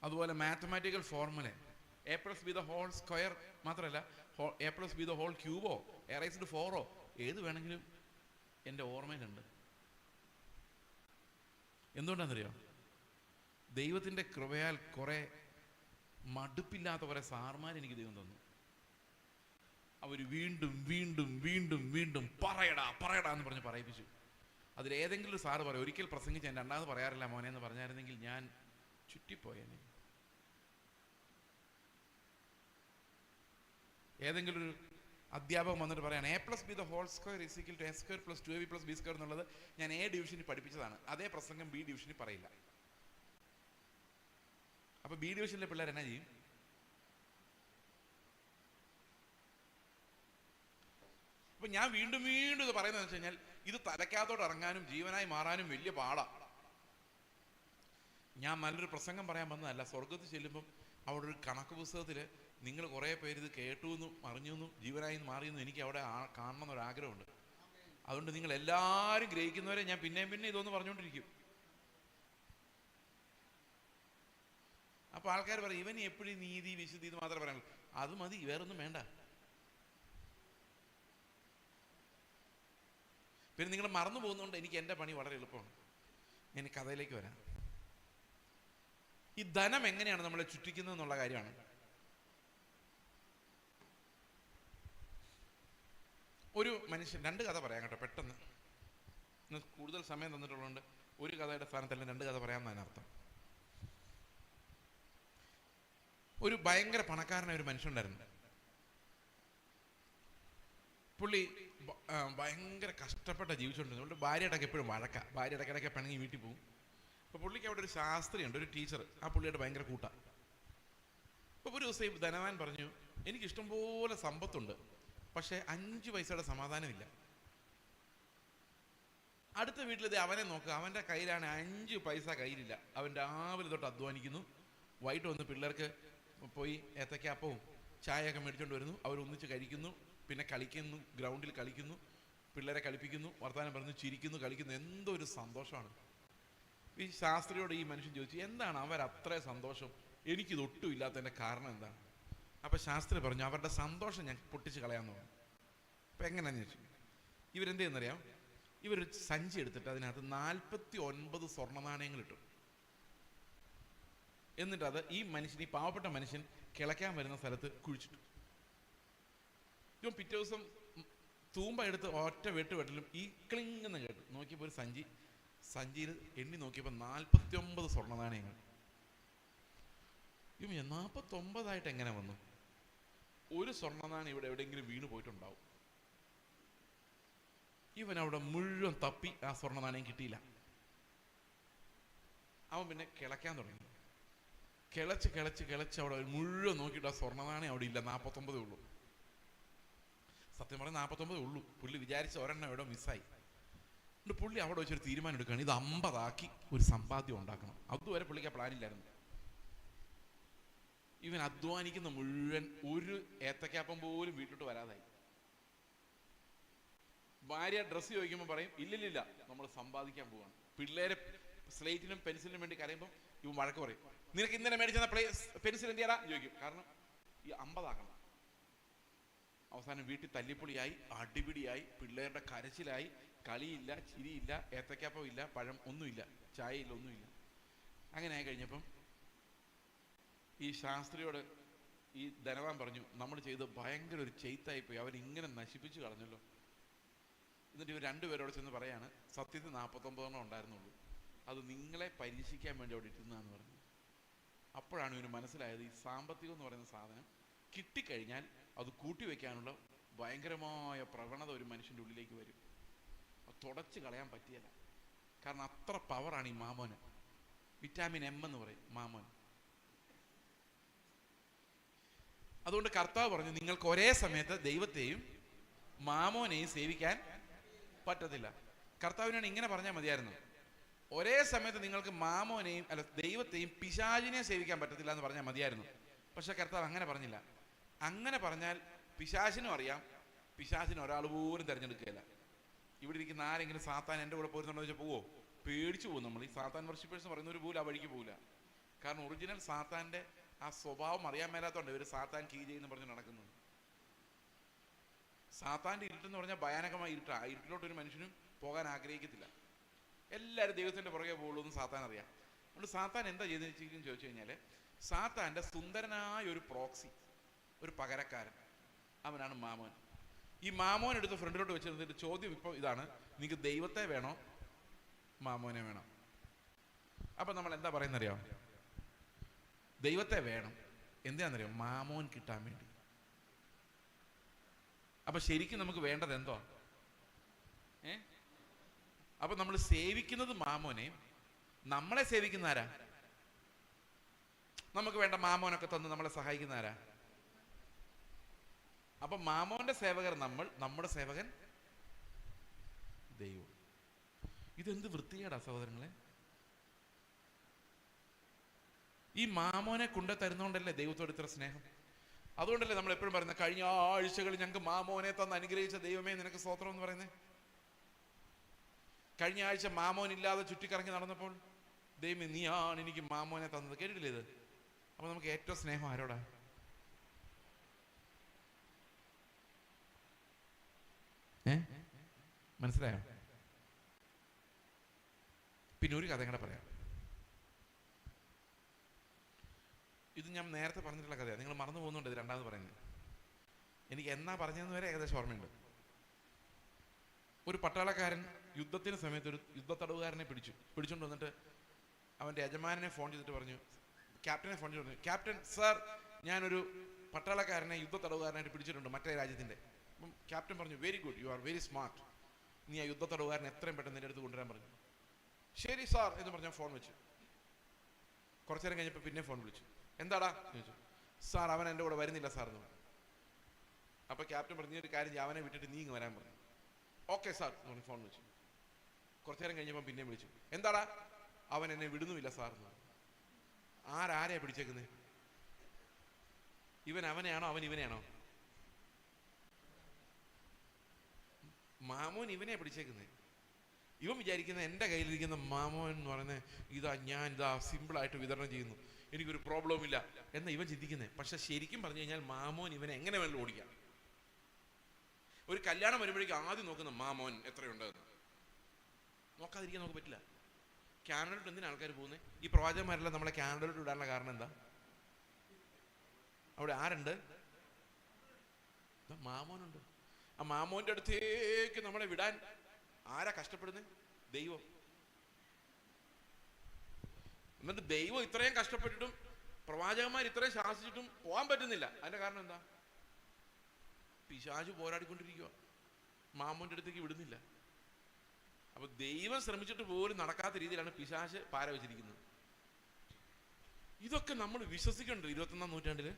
അതുപോലെ മാത്തമാറ്റിക്കൽ ഫോർമുല A+B² മാത്രമല്ല, A+B³ A⁻⁴ ഏത് വേണമെങ്കിലും എൻ്റെ ഓർമ്മയിലുണ്ട്. എന്തുകൊണ്ടാണെന്നറിയോ? ദൈവത്തിൻ്റെ കൃപയാൽ കുറെ മടുപ്പില്ലാത്ത കുറെ സാർമാർ എനിക്ക് ദൈവം തന്നു. അവർ വീണ്ടും വീണ്ടും വീണ്ടും വീണ്ടും പറയടാ എന്ന് പറഞ്ഞ് പറയിപ്പിച്ചു. അതിലേതെങ്കിലും ഒരു സാറ് പറയും, ഒരിക്കൽ പ്രസംഗിച്ച് ഞാൻ രണ്ടാമത് പറയാറില്ല മോനെ എന്ന് പറഞ്ഞായിരുന്നെങ്കിൽ ഞാൻ ചുറ്റിപ്പോയേനെ. ഏതെങ്കിലും ഒരു അധ്യാപകൻ വന്നിട്ട് പറയാണ് A+B² = A² + 2AB + B² എന്നുള്ളത് ഞാൻ A ഡിവിഷനിൽ പഠിപ്പിച്ചതാണ്. അതേ പ്രസംഗം B ഡിവിഷനിൽ പറയില്ല. അപ്പൊ B ഡിവിഷനിലെ പിള്ളേർ എന്നാ ചെയ്യും? അപ്പൊ ഞാൻ വീണ്ടും വീണ്ടും ഇത് പറയുന്നത് വെച്ച് കഴിഞ്ഞാൽ, ഇത് തലയ്ക്കകത്തോട്ട് ഇറങ്ങാനും ജീവനായി മാറാനും വലിയ പാടാ. ഞാൻ നല്ലൊരു പ്രസംഗം പറയാൻ വന്നതല്ല. സ്വർഗത്തിൽ ചെല്ലുമ്പം അവിടെ ഒരു കണക്ക് പുസ്തകത്തിൽ നിങ്ങൾ കുറേ പേര് ഇത് കേട്ടു എന്നും അറിഞ്ഞു എന്നും ജീവനായി മാറിയെന്നും എനിക്ക് അവിടെ കാണണം എന്നൊരാഗ്രഹമുണ്ട്. അതുകൊണ്ട് നിങ്ങൾ എല്ലാവരും ഗ്രഹിക്കുന്നവരെ ഞാൻ പിന്നെയും പിന്നെ ഇതൊന്ന് പറഞ്ഞുകൊണ്ടിരിക്കും. അപ്പൊ ആൾക്കാർ പറയും, ഇവന് എപ്പോഴും നീതി വിശുദ്ധി ഇത് മാത്രമേ പറയാനുള്ളൂ. അത് മതി, വേറൊന്നും വേണ്ട. പിന്നെ നിങ്ങൾ മറന്നു പോകുന്നതുകൊണ്ട് എനിക്ക് എൻ്റെ പണി വളരെ എളുപ്പമാണ്. ഞാൻ കഥയിലേക്ക് വരാം. ഈ ധനം എങ്ങനെയാണ് നമ്മളെ ചുറ്റിക്കുന്നത് എന്നുള്ള കാര്യമാണ്. ഒരു മനുഷ്യൻ, 2 കഥ പറയാം കേട്ടോ, പെട്ടെന്ന്. കൂടുതൽ സമയം തന്നിട്ടുള്ളതുകൊണ്ട് ഒരു കഥയുടെ സ്ഥാനത്തല്ല 2 കഥ പറയാമെന്നാണ് അർത്ഥം. ഒരു ഭയങ്കര പണക്കാരനായ ഒരു മനുഷ്യനുണ്ടായിരുന്നു. പുള്ളി ഭയങ്കര കഷ്ടപ്പെട്ട ജീവിച്ചുകൊണ്ടിരുന്നത്. അതുകൊണ്ട് ഭാര്യയുടെയൊക്കെ എപ്പോഴും വഴക്ക, ഭാര്യ ഇടയ്ക്കിടയ്ക്ക് പിണങ്ങി വീട്ടിൽ പോകും. അപ്പോൾ പുള്ളിക്ക് അവിടെ ഒരു ശാസ്ത്രിയുണ്ട്, ഒരു ടീച്ചർ, ആ പുള്ളിയുടെ ഭയങ്കര കൂട്ടാണ്. അപ്പോൾ ഒരു ദിവസം ഈ ധനവാൻ പറഞ്ഞു, എനിക്ക് ഇഷ്ടംപോലെ സമ്പത്തുണ്ട്, പക്ഷേ 5 പൈസയുടെ സമാധാനമില്ല. അടുത്ത വീട്ടിലത് അവനെ നോക്കുക, അവൻ്റെ കയ്യിലാണ് 5 പൈസ കയ്യിലില്ല. അവൻ രാവിലെ തൊട്ട് അധ്വാനിക്കുന്നു, വൈകിട്ട് വന്ന് പിള്ളേർക്ക് പോയി ഏത്തയ്ക്കാപ്പവും ചായയൊക്കെ മേടിച്ചുകൊണ്ട് വരുന്നു, അവരൊന്നിച്ച് കഴിക്കുന്നു, പിന്നെ കളിക്കുന്നു, ഗ്രൗണ്ടിൽ കളിക്കുന്നു, പിള്ളേരെ കളിപ്പിക്കുന്നു, വർത്തമാനം പറഞ്ഞു, ചിരിക്കുന്നു, കളിക്കുന്നു. എന്തോ ഒരു സന്തോഷമാണ്. ഈ ശാസ്ത്രിയോട് ഈ മനുഷ്യൻ ചോദിച്ചു, എന്താണ് അവരത്ര സന്തോഷം, എനിക്കിത് ഒട്ടും ഇല്ലാത്തതിൻ്റെ കാരണം എന്താണ്? അപ്പം ശാസ്ത്രി പറഞ്ഞു, അവരുടെ സന്തോഷം ഞാൻ പൊട്ടിച്ച് കളയാമെന്ന് പറഞ്ഞു. അപ്പം എങ്ങനെയാണെന്ന് ചോദിച്ചു. ഇവരെന്ത് ചെയ്യുന്നറിയാം, ഇവരൊരു സഞ്ചി എടുത്തിട്ട് അതിനകത്ത് 49 സ്വർണ്ണ നാണയങ്ങൾ ഇട്ടു. എന്നിട്ട് അത് ഈ മനുഷ്യൻ, ഈ പാവപ്പെട്ട മനുഷ്യൻ കിളയ്ക്കാൻ വരുന്ന സ്ഥലത്ത് കുഴിച്ചിട്ടു. ഇവൻ പിറ്റേ ദിവസം തൂമ്പ എടുത്ത് ഒറ്റ വെട്ടിലും ഈ ക്ലിങ്ങെന്ന് കേട്ടു. നോക്കിയപ്പോൾ ഒരു സഞ്ചിയിൽ എണ്ണി നോക്കിയപ്പോൾ 49 സ്വർണ്ണ നാണയങ്ങൾ. ഇവൻ 49 എങ്ങനെ വന്നു? ഒരു സ്വർണ്ണ നാണയം ഇവിടെ എവിടെയെങ്കിലും വീണ് പോയിട്ടുണ്ടാവും. ഇവൻ അവിടെ മുഴുവൻ തപ്പി, ആ സ്വർണ്ണ നാണയം കിട്ടിയില്ല. അവൻ പിന്നെ കിളയ്ക്കാൻ തുടങ്ങി. കിളച്ച് അവിടെ മുഴുവൻ നോക്കിയിട്ട് ആ സ്വർണ്ണ നാണയം അവിടെ ഇല്ല, 49 ഉള്ളൂ. സത്യം പറഞ്ഞാൽ 49 ഉള്ളൂ. പുള്ളി വിചാരിച്ച ഒരെണ്ണം എവിടെ മിസ്സായി. എന്നിട്ട് പുള്ളി അവിടെ വെച്ചൊരു തീരുമാനം എടുക്കുകയാണ്, ഇത് 50 ആക്കി ഒരു സമ്പാദ്യം ഉണ്ടാക്കണം. അതുവരെ പുള്ളിക്ക് ആ പ്ലാനില്ലായിരുന്നു. ഇവൻ അധ്വാനിക്കുന്ന മുഴുവൻ ഒരു ഏത്തക്കാപ്പം പോലും വീട്ടിലോട്ട് വരാതായി. ഭാര്യ ഡ്രസ്സ് ചോദിക്കുമ്പോൾ പറയും, ഇല്ലില്ല, നമ്മൾ സമ്പാദിക്കാൻ പോവാണ്. പിള്ളേരെ സ്ലേറ്റിനും പെൻസിലിനും വേണ്ടി കരയുമ്പോൾ ഇവൻ വഴക്ക് പറയും, നിനക്ക് ഇന്നലെ മേടിച്ച പെൻസിൽ എന്ത് ചെയ്യാ ചോദിക്കും. കാരണം ഈ 50 ആക്കണം. അവസാനം വീട്ടിൽ തല്ലിപ്പൊളിയായി, അടിപിടിയായി, പിള്ളേരുടെ കരച്ചിലായി, കളിയില്ല, ചിരിയില്ല, ഏത്തക്കാപ്പം ഇല്ല, പഴം ഒന്നുമില്ല, ചായയില്ല, ഒന്നുമില്ല. അങ്ങനെ ആയി കഴിഞ്ഞപ്പം ഈ ശാസ്ത്രിയോട് ഈ ധനവാൻ പറഞ്ഞു, നമ്മൾ ചെയ്ത് ഭയങ്കര ഒരു ചെയ്ത്തായിപ്പോയി, അവരിങ്ങനെ നശിപ്പിച്ചു കളഞ്ഞല്ലോ. എന്നിട്ട് ഇവർ രണ്ടുപേരോട് ചെന്ന് പറയാണ്, സത്യത്തിൽ 49 ഉണ്ടായിരുന്നുള്ളൂ, അത് നിങ്ങളെ പരീക്ഷിക്കാൻ വേണ്ടി അവിടെ ഇട്ടുന്നതെന്ന് പറഞ്ഞു. അപ്പോഴാണ് ഇവന് മനസ്സിലായത്, ഈ സാമ്പത്തികം എന്ന് പറയുന്ന സാധനം കിട്ടിക്കഴിഞ്ഞാൽ അത് കൂട്ടിവെക്കാനുള്ള ഭയങ്കരമായ പ്രവണത ഒരു മനുഷ്യൻ്റെ ഉള്ളിലേക്ക് വരും. അത് തുടച്ച് കളയാൻ പറ്റിയല്ല. കാരണം അത്ര പവറാണ് ഈ മാമോന്. വിറ്റാമിൻ എം എന്ന് പറയും മാമോൻ. അതുകൊണ്ട് കർത്താവ് പറഞ്ഞു, നിങ്ങൾക്ക് ഒരേ സമയത്ത് ദൈവത്തെയും മാമോനെയും സേവിക്കാൻ പറ്റത്തില്ല. കർത്താവിനാണ് ഇങ്ങനെ പറഞ്ഞാൽ മതിയായിരുന്നു, ഒരേ സമയത്ത് നിങ്ങൾക്ക് മാമോനെയും ദൈവത്തെയും പിശാചിനെയും സേവിക്കാൻ പറ്റത്തില്ല എന്ന് പറഞ്ഞാൽ മതിയായിരുന്നു. പക്ഷെ കർത്താവ് അങ്ങനെ പറഞ്ഞില്ല. അങ്ങനെ പറഞ്ഞാൽ പിശാചിനും അറിയാം, പിശാചിന് ഒരാൾ പോലും തിരഞ്ഞെടുക്കുകയില്ല. ഇവിടെ ഇരിക്കുന്ന ആരെങ്കിലും സാത്താൻ എൻ്റെ കൂടെ പോരുന്നുണ്ടോ എന്ന് വെച്ചാൽ പോവോ? പേടിച്ചു പോകും. നമ്മൾ ഈ സാത്താൻ വർഷിപ്പേഴ്സ് പറയുന്നവർ പോലും ആ വഴിക്ക് പോകില്ല. കാരണം ഒറിജിനൽ സാത്താൻ്റെ ആ സ്വഭാവം അറിയാൻ മേലാത്തോണ്ട് ഇവർ സാത്താൻ കീ ചെയ്യുന്നു പറഞ്ഞ് നടക്കുന്നത്. സാത്താൻ്റെ ഇരുട്ടെന്ന് പറഞ്ഞാൽ ഭയാനകമായ ഇരുട്ടാണ്. ആ ഇരുട്ടിലോട്ട് ഒരു മനുഷ്യനും പോകാൻ ആഗ്രഹിക്കത്തില്ല. എല്ലാവരും ദൈവത്തിൻ്റെ പുറകെ പോകുള്ളൂ എന്ന് സാത്താൻ അറിയാം. അതുകൊണ്ട് സാത്താൻ എന്താ ചെയ്തെന്ന് ചോദിച്ചു കഴിഞ്ഞാൽ, സാത്താൻ്റെ സുന്ദരനായ ഒരു പ്രോക്സി, ഒരു പകരക്കാരൻ, അവനാണ് മാമോൻ. ഈ മാമോൻ എടുത്ത് ഫ്രണ്ടിലോട്ട് വെച്ചിരുന്നിട്ട് ചോദ്യം ഇപ്പോൾ ഇതാണ്, നിങ്ങൾക്ക് ദൈവത്തെ വേണോ മാമോനെ വേണോ? അപ്പം നമ്മൾ എന്താ പറയുന്നറിയാം, ദൈവത്തെ വേണം. എന്താണെന്നറിയാം, മാമോൻ കിട്ടാൻ വേണ്ടി. അപ്പൊ ശരിക്കും നമുക്ക് വേണ്ടത് എന്തോ? അപ്പൊ നമ്മൾ സേവിക്കുന്നത് മാമോനെ, നമ്മളെ സേവിക്കുന്ന ആരാ? നമുക്ക് വേണ്ട മാമോനൊക്കെ തന്ന് നമ്മളെ സഹായിക്കുന്ന ആരാ? അപ്പൊ മാമോന്റെ സേവകർ നമ്മൾ, നമ്മുടെ സേവകൻ ദൈവം. ഇതെന്ത് വൃത്തികേടാ സഹോദരങ്ങളെ. ഈ മാമോനെ കൊണ്ടു തരുന്നോണ്ടല്ലേ ദൈവത്തോട് ഇത്ര സ്നേഹം. അതുകൊണ്ടല്ലേ നമ്മൾ എപ്പോഴും പറയുന്നത്, കഴിഞ്ഞ ആഴ്ചകളിൽ ഞങ്ങൾക്ക് മാമോനെ തന്ന് അനുഗ്രഹിച്ച ദൈവമേ നിനക്ക് സ്തോത്രം എന്ന് പറയുന്നത്. കഴിഞ്ഞ ആഴ്ച മാമോൻ ഇല്ലാതെ ചുറ്റിക്കറങ്ങി നടന്നപ്പോൾ ദൈവമേ നീയാണ് എനിക്ക് മാമോനെ തന്നത്. കേട്ടിട്ടില്ലേ ഇത്? അപ്പൊ നമുക്ക് ഏറ്റവും സ്നേഹം ആരോടാ? മനസ്സിലായോ? പിന്നെ ഒരു കഥ കൂടെ പറയാം. ഇത് ഞാൻ നേരത്തെ പറഞ്ഞിട്ടുള്ള കഥയാണ്, നിങ്ങൾ മറന്നു പോകുന്നുണ്ട്. ഇത് രണ്ടാമത് പറയുന്നത് എനിക്ക് എന്നാ പറഞ്ഞതെന്ന് വരെ ഏകദേശം ഓർമ്മയുണ്ട്. ഒരു പട്ടാളക്കാരൻ യുദ്ധത്തിന് സമയത്ത് ഒരു യുദ്ധത്തടവുകാരനെ പിടിച്ചുകൊണ്ട് വന്നിട്ട് അവൻ്റെ യജമാനെ ഫോൺ ചെയ്തിട്ട് പറഞ്ഞു, ക്യാപ്റ്റനെ ഫോൺ ചെയ്ത് പറഞ്ഞു, ക്യാപ്റ്റൻ സാർ ഞാനൊരു പട്ടാളക്കാരനെ യുദ്ധ തടവുകാരനായിട്ട് പിടിച്ചിട്ടുണ്ട് മറ്റേ രാജ്യത്തിൻ്റെ. അപ്പം ക്യാപ്റ്റൻ പറഞ്ഞു, very good, you are very smart, നീ ആ യുദ്ധ തടവുകാരനെ എത്രയും പെട്ടെന്ന് എൻ്റെ അടുത്ത് കൊണ്ടുവരാൻ പറഞ്ഞു. ശരി സാർ എന്ന് പറഞ്ഞാൽ ഫോൺ വെച്ചു. കുറച്ചു നേരം കഴിഞ്ഞപ്പോൾ പിന്നെ ഫോൺ വിളിച്ചു. എന്താടാ ചോദിച്ചു. സാർ അവൻ എൻ്റെ കൂടെ വരുന്നില്ല സാർ എന്ന് പറഞ്ഞു. അപ്പോൾ ക്യാപ്റ്റൻ പറഞ്ഞു, ഒരു കാര്യം അവനെ വിട്ടിട്ട് നീ ഇങ്ങ് വരാൻ പറഞ്ഞു. ഓക്കെ സാർ എന്ന് പറഞ്ഞു ഫോൺ വെച്ചു. കുറച്ചു നേരം കഴിഞ്ഞപ്പോൾ പിന്നെയും വിളിച്ചു. എന്താടാ? അവൻ എന്നെ വിടുന്നുമില്ല സാർ എന്ന് പറഞ്ഞു. ആരെയാ പിടിച്ചേക്കുന്നത്? ഇവൻ അവനെയാണോ അവൻ ഇവനെയാണോ? മാമോൻ ഇവനെയാ പിടിച്ചേക്കുന്നത്. ഇവൻ വിചാരിക്കുന്നത് എൻ്റെ കയ്യിലിരിക്കുന്ന മാമോൻ എന്ന് പറയുന്നത് ഇതാ സിമ്പിളായിട്ട് വിതരണം ചെയ്യുന്നു, എനിക്കൊരു പ്രോബ്ലവും ഇല്ല എന്ന് ഇവൻ ചിന്തിക്കുന്നത്. പക്ഷെ ശരിക്കും പറഞ്ഞു കഴിഞ്ഞാൽ മാമോൻ ഇവനെ എങ്ങനെ വേണമെങ്കിലും ഓടിക്കാം. ഒരു കല്യാണം വരുമ്പോഴേക്കും ആദ്യം നോക്കുന്ന മാമോൻ എത്രയുണ്ട് എന്ന്. നോക്കാതിരിക്കാൻ നമുക്ക് പറ്റില്ല. കാനഡയിലോട്ട് എന്തിനാണ് ആൾക്കാർ പോകുന്നത്? ഈ പ്രവാചകന്മാരെല്ലാം നമ്മളെ കാനഡയിലോട്ട് വിടാനുള്ള കാരണം എന്താ? അവിടെ ആരുണ്ട്? മാമോനുണ്ട്. ആ മാമോന്റെ അടുത്തേക്ക് നമ്മളെ വിടാൻ ആരാ കഷ്ടപ്പെടുന്നത്? ദൈവം. എന്നിട്ട് ദൈവം ഇത്രയും കഷ്ടപ്പെട്ടിട്ടും പ്രവാചകന്മാർ ഇത്രയും ശാസിച്ചിട്ടും പോകാൻ പറ്റുന്നില്ല. അതിന്റെ കാരണം എന്താ? പിശാച് പോരാടിക്കൊണ്ടിരിക്കുക, മാമോന്റെ അടുത്തേക്ക് വിടുന്നില്ല. അപ്പൊ ദൈവം ശ്രമിച്ചിട്ട് പോലും നടക്കാത്ത രീതിയിലാണ് പിശാച് പാര വെച്ചിരിക്കുന്നത്. ഇതൊക്കെ നമ്മൾ വിശ്വസിക്കണ്ടോ? 21-ാം നൂറ്റാണ്ടില്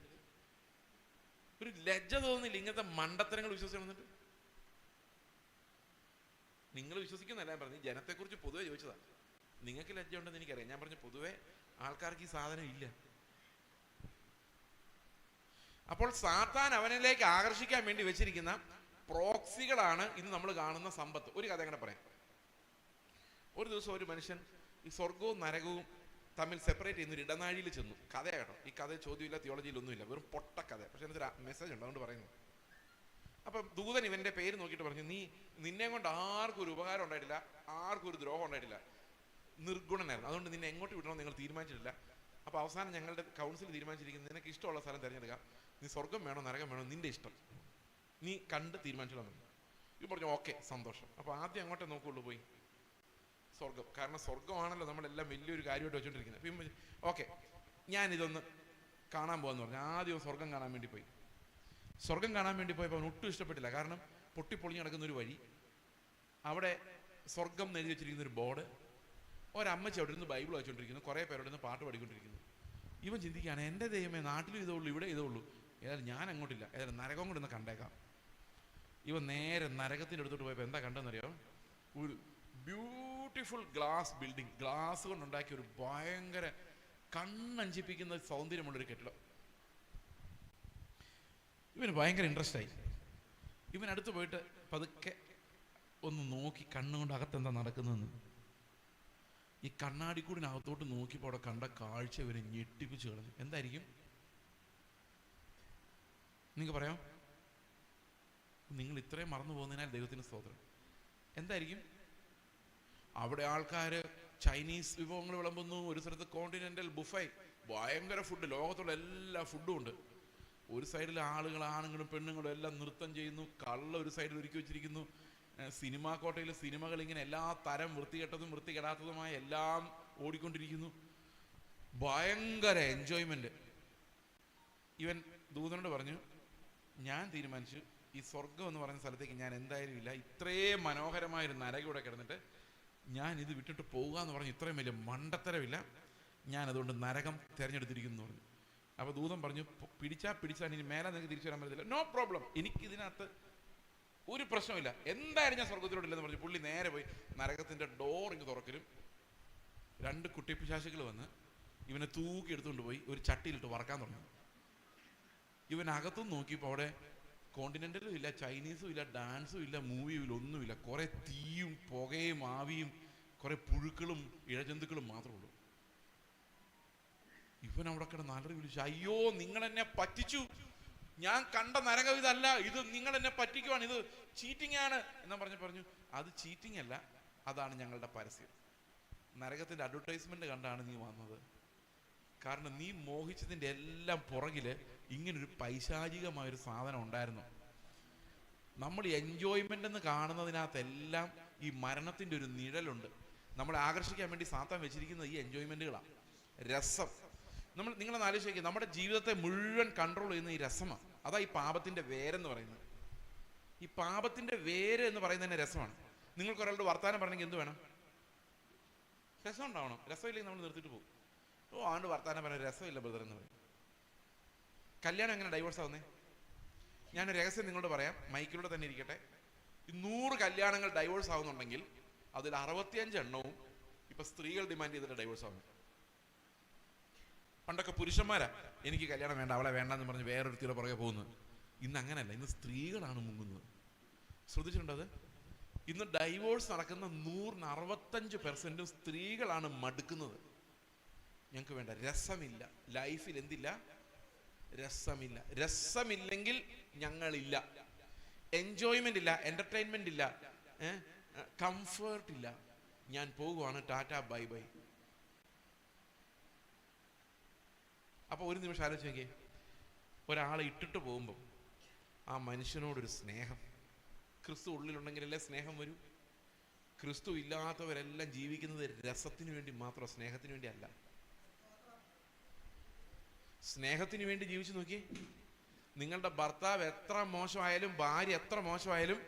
ഒരു ലജ്ജ തോന്നുന്നില്ല ഇങ്ങനത്തെ മണ്ടത്തരങ്ങൾ വിശ്വസിക്കണമെന്നിട്ട്? നിങ്ങൾ വിശ്വസിക്കുന്നല്ല ഞാൻ പറഞ്ഞു, ജനത്തെക്കുറിച്ച് പൊതുവെ ചോദിച്ചതാ. നിങ്ങൾക്ക് ലജ്ജ ഉണ്ടെന്ന് എനിക്കറിയാം. ഞാൻ പറഞ്ഞു പൊതുവെ ആൾക്കാർക്ക് ഈ സാധനം ഇല്ല. അപ്പോൾ സാത്താൻ അവനിലേക്ക് ആകർഷിക്കാൻ വേണ്ടി വെച്ചിരിക്കുന്ന പ്രോക്സികളാണ് ഇന്ന് നമ്മൾ കാണുന്ന സമ്പത്ത്. ഒരു കഥ അങ്ങനെ പറയാം. ഒരു ദിവസം ഒരു മനുഷ്യൻ ഈ സ്വർഗവും നരകവും തമ്മിൽ സെപ്പറേറ്റ് ചെയ്യുന്ന ഒരു ഇടനാഴിയിൽ ചെന്നു. കഥയാട്ടോ, ഈ കഥ ചോദ്യമില്ല, തിയോളജിയിലൊന്നുമില്ല, വെറും പൊട്ട കഥ. പക്ഷെ അതിനൊരു മെസ്സേജ് ഉണ്ട്, അതുകൊണ്ട് പറയുന്നു. അപ്പം ദൂതൻ ഇവന്റെ പേര് നോക്കിയിട്ട് പറഞ്ഞു, നിന്നെ കൊണ്ട് ആർക്കും ഒരു ഉപകാരം ഉണ്ടായിട്ടില്ല, ആർക്കും ഒരു ദ്രോഹം ഉണ്ടായിട്ടില്ല, നിർഗുണനായിരുന്നു, അതുകൊണ്ട് നിന്നെ എങ്ങോട്ട് വിടണമെന്ന് നിങ്ങൾ തീരുമാനിച്ചിട്ടില്ല. അപ്പോൾ അവസാനം ഞങ്ങളുടെ കൗൺസിൽ തീരുമാനിച്ചിരിക്കുന്നത് നിനക്ക് ഇഷ്ടമുള്ള സ്ഥലം തിരഞ്ഞെടുക്കാം, നീ സ്വർഗം വേണോ നരകം വേണോ നിന്റെ ഇഷ്ടം, നീ കണ്ട് തീരുമാനിച്ചോളാം. ഇത് പറഞ്ഞു ഓക്കെ സന്തോഷം. അപ്പോൾ ആദ്യം അങ്ങോട്ടേ നോക്കുള്ളൂ പോയി സ്വർഗം, കാരണം സ്വർഗമാണല്ലോ നമ്മളെല്ലാം വലിയൊരു കാര്യമായിട്ട് വെച്ചോണ്ടിരിക്കുന്നത്. അപ്പം ഓക്കെ ഞാനിതൊന്ന് കാണാൻ പോകാന്ന് പറഞ്ഞു. ആദ്യം സ്വർഗം കാണാൻ വേണ്ടി പോയി. സ്വർഗം കാണാൻ വേണ്ടി പോയപ്പോൾ അവൻ ഒട്ടും ഇഷ്ടപ്പെട്ടില്ല. കാരണം പൊട്ടിപ്പൊളിഞ്ഞ് നടക്കുന്ന ഒരു വഴി, അവിടെ സ്വർഗം എഴുതി വെച്ചിരിക്കുന്ന ഒരു ബോർഡ്, ഒരമ്മച്ചി അവിടെ ഇരുന്ന് ബൈബിൾ വായിച്ചുകൊണ്ടിരിക്കുന്നു, കുറേ പേരോട് നിന്ന് പാട്ട് പാടിക്കൊണ്ടിരിക്കുന്നു. ഇവൻ ചിന്തിക്കുകയാണ്, എൻ്റെ ദൈവമേ നാട്ടിലും ഇതേ ഉള്ളൂ, ഇവിടെ ഇതേ ഉള്ളൂ, ഏതായാലും ഞാൻ അങ്ങോട്ടില്ല, ഏതായാലും നരകം കൂടെ ഒന്ന് കണ്ടേക്കാം. ഇവൻ നേരെ നരകത്തിൻ്റെ അടുത്തോട്ട് പോയപ്പോൾ എന്താ കണ്ടെന്നറിയോ? ഒരു ബ്യൂട്ടിഫുൾ ഗ്ലാസ് ബിൽഡിംഗ്, ഗ്ലാസ് കൊണ്ടുണ്ടാക്കിയ ഒരു ഭയങ്കര കണ്ണഞ്ചിപ്പിക്കുന്ന സൗന്ദര്യമുള്ളൊരു കെട്ടിടം. ഇവന് ഭയങ്കര ഇൻട്രസ്റ്റ് ആയി. ഇവൻ അടുത്ത് പോയിട്ട് പതുക്കെ ഒന്ന് നോക്കി കണ്ണുകൊണ്ട് അകത്തെന്താ നടക്കുന്നതെന്ന്. ഈ കണ്ണാടിക്കൂടിനകത്തോട്ട് നോക്കിയപ്പോൾ അവിടെ കണ്ട കാഴ്ച ഇവരെ ഞെട്ടിപ്പിച്ച് കളഞ്ഞു. എന്തായിരിക്കും നിങ്ങൾക്ക് പറയാം? നിങ്ങൾ ഇത്രയും മറന്നു പോകുന്നതിനാൽ ദൈവത്തിന് സ്തോത്രം. എന്തായിരിക്കും? അവിടെ ആൾക്കാർ ചൈനീസ് വിഭവങ്ങൾ വിളമ്പുന്നു, ഒരു സ്ഥലത്ത് കോണ്ടിനെന്റൽ ബുഫേ, ഭയങ്കര ഫുഡ്, ലോകത്തുള്ള എല്ലാ ഫുഡും ഉണ്ട്. ഒരു സൈഡിൽ ആളുകൾ, ആണുങ്ങളും പെണ്ണുങ്ങളും എല്ലാം നൃത്തം ചെയ്യുന്നു, കള്ള ഒരു സൈഡിൽ ഒരുക്കി വെച്ചിരിക്കുന്നു. സിനിമാ കോട്ടയിൽ സിനിമകൾ ഇങ്ങനെ എല്ലാ തരം വൃത്തികെട്ടതും വൃത്തികെടാത്തതുമായ എല്ലാം ഓടിക്കൊണ്ടിരിക്കുന്നു. ഭയങ്കര എൻജോയ്മെന്റ്. ഇവൻ ദൂതനോട് പറഞ്ഞു, ഞാൻ തീരുമാനിച്ചു ഈ സ്വർഗം എന്ന് പറയുന്ന സ്ഥലത്തേക്ക് ഞാൻ എന്തായാലും ഇല്ല, ഇത്രയും മനോഹരമായൊരു നരകൂടെ കിടന്നിട്ട് ഞാൻ ഇത് വിട്ടിട്ട് പോകുക എന്ന് പറഞ്ഞു. ഇത്രയും വലിയ മണ്ടത്തരമില്ല, ഞാൻ അതുകൊണ്ട് നരകം തിരഞ്ഞെടുത്തിരിക്കുന്നു പറഞ്ഞു. അപ്പോൾ ദൂതൻ പറഞ്ഞു, പിടിച്ചാൽ ഇനി മേലെ നിങ്ങൾക്ക് തിരിച്ചു വരാൻ പറ്റത്തില്ല, നോ പ്രോബ്ലം, എനിക്ക് ഇതിനകത്ത് ഒരു പ്രശ്നമില്ല, എന്തായാലും ഞാൻ സ്വർഗത്തിലോട്ടില്ലെന്ന് പറഞ്ഞു. പുള്ളി നേരെ പോയി നരകത്തിൻ്റെ ഡോർ ഇങ്ങ് തുറക്കലും 2 കുട്ടിപ്പിശാചുക്കൾ വന്ന് ഇവനെ തൂക്കി എടുത്തുകൊണ്ട് പോയി ഒരു ചട്ടിയിലിട്ട് വറക്കാൻ തുടങ്ങി. ഇവനകത്തും നോക്കിയപ്പോൾ അവിടെ കോണ്ടിനെന്റലും ഇല്ല, ചൈനീസും ഇല്ല, ഡാൻസും ഇല്ല, മൂവിയും ഇല്ല, ഒന്നുമില്ല. കുറെ തീയും പുകയും ആവിയും കുറെ പുഴുക്കളും ഇഴജന്തുക്കളും മാത്രമേ ഉള്ളൂ. ഇവൻ അവിടെ കിടന്ന് അലറി വിളിച്ചു, അയ്യോ നിങ്ങൾ എന്നെ പറ്റിച്ചു, ഞാൻ കണ്ട നരകം ഇതല്ല, ഇത് നിങ്ങൾ എന്നെ പറ്റിക്കുവാണ്, ഇത് ചീറ്റിംഗ് ആണ് എന്നാ പറഞ്ഞു. അത് ചീറ്റിംഗ് അല്ല, അതാണ് ഞങ്ങളുടെ പരസ്യം, നരകത്തിന്റെ അഡ്വർടൈസ്മെന്റ് കണ്ടാണ് നീ വന്നത്. കാരണം നീ മോഹിച്ചതിൻ്റെ എല്ലാം പുറകില് ഇങ്ങനൊരു പൈശാചികമായൊരു സാധനം ഉണ്ടായിരുന്നു. നമ്മൾ എൻജോയ്മെന്റ് എന്ന് കാണുന്നതിനകത്തെല്ലാം ഈ മരണത്തിന്റെ ഒരു നിഴലുണ്ട്. നമ്മളെ ആകർഷിക്കാൻ വേണ്ടി സാത്താൻ വെച്ചിരിക്കുന്നത് ഈ എൻജോയ്മെന്റുകളാണ്, രസം. നിങ്ങളൊന്ന് ആലോചിക്കുക, നമ്മുടെ ജീവിതത്തെ മുഴുവൻ കൺട്രോൾ ചെയ്യുന്ന ഈ രസമാണ്. അതാ ഈ പാപത്തിന്റെ വേരെന്ന് പറയുന്നത്. ഈ പാപത്തിന്റെ വേര് എന്ന് പറയുന്നത് തന്നെ രസമാണ്. നിങ്ങൾക്ക് ഒരാളുടെ വർത്താനം പറഞ്ഞെങ്കിൽ എന്ത് വേണം? രസം ഉണ്ടാവണം. രസമില്ലെങ്കിൽ നമ്മൾ നിർത്തിയിട്ട് പോകും. ആണ്ട് വർത്താനം പറഞ്ഞ രസമില്ല ബ്രദർ എന്ന് പറയും. കല്യാണം എങ്ങനെ ഡൈവോഴ്സ് ആവുന്നേ? ഞാനൊരു രഹസ്യം നിങ്ങളോട് പറയാം, മൈക്കിലൂടെ തന്നെ ഇരിക്കട്ടെ. 100 കല്യാണങ്ങൾ ഡൈവോഴ്സ് ആവുന്നുണ്ടെങ്കിൽ അതിൽ 65 എണ്ണവും ഇപ്പൊ സ്ത്രീകൾ ഡിമാൻഡ് ചെയ്തിട്ട് ഡൈവോഴ്സ് ആവുന്നു. പണ്ടൊക്കെ പുരുഷന്മാരാ എനിക്ക് കല്യാണം വേണ്ട, അവളെ വേണ്ടെന്ന് പറഞ്ഞ് വേറൊരുത്തിയുടെ പുറകെ പോകുന്നത്. ഇന്ന് അങ്ങനല്ല, ഇന്ന് സ്ത്രീകളാണ് മുങ്ങുന്നത്. ശ്രദ്ധിച്ചിട്ടുണ്ടോ അത്? ഇന്ന് ഡൈവോഴ്സ് നടക്കുന്ന 165% സ്ത്രീകളാണ് മടുക്കുന്നത്. ഞങ്ങൾക്ക് വേണ്ട, രസമില്ല ലൈഫിൽ. എന്തില്ല? രസമില്ല. രസമില്ലെങ്കിൽ ഞങ്ങളില്ല. എൻജോയ്മെന്റ് ഇല്ല, എന്റർടൈൻമെന്റ് ഇല്ല, കംഫർട്ട് ഇല്ല. ഞാൻ പോകുവാണ്, ടാറ്റ ബൈ ബൈ. അപ്പൊ ഒരു നിമിഷം ആലോചിച്ച് നോക്കിയേ, ഒരാളെ ഇട്ടിട്ട് പോകുമ്പോൾ ആ മനുഷ്യനോടൊരു സ്നേഹം. ക്രിസ്തു ഉള്ളിലുണ്ടെങ്കിലല്ലേ സ്നേഹം വരൂ. ക്രിസ്തു ഇല്ലാത്തവരെല്ലാം ജീവിക്കുന്നത് രസത്തിന് വേണ്ടി മാത്രം, സ്നേഹത്തിന് വേണ്ടി അല്ല. സ്നേഹത്തിന് വേണ്ടി ജീവിച്ചു നോക്കിയേ. നിങ്ങളുടെ ഭർത്താവ് എത്ര മോശമായാലും, ഭാര്യ എത്ര മോശമായാലും,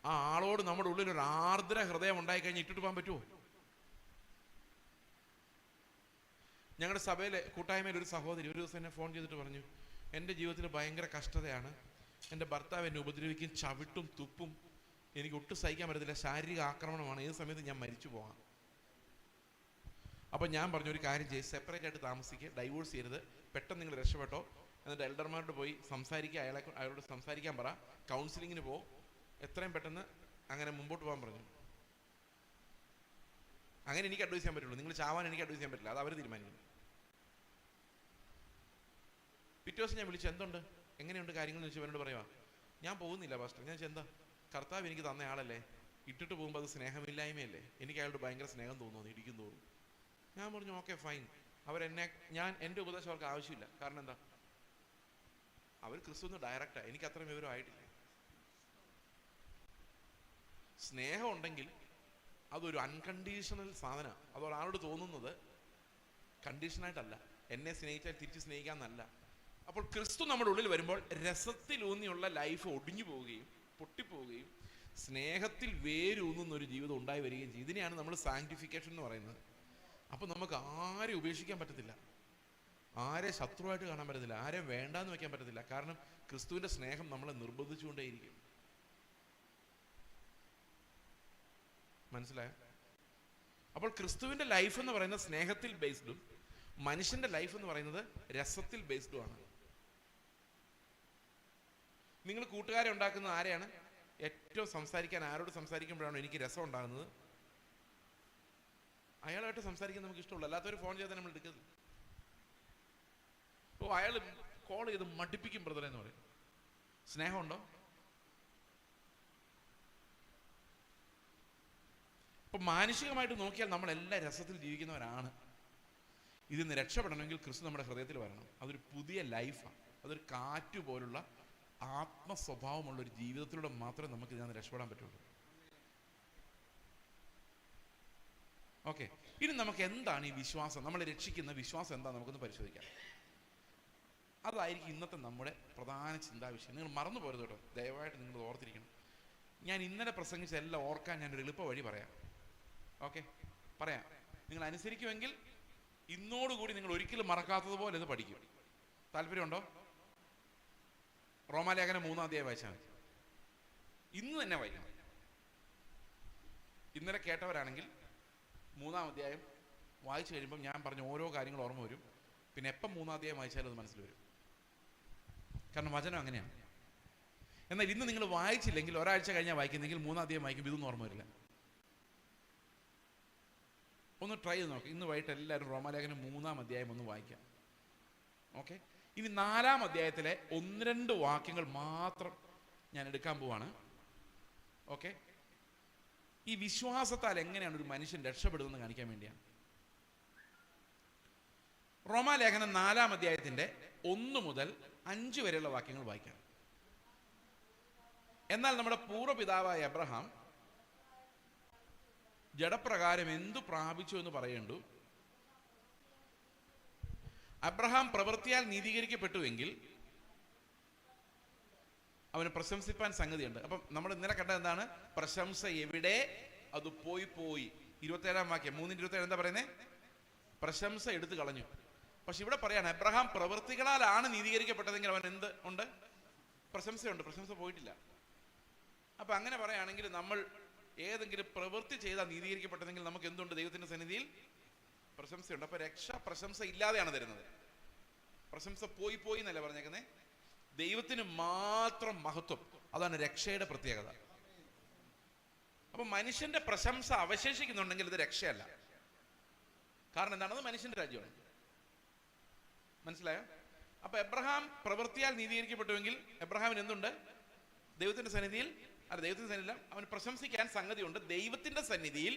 ആ ആളോട് നമ്മുടെ ഉള്ളിൽ ഒരു ആർദ്ര ഹൃദയം ഉണ്ടായി കഴിഞ്ഞാൽ ഇട്ടിട്ട് പോകാൻ പറ്റുമോ? ഞങ്ങളുടെ സഭയിലെ കൂട്ടായ്മയിൽ ഒരു സഹോദരി ഒരു ദിവസം എന്നെ ഫോൺ ചെയ്തിട്ട് പറഞ്ഞു, എൻ്റെ ജീവിതത്തിൽ ഭയങ്കര കഷ്ടതയാണ്, എൻ്റെ ഭർത്താവ് എന്നെ ഉപദ്രവിക്കും, ചവിട്ടും തുപ്പും, എനിക്ക് ഒട്ടും സഹിക്കാൻ പറ്റത്തില്ല, ശാരീരിക ആക്രമണമാണ്, ഏത് സമയത്ത് ഞാൻ മരിച്ചു പോകാം. അപ്പം ഞാൻ പറഞ്ഞു, ഒരു കാര്യം ചെയ്ത് സെപ്പറേറ്റ് ആയിട്ട് താമസിക്കുക, ഡൈവോഴ്സ് ചെയ്യരുത്, പെട്ടെന്ന് നിങ്ങൾ രക്ഷപ്പെട്ടോ, എന്നിട്ട് എൽഡർമാരോട് പോയി സംസാരിക്കുക, അയാളോട് സംസാരിക്കാൻ പറ, കൗൺസിലിങ്ങിന് പോ, എത്രയും പെട്ടെന്ന് അങ്ങനെ മുമ്പോട്ട് പോകാൻ പറഞ്ഞു. അങ്ങനെ എനിക്ക് അഡ്വൈസ് ചെയ്യാൻ പറ്റുള്ളൂ, നിങ്ങൾ ചാവാൻ എനിക്ക് അഡ്വൈസ് ചെയ്യാൻ പറ്റില്ല, അത് അവർ തീരുമാനിക്കും. പിറ്റേ ദിവസം ഞാൻ വിളിച്ചു, എന്തുണ്ട്, എങ്ങനെയുണ്ട് കാര്യങ്ങൾ എന്ന് ചോദിച്ചു. അവരോട് പറയുക, ഞാൻ പോകുന്നില്ല പാസ്റ്റർ. ഞാൻ എന്താ, കർത്താവ് എനിക്ക് തന്ന ആളല്ലേ, ഇട്ടിട്ട് പോകുമ്പോൾ അത് സ്നേഹമില്ലായ്മയല്ലേ, എനിക്ക് അയാളോട് ഭയങ്കര സ്നേഹം തോന്നുന്നു, ഇടിക്കും തോന്നും. ഞാൻ പറഞ്ഞു ഓക്കെ ഫൈൻ. എൻ്റെ ഉപദേശം അവർക്ക് ആവശ്യമില്ല. കാരണം എന്താ, അവർ ക്രിസ്തുവിന് ഡയറക്റ്റാ, എനിക്ക് അത്രയും വിവരം ആയിട്ടില്ല. സ്നേഹം ഉണ്ടെങ്കിൽ അതൊരു അൺകണ്ടീഷണൽ സാധനമാണ്. അതൊരാളോട് തോന്നുന്നത് കണ്ടീഷനായിട്ടല്ല, എന്നെ സ്നേഹിച്ചാൽ തിരിച്ച് സ്നേഹിക്കാന്നല്ല. അപ്പോൾ ക്രിസ്തു നമ്മുടെ ഉള്ളിൽ വരുമ്പോൾ രസത്തിലൂന്നിയുള്ള ലൈഫ് ഒടിഞ്ഞു പോവുകയും പൊട്ടിപ്പോവുകയും സ്നേഹത്തിൽ വേരൂന്നുന്ന ഒരു ജീവിതം ഉണ്ടായി വരികയും ചെയ്യും. ഇതിനെയാണ് നമ്മൾ സാങ്ക്ടിഫിക്കേഷൻ എന്ന് പറയുന്നത്. അപ്പൊ നമുക്ക് ആരെ ഉപേക്ഷിക്കാൻ പറ്റത്തില്ല, ആരെ ശത്രുവായിട്ട് കാണാൻ പറ്റത്തില്ല, ആരെ വേണ്ടാന്ന് വെക്കാൻ പറ്റത്തില്ല. കാരണം ക്രിസ്തുവിന്റെ സ്നേഹം നമ്മളെ നിർബന്ധിച്ചുകൊണ്ടേയിരിക്കും. മനസ്സിലായോ? അപ്പോൾ ക്രിസ്തുവിന്റെ ലൈഫ് എന്ന് പറയുന്നത് സ്നേഹത്തിൽ ബേസ്ഡും മനുഷ്യന്റെ ലൈഫ് എന്ന് പറയുന്നത് രസത്തിൽ ബേസ്ഡും ആണ്. നിങ്ങൾ കൂട്ടുകാരെ ഉണ്ടാക്കുന്നത് ആരെയാണ്? ഏറ്റവും സംസാരിക്കാൻ, ആരോട് സംസാരിക്കുമ്പോഴാണോ എനിക്ക് രസം ഉണ്ടാകുന്നത്, അയാളായിട്ട് സംസാരിക്കാൻ നമുക്ക് ഇഷ്ടമുള്ളൂ. അല്ലാത്തൊരു ഫോൺ ചെയ്താൽ നമ്മൾ എടുക്കരുത്. അയാൾ കോൾ ചെയ്ത് മടുപ്പിക്കും ബ്രദറെ എന്ന് പറയും. സ്നേഹമുണ്ടോ? ഇപ്പൊ മാനുഷികമായിട്ട് നോക്കിയാൽ നമ്മളെല്ലാം രസത്തിൽ ജീവിക്കുന്നവരാണ്. ഇതിൽ നിന്ന് രക്ഷപ്പെടണമെങ്കിൽ ക്രിസ്തു നമ്മുടെ ഹൃദയത്തിൽ വരണം. അതൊരു പുതിയ ലൈഫാണ്. അതൊരു കാറ്റ് പോലുള്ള ആത്മസ്വഭാവമുള്ള ഒരു ജീവിതത്തിലൂടെ മാത്രമേ നമുക്ക് ഇതിൽ നിന്ന് രക്ഷപ്പെടാൻ പറ്റുള്ളൂ. ഓക്കെ, ഇനി നമുക്ക് എന്താണ് ഈ വിശ്വാസം, നമ്മളെ രക്ഷിക്കുന്ന വിശ്വാസം എന്താ നമുക്കൊന്ന് പരിശോധിക്കാം. അതായിരിക്കും ഇന്നത്തെ നമ്മുടെ പ്രധാന ചിന്താ വിഷയം. നിങ്ങൾ മറന്നു പോരുത് കേട്ടോ, ദയവായിട്ട് നിങ്ങൾ ഓർത്തിരിക്കണം. ഞാൻ ഇന്നലെ പ്രസംഗിച്ച എല്ലാം ഓർക്കാൻ ഞാനൊരു എളുപ്പ വഴി പറയാം. ഓക്കെ, പറയാം. നിങ്ങൾ അനുസരിക്കുമെങ്കിൽ ഇന്നോടുകൂടി നിങ്ങൾ ഒരിക്കലും മറക്കാത്തതുപോലെ ഇത് പഠിക്കും. താല്പര്യമുണ്ടോ? റോമാലേഖനം 3-ാം അധ്യായം വായിച്ചാൽ മതി. ഇന്ന് തന്നെ വായിക്കണം. ഇന്നലെ കേട്ടവരാണെങ്കിൽ 3-ാം അധ്യായം വായിച്ചു കഴിയുമ്പം ഞാൻ പറഞ്ഞ ഓരോ കാര്യങ്ങൾ ഓർമ്മ വരും. പിന്നെ എപ്പം 3-ാം അധ്യായം വായിച്ചാലും അത് മനസ്സിൽ വരും. കാരണം വചനം അങ്ങനെയാണ്. എന്നാൽ ഇന്ന് നിങ്ങൾ വായിച്ചില്ലെങ്കിൽ ഒരാഴ്ച കഴിഞ്ഞാൽ വായിക്കുന്നെങ്കിൽ 3-ാം അധ്യായം വായിക്കുമ്പോൾ ഇതൊന്നും ഓർമ്മ വരില്ല. ഒന്ന് ട്രൈ ചെയ്ത് നോക്കാം. ഇന്ന് വൈകിട്ട് എല്ലാവരും റോമാലേഖനം 3-ാം അധ്യായം ഒന്ന് വായിക്കാം. ഓക്കെ, ഇനി 4-ാം അധ്യായത്തിലെ 1-2 വാക്യങ്ങൾ മാത്രം ഞാൻ എടുക്കാൻ പോവാണ്. ഓക്കെ, ഈ വിശ്വാസത്താൽ എങ്ങനെയാണ് ഒരു മനുഷ്യൻ രക്ഷപ്പെടുന്നതെന്ന് കാണിക്കാൻ വേണ്ടിയാണ്. റോമാലേഖനം 4-ാം അധ്യായത്തിന്റെ 1 മുതൽ 5 വരെയുള്ള വാക്യങ്ങൾ വായിക്കാം. എന്നാൽ നമ്മുടെ പൂർവ്വപിതാവായ അബ്രഹാം ജഡപ്രകാരം എന്തു പ്രാപിച്ചു എന്ന് പറയേണ്ടു, അബ്രഹാം പ്രവൃത്തിയാൽ നീതീകരിക്കപ്പെട്ടുവെങ്കിൽ അവന് പ്രശംസിപ്പാൻ സംഗതിയുണ്ട്. അപ്പം നമ്മൾ ഇന്നലെ കണ്ടത് എന്താണ്? പ്രശംസ എവിടെ? അത് പോയി 27 വാക്യം 3:27 എന്താ പറയുന്നത്? പ്രശംസ എടുത്തു കളഞ്ഞു. പക്ഷെ ഇവിടെ പറയാണ് അബ്രഹാം പ്രവൃത്തികളാലാണ് നീതീകരിക്കപ്പെട്ടതെങ്കിൽ അവൻ എന്ത് ഉണ്ട്? പ്രശംസയുണ്ട്. പ്രശംസ പോയിട്ടില്ല. അപ്പൊ അങ്ങനെ പറയുകയാണെങ്കിൽ നമ്മൾ ഏതെങ്കിലും പ്രവൃത്തി ചെയ്താൽ നീതീകരിക്കപ്പെട്ടതെങ്കിൽ നമുക്ക് എന്തുണ്ട്? ദൈവത്തിന്റെ സന്നിധിയിൽ പ്രശംസയുണ്ട്. അപ്പൊ രക്ഷ പ്രശംസ ഇല്ലാതെയാണ് തരുന്നത്. പ്രശംസ പോയി എന്നല്ല പറഞ്ഞേക്കുന്നേ. ദൈവത്തിന് മാത്രം മഹത്വം. അതാണ് രക്ഷയുടെ പ്രത്യേകത. അപ്പൊ മനുഷ്യന്റെ പ്രശംസ അവശേഷിക്കുന്നുണ്ടെങ്കിൽ ഇത് രക്ഷയല്ല. കാരണം എന്താണ്? അത് മനുഷ്യന്റെ രാജ്യമാണ്. മനസ്സിലായോ? അപ്പൊ എബ്രഹാം പ്രവൃത്തിയാൽ നീതീകരിക്കപ്പെട്ടുവെങ്കിൽ എബ്രഹാമിന് എന്തുണ്ട്? ദൈവത്തിന്റെ സന്നിധിയിൽ അവന് പ്രശംസിക്കാൻ സംഗതിയുണ്ട്. ദൈവത്തിന്റെ സന്നിധിയിൽ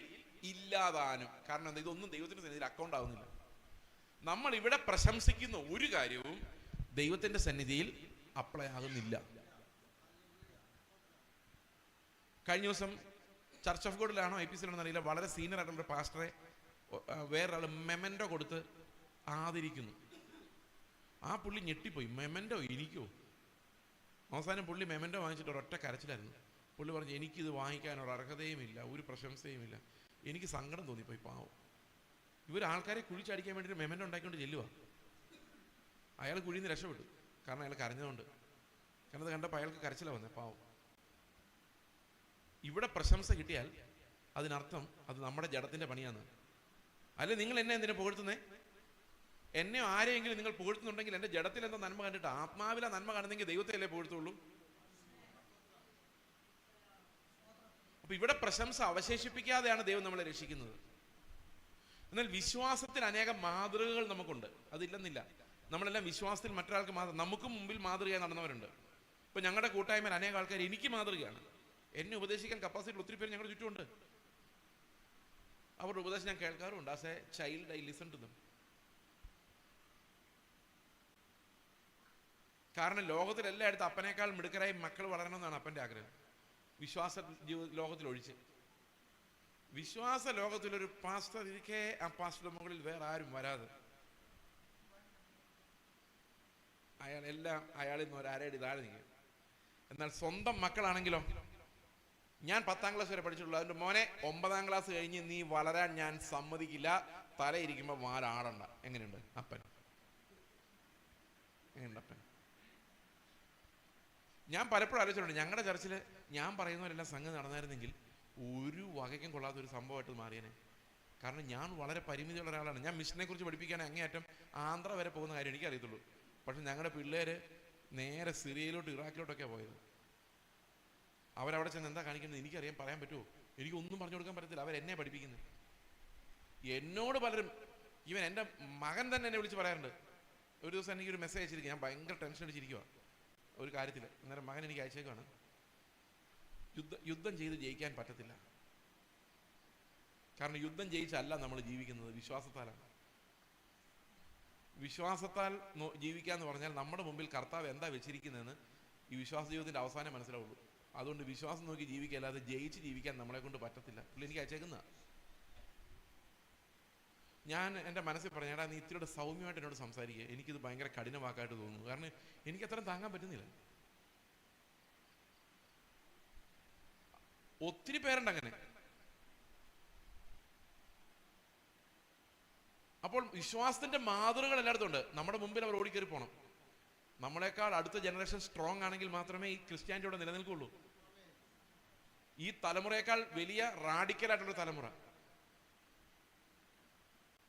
ഇല്ലാതാനും. കാരണം എന്താ? ഇതൊന്നും ദൈവത്തിന്റെ സന്നിധിയിൽ അക്കൗണ്ട് ആവുന്നില്ല. നമ്മൾ ഇവിടെ പ്രശംസിക്കുന്ന ഒരു കാര്യവും ദൈവത്തിന്റെ സന്നിധിയിൽ അപ്ലൈ ആകുന്നില്ല. കഴിഞ്ഞ ദിവസം ചർച്ച് ഓഫ് ഗോഡിലാണോ IPCയിലാണോ അറിയില്ല, വളരെ സീനിയർ ആയിട്ടുള്ള പാസ്റ്ററെ വേറൊരാൾ മെമൻറ്റോ കൊടുത്ത് ആദരിക്കുന്നു. ആ പുള്ളി ഞെട്ടിപ്പോയി. മെമൻറ്റോ എനിക്കോ? അവസാനം പുള്ളി മെമൻറ്റോ വാങ്ങിച്ചിട്ട് ഒരൊറ്റ കരച്ചിലായിരുന്നു. പുള്ളി പറഞ്ഞു, എനിക്കിത് വാങ്ങിക്കാൻ ഒരു അർഹതയുമില്ല, ഒരു പ്രശംസയുമില്ല. എനിക്ക് സങ്കടം തോന്നിപ്പോയി. പാവം. ആൾക്കാരെ കുഴിച്ചടിക്കാൻ വേണ്ടിയിട്ട് മെമൻറ്റോ ഉണ്ടാക്കിക്കൊണ്ട് ചെല്ലുക. അയാൾ കുഴിയിൽ നിന്ന് രക്ഷപ്പെട്ടു. കാരണം അയാൾ കരഞ്ഞതുകൊണ്ട്. കാരണം അത് കണ്ടപ്പോൾ അയാൾക്ക് കരച്ചിലാണ് വന്നത്. പാവം. ഇവിടെ പ്രശംസ കിട്ടിയാൽ അതിനർത്ഥം അത് നമ്മുടെ ജഡത്തിന്റെ പണിയാണ്. അല്ലെ നിങ്ങൾ എന്നെ എന്തിനാ പുകഴ്ത്തുന്നേ? എന്നെ ആരെയെങ്കിലും നിങ്ങൾ പുകഴ്ത്തുന്നുണ്ടെങ്കിൽ എൻ്റെ ജഡത്തിൽ എന്താ നന്മ കണ്ടിട്ട്? ആത്മാവിലെ നന്മ കാണുന്നെങ്കിൽ ദൈവത്തെയല്ലേ പുകഴ്ത്തുള്ളൂ. അപ്പൊ ഇവിടെ പ്രശംസ അവശേഷിപ്പിക്കാതെയാണ് ദൈവം നമ്മളെ രക്ഷിക്കുന്നത്. എന്നാൽ വിശ്വാസത്തിൽ അനേകം മാതൃകകൾ നമുക്കുണ്ട്. അതില്ലെന്നില്ല. നമ്മളെല്ലാം വിശ്വാസത്തിൽ മറ്റൊരാൾക്ക് നമുക്ക് മുമ്പിൽ മാതൃകയായി നടന്നവരുണ്ട്. ഇപ്പൊ ഞങ്ങളുടെ കൂട്ടായ്മയിൽ അനേകം ആൾക്കാർ എനിക്ക് മാതൃകയാണ്. എന്നെ ഉപദേശിക്കാൻ കപ്പാസിറ്റി ഒത്തിരി പേര് ഞങ്ങളുടെ ചുറ്റുമുണ്ട്. അവരുടെ ഉപദേശം ഞാൻ കേൾക്കാറുണ്ട്. As a child I listen to them. കാരണം ലോകത്തിൽ എല്ലായിടത്തും അപ്പനേക്കാൾ മിടുക്കരായി മക്കൾ വളരണമെന്നാണ് അപ്പൻ്റെ ആഗ്രഹം. വിശ്വാസ ലോകത്തിൽ ഒഴിച്ച്. വിശ്വാസ ലോകത്തിലൊരു പാസ്റ്റർ ഇരിക്കെ ആ പാസ്റ്ററുടെ മുകളിൽ വേറെ ആരും വരാതെ അയാളിൽ നിന്ന് ഒരടി താഴെ നിൽക്കും. എന്നാൽ സ്വന്തം മക്കളാണെങ്കിലോ, ഞാൻ 10ാം ക്ലാസ് വരെ പഠിച്ചിട്ടുള്ളൂ, അതിൻ്റെ മോനെ 9ാം ക്ലാസ് കഴിഞ്ഞ് നീ വളരാൻ ഞാൻ സമ്മതിക്കില്ല, തലയിരിക്കുമ്പോൾ വാലാടണ്ട. എങ്ങനെയുണ്ട് അപ്പൻ? എങ്ങനെയുണ്ട് അപ്പൻ? ഞാൻ പലപ്പോഴും ആലോചിച്ചിട്ടുണ്ട്, ഞങ്ങളുടെ ചർച്ചിൽ ഞാൻ പറയുന്നവരെല്ലാം സംഗതി നടന്നായിരുന്നെങ്കിൽ ഒരു വകയ്ക്കും കൊള്ളാത്തൊരു സംഭവമായിട്ട് മാറിയേനെ. കാരണം ഞാൻ വളരെ പരിമിതിയുള്ള ഒരാളാണ്. ഞാൻ മിഷനെ കുറിച്ച് പഠിപ്പിക്കാൻ അങ്ങേയറ്റം ആന്ധ്ര വരെ പോകുന്ന കാര്യം എനിക്കറിയത്തുള്ളൂ. പക്ഷെ ഞങ്ങളുടെ പിള്ളേര് നേരെ സിറിയയിലോട്ട് ഇറാഖിലോട്ടൊക്കെയാണ് പോയത്. അവരവിടെ ചെന്ന് എന്താ കാണിക്കുന്നത് എനിക്കറിയാൻ പറയാൻ പറ്റുമോ? എനിക്കൊന്നും പറഞ്ഞു കൊടുക്കാൻ പറ്റത്തില്ല. അവരെന്നെ പഠിപ്പിക്കുന്നത്. എന്നോട് പലരും, ഈവൻ എൻ്റെ മകൻ തന്നെ എന്നെ വിളിച്ച് പറയാറുണ്ട്. ഒരു ദിവസം എനിക്കൊരു മെസ്സേജ് അയച്ചിരിക്കുക. ഞാൻ ഭയങ്കര ടെൻഷൻ അടിച്ചിരിക്കുക ഒരു കാര്യത്തിൽ. അന്നേരം മകൻ എനിക്ക് അയച്ചേക്കാണ്, യുദ്ധം ചെയ്ത് ജയിക്കാൻ പറ്റത്തില്ല. കാരണം യുദ്ധം ജയിച്ചല്ല നമ്മൾ ജീവിക്കുന്നത്, വിശ്വാസത്താലാണ്. വിശ്വാസത്താൽ ജീവിക്കുക എന്ന് പറഞ്ഞാൽ നമ്മുടെ മുമ്പിൽ കർത്താവ് എന്താ വെച്ചിരിക്കുന്നതെന്ന് ഈ വിശ്വാസ ജീവിതത്തിന്റെ അവസാനം മനസ്സിലാവുള്ളൂ. അതുകൊണ്ട് വിശ്വാസം നോക്കി ജീവിക്കുക, അല്ലാതെ ജയിച്ച് ജീവിക്കാൻ നമ്മളെ കൊണ്ട് പറ്റത്തില്ല. പുള്ളി എനിക്ക് അയച്ചേക്കുന്ന. ഞാൻ എൻ്റെ മനസ്സിൽ പറഞ്ഞാൽ നീ ഇത്തിരിയുടെ സൗമ്യമായിട്ട് എന്നോട് സംസാരിക്കുക, എനിക്കിത് ഭയങ്കര കഠിന വാക്കായിട്ട് തോന്നുന്നു. കാരണം എനിക്ക് അത്രയും താങ്ങാൻ പറ്റുന്നില്ല. ഒത്തിരി പേരുണ്ട് അങ്ങനെ. അപ്പോൾ വിശ്വാസത്തിന്റെ മാതൃകകൾ എല്ലായിടത്തും ഉണ്ട്. നമ്മുടെ മുമ്പിൽ അവർ ഓടിക്കയറി പോകണം. നമ്മളെക്കാൾ അടുത്ത ജനറേഷൻ സ്ട്രോങ് ആണെങ്കിൽ മാത്രമേ ഈ ക്രിസ്ത്യാനിറ്റി ഇവിടെ നിലനിൽക്കുള്ളൂ. ഈ തലമുറയേക്കാൾ വലിയ റാഡിക്കലായിട്ടുള്ള തലമുറ.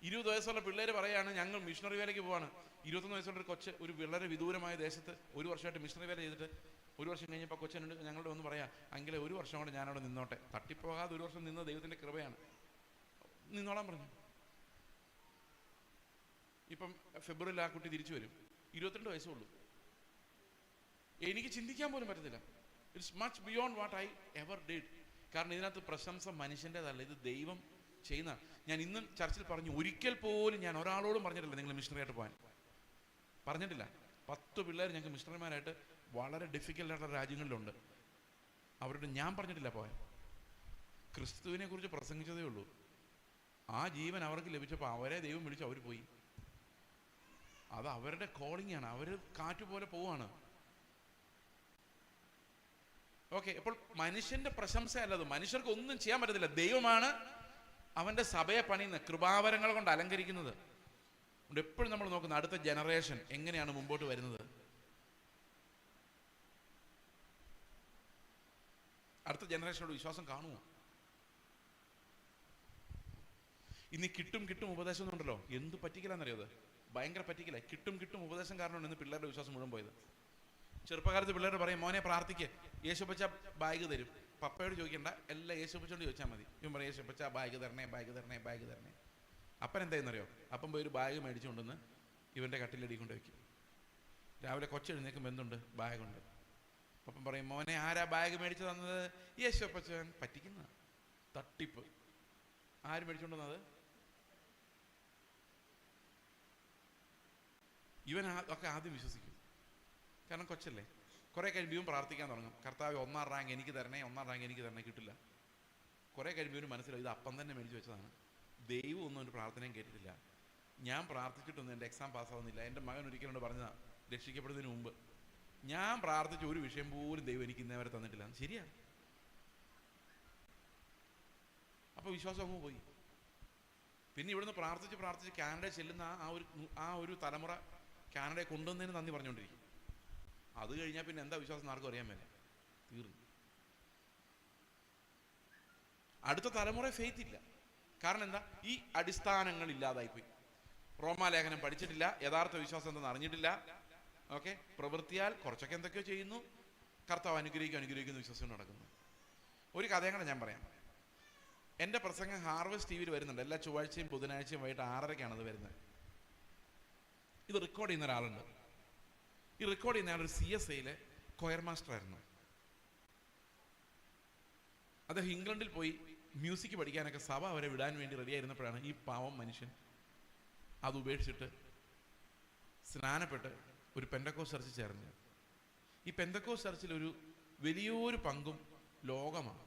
20 വയസ്സുള്ള പിള്ളേര് പറയാണ് ഞങ്ങൾ മിഷണറി വേലയ്ക്ക് പോവാണ്. 21 വയസ്സുള്ള ഒരു കൊച്ച് ഒരു വളരെ വിദൂരമായ ദേശത്ത് 1 വർഷമായിട്ട് മിഷണറി വേല ചെയ്തിട്ട് 1 വർഷം കഴിഞ്ഞപ്പോൾ കൊച്ചനുണ്ട് ഞങ്ങളുടെ ഒന്ന് പറയാം, എങ്കിലേ 1 വർഷം കൊണ്ട് ഞാനവിടെ നിന്നോട്ടെ. തട്ടിപ്പോകാതെ 1 വർഷം നിന്ന് ദൈവത്തിന്റെ കൃപയാണ്. നിന്നോളാൻ പറഞ്ഞു. ഇപ്പം ഫെബ്രുവരിയിൽ ആ കുട്ടി തിരിച്ചു വരും. 22 വയസ്സുള്ളൂ. എനിക്ക് ചിന്തിക്കാൻ പോലും പറ്റത്തില്ല. It's much beyond what I ever did. കാരണം ഇതിനകത്ത് പ്രശംസ മനുഷ്യൻ്റെതല്ല, ഇത് ദൈവം ചെയ്യുന്ന. ഞാൻ ഇന്നും ചർച്ചിൽ പറഞ്ഞു, ഒരിക്കൽ പോലും ഞാൻ ഒരാളോടും പറഞ്ഞിട്ടില്ല നിങ്ങൾ മിഷണറി ആയിട്ട് പോകാൻ. പറഞ്ഞിട്ടില്ല. 10 പിള്ളേർ ഞങ്ങൾക്ക് മിഷണറിമാരായിട്ട് വളരെ ഡിഫിക്കൽട്ടായിട്ടുള്ള രാജ്യങ്ങളിലുണ്ട്. അവരോട് ഞാൻ പറഞ്ഞിട്ടില്ല പോകാൻ. ക്രിസ്തുവിനെ കുറിച്ച് പ്രസംഗിച്ചതേ ഉള്ളൂ. ആ ജീവൻ അവർക്ക് ലഭിച്ചപ്പോൾ അവരെ ദൈവം വിളിച്ചു, അവർ പോയി. അത് അവരുടെ കോളിംഗ് ആണ്, അവർ കാറ്റ് പോലെ പോവാണ്. ഓക്കെ, അപ്പോൾ മനുഷ്യന്റെ പ്രശംസയല്ലത്, മനുഷ്യർക്ക് ഒന്നും ചെയ്യാൻ പറ്റത്തില്ല. ദൈവമാണ് അവന്റെ സഭയെ പണിയുന്ന കൃപാവരങ്ങൾ കൊണ്ട് അലങ്കരിക്കുന്നത്. അതുകൊണ്ട് എപ്പോഴും നമ്മൾ നോക്കുന്ന അടുത്ത ജനറേഷൻ എങ്ങനെയാണ് മുമ്പോട്ട് വരുന്നത്. അടുത്ത ജനറേഷനോട് വിശ്വാസം കാണുമോ? ഇനി കിട്ടും ഉപദേശം എന്നുണ്ടല്ലോ, എന്ത് പറ്റിക്കലാന്നറിയോ? ഭയങ്കര പറ്റിക്കല. കിട്ടും ഉപദേശം കാരണമാണ് ഇന്ന് പിള്ളേരുടെ വിശ്വാസം മുഴുവൻ പോയത്. ചെറുപ്പകാലത്ത് പിള്ളേർ പറയും, മോനെ പ്രാർത്ഥിക്ക്, യേശുപ്പച്ച ബാഗ് തരും, പപ്പയോട് ചോദിക്കണ്ട, എല്ലാം യേശുപ്പച്ചോട് ചോദിച്ചാൽ മതി. ഇവൻ പറയും, യേശുപ്പച്ച ബാഗ് തരണേ. അപ്പൻ എന്തായെന്നറിയോ? അപ്പം പോയി ഒരു ബാഗ് മേടിച്ചു കൊണ്ടുവന്ന് ഇവൻ്റെ കട്ടിലടി കൊണ്ട് വയ്ക്കും. രാവിലെ കൊച്ചെഴുന്നേക്കും, എന്തുണ്ട്? ബാഗുണ്ട്. അപ്പം പറയും, മോനെ ആരാ ബാഗ് മേടിച്ചു തന്നത്? യേശുപ്പച്ചൻ. പറ്റിക്കുന്ന തട്ടിപ്പ്. ആര് മേടിച്ചുകൊണ്ടുവന്നത്? ഇവൻ ഒക്കെ ആദ്യം വിശ്വസിക്കും, കാരണം കൊച്ചല്ലേ. കുറെ കഴിയുമ്പോൾ പ്രാർത്ഥിക്കാൻ തുടങ്ങും, കർത്താവ് 1ാം റാങ്ക് എനിക്ക് തരണേ, കിട്ടില്ല. കുറെ കഴിയുമ്പോൾ മനസ്സിലാവും ഇത് അപ്പം തന്നെ മേടിച്ച് വെച്ചതാണ്. ദൈവം ഒന്നും ഒരു പ്രാർത്ഥനയും കേട്ടിട്ടില്ല. ഞാൻ പ്രാർത്ഥിച്ചിട്ടൊന്നും എൻ്റെ എക്സാം പാസ്സാവുന്നില്ല. എൻ്റെ മകൻ ഒരിക്കലും പറഞ്ഞതാണ്, രക്ഷിക്കപ്പെടുന്നതിന് മുമ്പ്, ഞാൻ പ്രാർത്ഥിച്ച ഒരു വിഷയം പോലും ദൈവം എനിക്ക് ഇന്നേ വരെ തന്നിട്ടില്ല. ശരിയാണ്. അപ്പോൾ വിശ്വാസം അങ്ങ് പോയി. പിന്നെ ഇവിടുന്ന് പ്രാർത്ഥിച്ച് കാനഡ ചെല്ലുന്ന ആ ഒരു തലമുറ കാനഡയെ കൊണ്ടുവന്നതിന് നന്ദി പറഞ്ഞുകൊണ്ടിരിക്കും. അത് കഴിഞ്ഞാൽ പിന്നെ എന്താ വിശ്വാസം ആർക്കും അറിയാൻ മേല, തീർന്നു. അടുത്ത തലമുറ ഫെയ്ത്ത് ഇല്ല. കാരണം എന്താ? ഈ അടിസ്ഥാനങ്ങൾ ഇല്ലാതായിപ്പോയി. റോമാലേഖനം പഠിച്ചിട്ടില്ല, യഥാർത്ഥ വിശ്വാസം എന്തെന്ന് അറിഞ്ഞിട്ടില്ല. ഓക്കെ, പ്രവൃത്തിയാൽ കുറച്ചൊക്കെ എന്തൊക്കെയോ ചെയ്യുന്നു, കർത്താവ് അനുഗ്രഹിക്കുന്ന വിശ്വാസം നടക്കുന്നു. ഒരു കഥയും കൂടെ ഞാൻ പറയാം. എൻ്റെ പ്രസംഗം ഹാർവസ്റ്റ് ടി വിയിൽ വരുന്നുണ്ട്. എല്ലാ ചൊവ്വാഴ്ചയും ബുധനാഴ്ചയും വൈകിട്ട് 6:30 അത് വരുന്നത്. ഇത് റെക്കോർഡ് ചെയ്യുന്ന ഒരാളുണ്ട്. ഈ റെക്കോർഡ് ചെയ്യുന്ന ആളൊരു CSIയിലെ കൊയർ മാസ്റ്റർ ആയിരുന്നു. അദ്ദേഹം ഇംഗ്ലണ്ടിൽ പോയി മ്യൂസിക് പഠിക്കാനൊക്കെ സഭ അവരെ വിടാൻ വേണ്ടി റെഡി ആയിരുന്നപ്പോഴാണ് ഈ പാവം മനുഷ്യൻ അത് ഉപേക്ഷിച്ചിട്ട് സ്നാനപ്പെട്ട് ഒരു പെന്തക്കോസ്റ്റ് ചർച്ചിൽ ചേർന്നത്. ഈ പെന്തക്കോസ്റ്റ് ചർച്ചിൽ ഒരു വലിയൊരു പങ്കും ലോകമാണ്.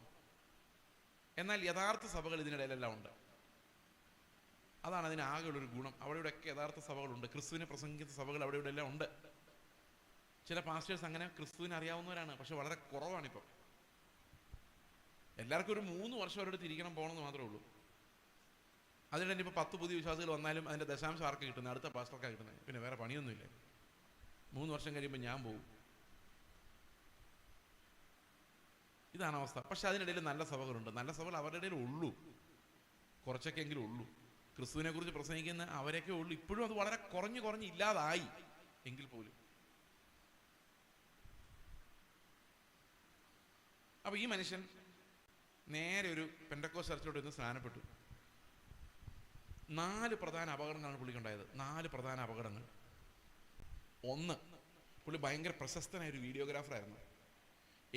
എന്നാൽ യഥാർത്ഥ സഭകൾ ഇതിനിടയിലെല്ലാം ഉണ്ട്. അതാണ് അതിനാകെയുള്ളൊരു ഗുണം. അവിടെയൊക്കെ യഥാർത്ഥ സഭകളുണ്ട്, ക്രിസ്തുവിനെ പ്രസംഗിക്കുന്ന സഭകൾ അവിടെ ഇവിടെ എല്ലാം ഉണ്ട്. ചില പാസ്റ്റേഴ്സ് അങ്ങനെ ക്രിസ്തുവിനെ അറിയാവുന്നവരാണ്, പക്ഷെ വളരെ കുറവാണിപ്പം. എല്ലാവർക്കും ഒരു 3 വർഷം അവരുടെ തിരിക്കണം പോകണമെന്ന് മാത്രമേ ഉള്ളൂ. അതിനിടെ ഇപ്പോൾ 10 പുതിയ വിശ്വാസികൾ വന്നാലും അതിൻ്റെ ദശാംശം ആർക്ക് കിട്ടുന്നത്? അടുത്ത പാസ്റ്റർക്കാണ് കിട്ടുന്നത്. പിന്നെ വേറെ പണിയൊന്നുമില്ല. 3 വർഷം കഴിയുമ്പോൾ ഞാൻ പോകും. ഇതാണ് അവസ്ഥ. പക്ഷെ അതിനിടയിൽ നല്ല സഭകളുണ്ട്. നല്ല സഭകൾ അവരുടെ ഇടയിൽ ഉള്ളൂ, കുറച്ചൊക്കെ എങ്കിലും ഉള്ളൂ. ക്രിസ്തുവിനെ കുറിച്ച് പ്രസംഗിക്കുന്ന അവരൊക്കെ ഉള്ളൂ. ഇപ്പോഴും അത് വളരെ കുറഞ്ഞ് ഇല്ലാതായി എങ്കിൽ പോലും. അപ്പൊ ഈ മനുഷ്യൻ നേരെ ഒരു പെന്തക്കോസ്റ്റ് ചർച്ചിലോട്ട് ഇന്ന് സ്നാനപ്പെട്ടു. 4 പ്രധാന അപകടങ്ങളാണ് പുള്ളിക്കുണ്ടായത്. 4 പ്രധാന അപകടങ്ങൾ. ഒന്ന്, പുള്ളി ഭയങ്കര പ്രശസ്തനായ ഒരു വീഡിയോഗ്രാഫറായിരുന്നു.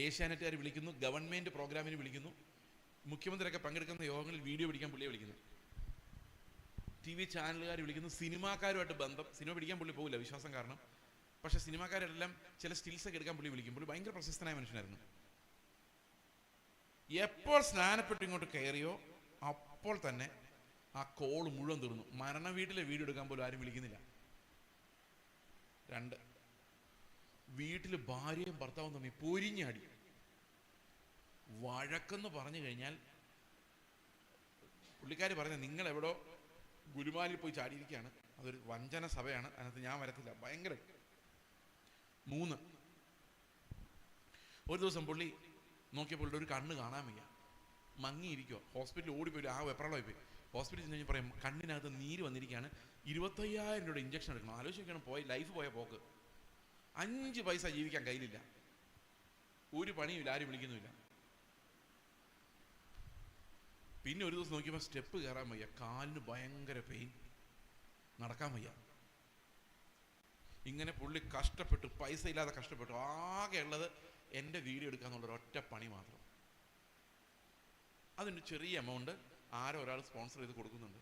ഏഷ്യാനെറ്റുകാർ വിളിക്കുന്നു, ഗവൺമെന്റ് പ്രോഗ്രാമിന് വിളിക്കുന്നു, മുഖ്യമന്ത്രിയൊക്കെ പങ്കെടുക്കുന്ന യോഗങ്ങളിൽ വീഡിയോ പിടിക്കാൻ പുള്ളിയെ വിളിക്കുന്നു, TV ചാനലുകാർ വിളിക്കുന്നു, സിനിമാക്കാരുമായിട്ട് ബന്ധം. സിനിമ പിടിക്കാൻ പുള്ളി പോകില്ല വിശ്വാസം കാരണം, പക്ഷെ സിനിമാക്കാരെല്ലാം ചില സ്റ്റിൽസൊക്കെ എടുക്കാൻ പുള്ളി വിളിക്കും. പുള്ളി ഭയങ്കര പ്രശസ്തനായ മനുഷ്യനായിരുന്നു. എപ്പോൾ സ്നാനപ്പെട്ട് ഇങ്ങോട്ട് കയറിയോ അപ്പോൾ തന്നെ ആ കോള് മുഴുവൻ തീർന്നു. മരണ വീട്ടിലെ വീഡിയോ എടുക്കാൻ പോലും ആരും വിളിക്കുന്നില്ല. 2, വീട്ടിൽ ഭാര്യയും ഭർത്താവും തമ്മിൽ പൊരിഞ്ഞാടി. വഴക്കെന്ന് പറഞ്ഞു കഴിഞ്ഞാൽ പുള്ളിക്കാർ പറയുന്നത്, നിങ്ങൾ എവിടോ ഗുരുമാലിൽ പോയി ചാടിയിരിക്കുകയാണ്, അതൊരു വഞ്ചന സഭയാണ്, അതിനകത്ത് ഞാൻ വരത്തില്ല. ഭയങ്കര. 3, ഒരു ദിവസം പുള്ളി നോക്കിയപ്പോൾ ഒരു കണ്ണ് കാണാൻ വയ്യ, മങ്ങിയിരിക്കുക. ഹോസ്പിറ്റലിൽ ഓടിപ്പോയി, ആ വെപ്രാളമായി പോയി. ഹോസ്പിറ്റലിൽ ചെന്ന് കഴിഞ്ഞ് പറയും, കണ്ണിനകത്ത് നീര് വന്നിരിക്കുകയാണ്, 25,000 രൂപയുടെ ഇഞ്ചക്ഷൻ എടുക്കണം. ആലോചിക്കണം, ലൈഫ് പോയ പോക്ക്. 5 പൈസ ജീവിക്കാൻ കയ്യിലില്ല, ഒരു പണിയുമില്ല, ആരും വിളിക്കുന്നുമില്ല. പിന്നെ ഒരു ദിവസം നോക്കിയപ്പോൾ സ്റ്റെപ്പ് കയറാൻ വയ്യ, കാലിന് ഭയങ്കര പെയിൻ, നടക്കാൻ വയ്യ. ഇങ്ങനെ പുള്ളി കഷ്ടപ്പെട്ടു, പൈസ ഇല്ലാതെ കഷ്ടപ്പെട്ടു. ആകെ ഉള്ളത് എൻ്റെ വീഡിയോ എടുക്കാന്നുള്ളൊരു ഒറ്റ പണി മാത്രം. അതിൻ്റെ ചെറിയ എമൗണ്ട് ആരോ ഒരാൾ സ്പോൺസർ ചെയ്ത് കൊടുക്കുന്നുണ്ട്.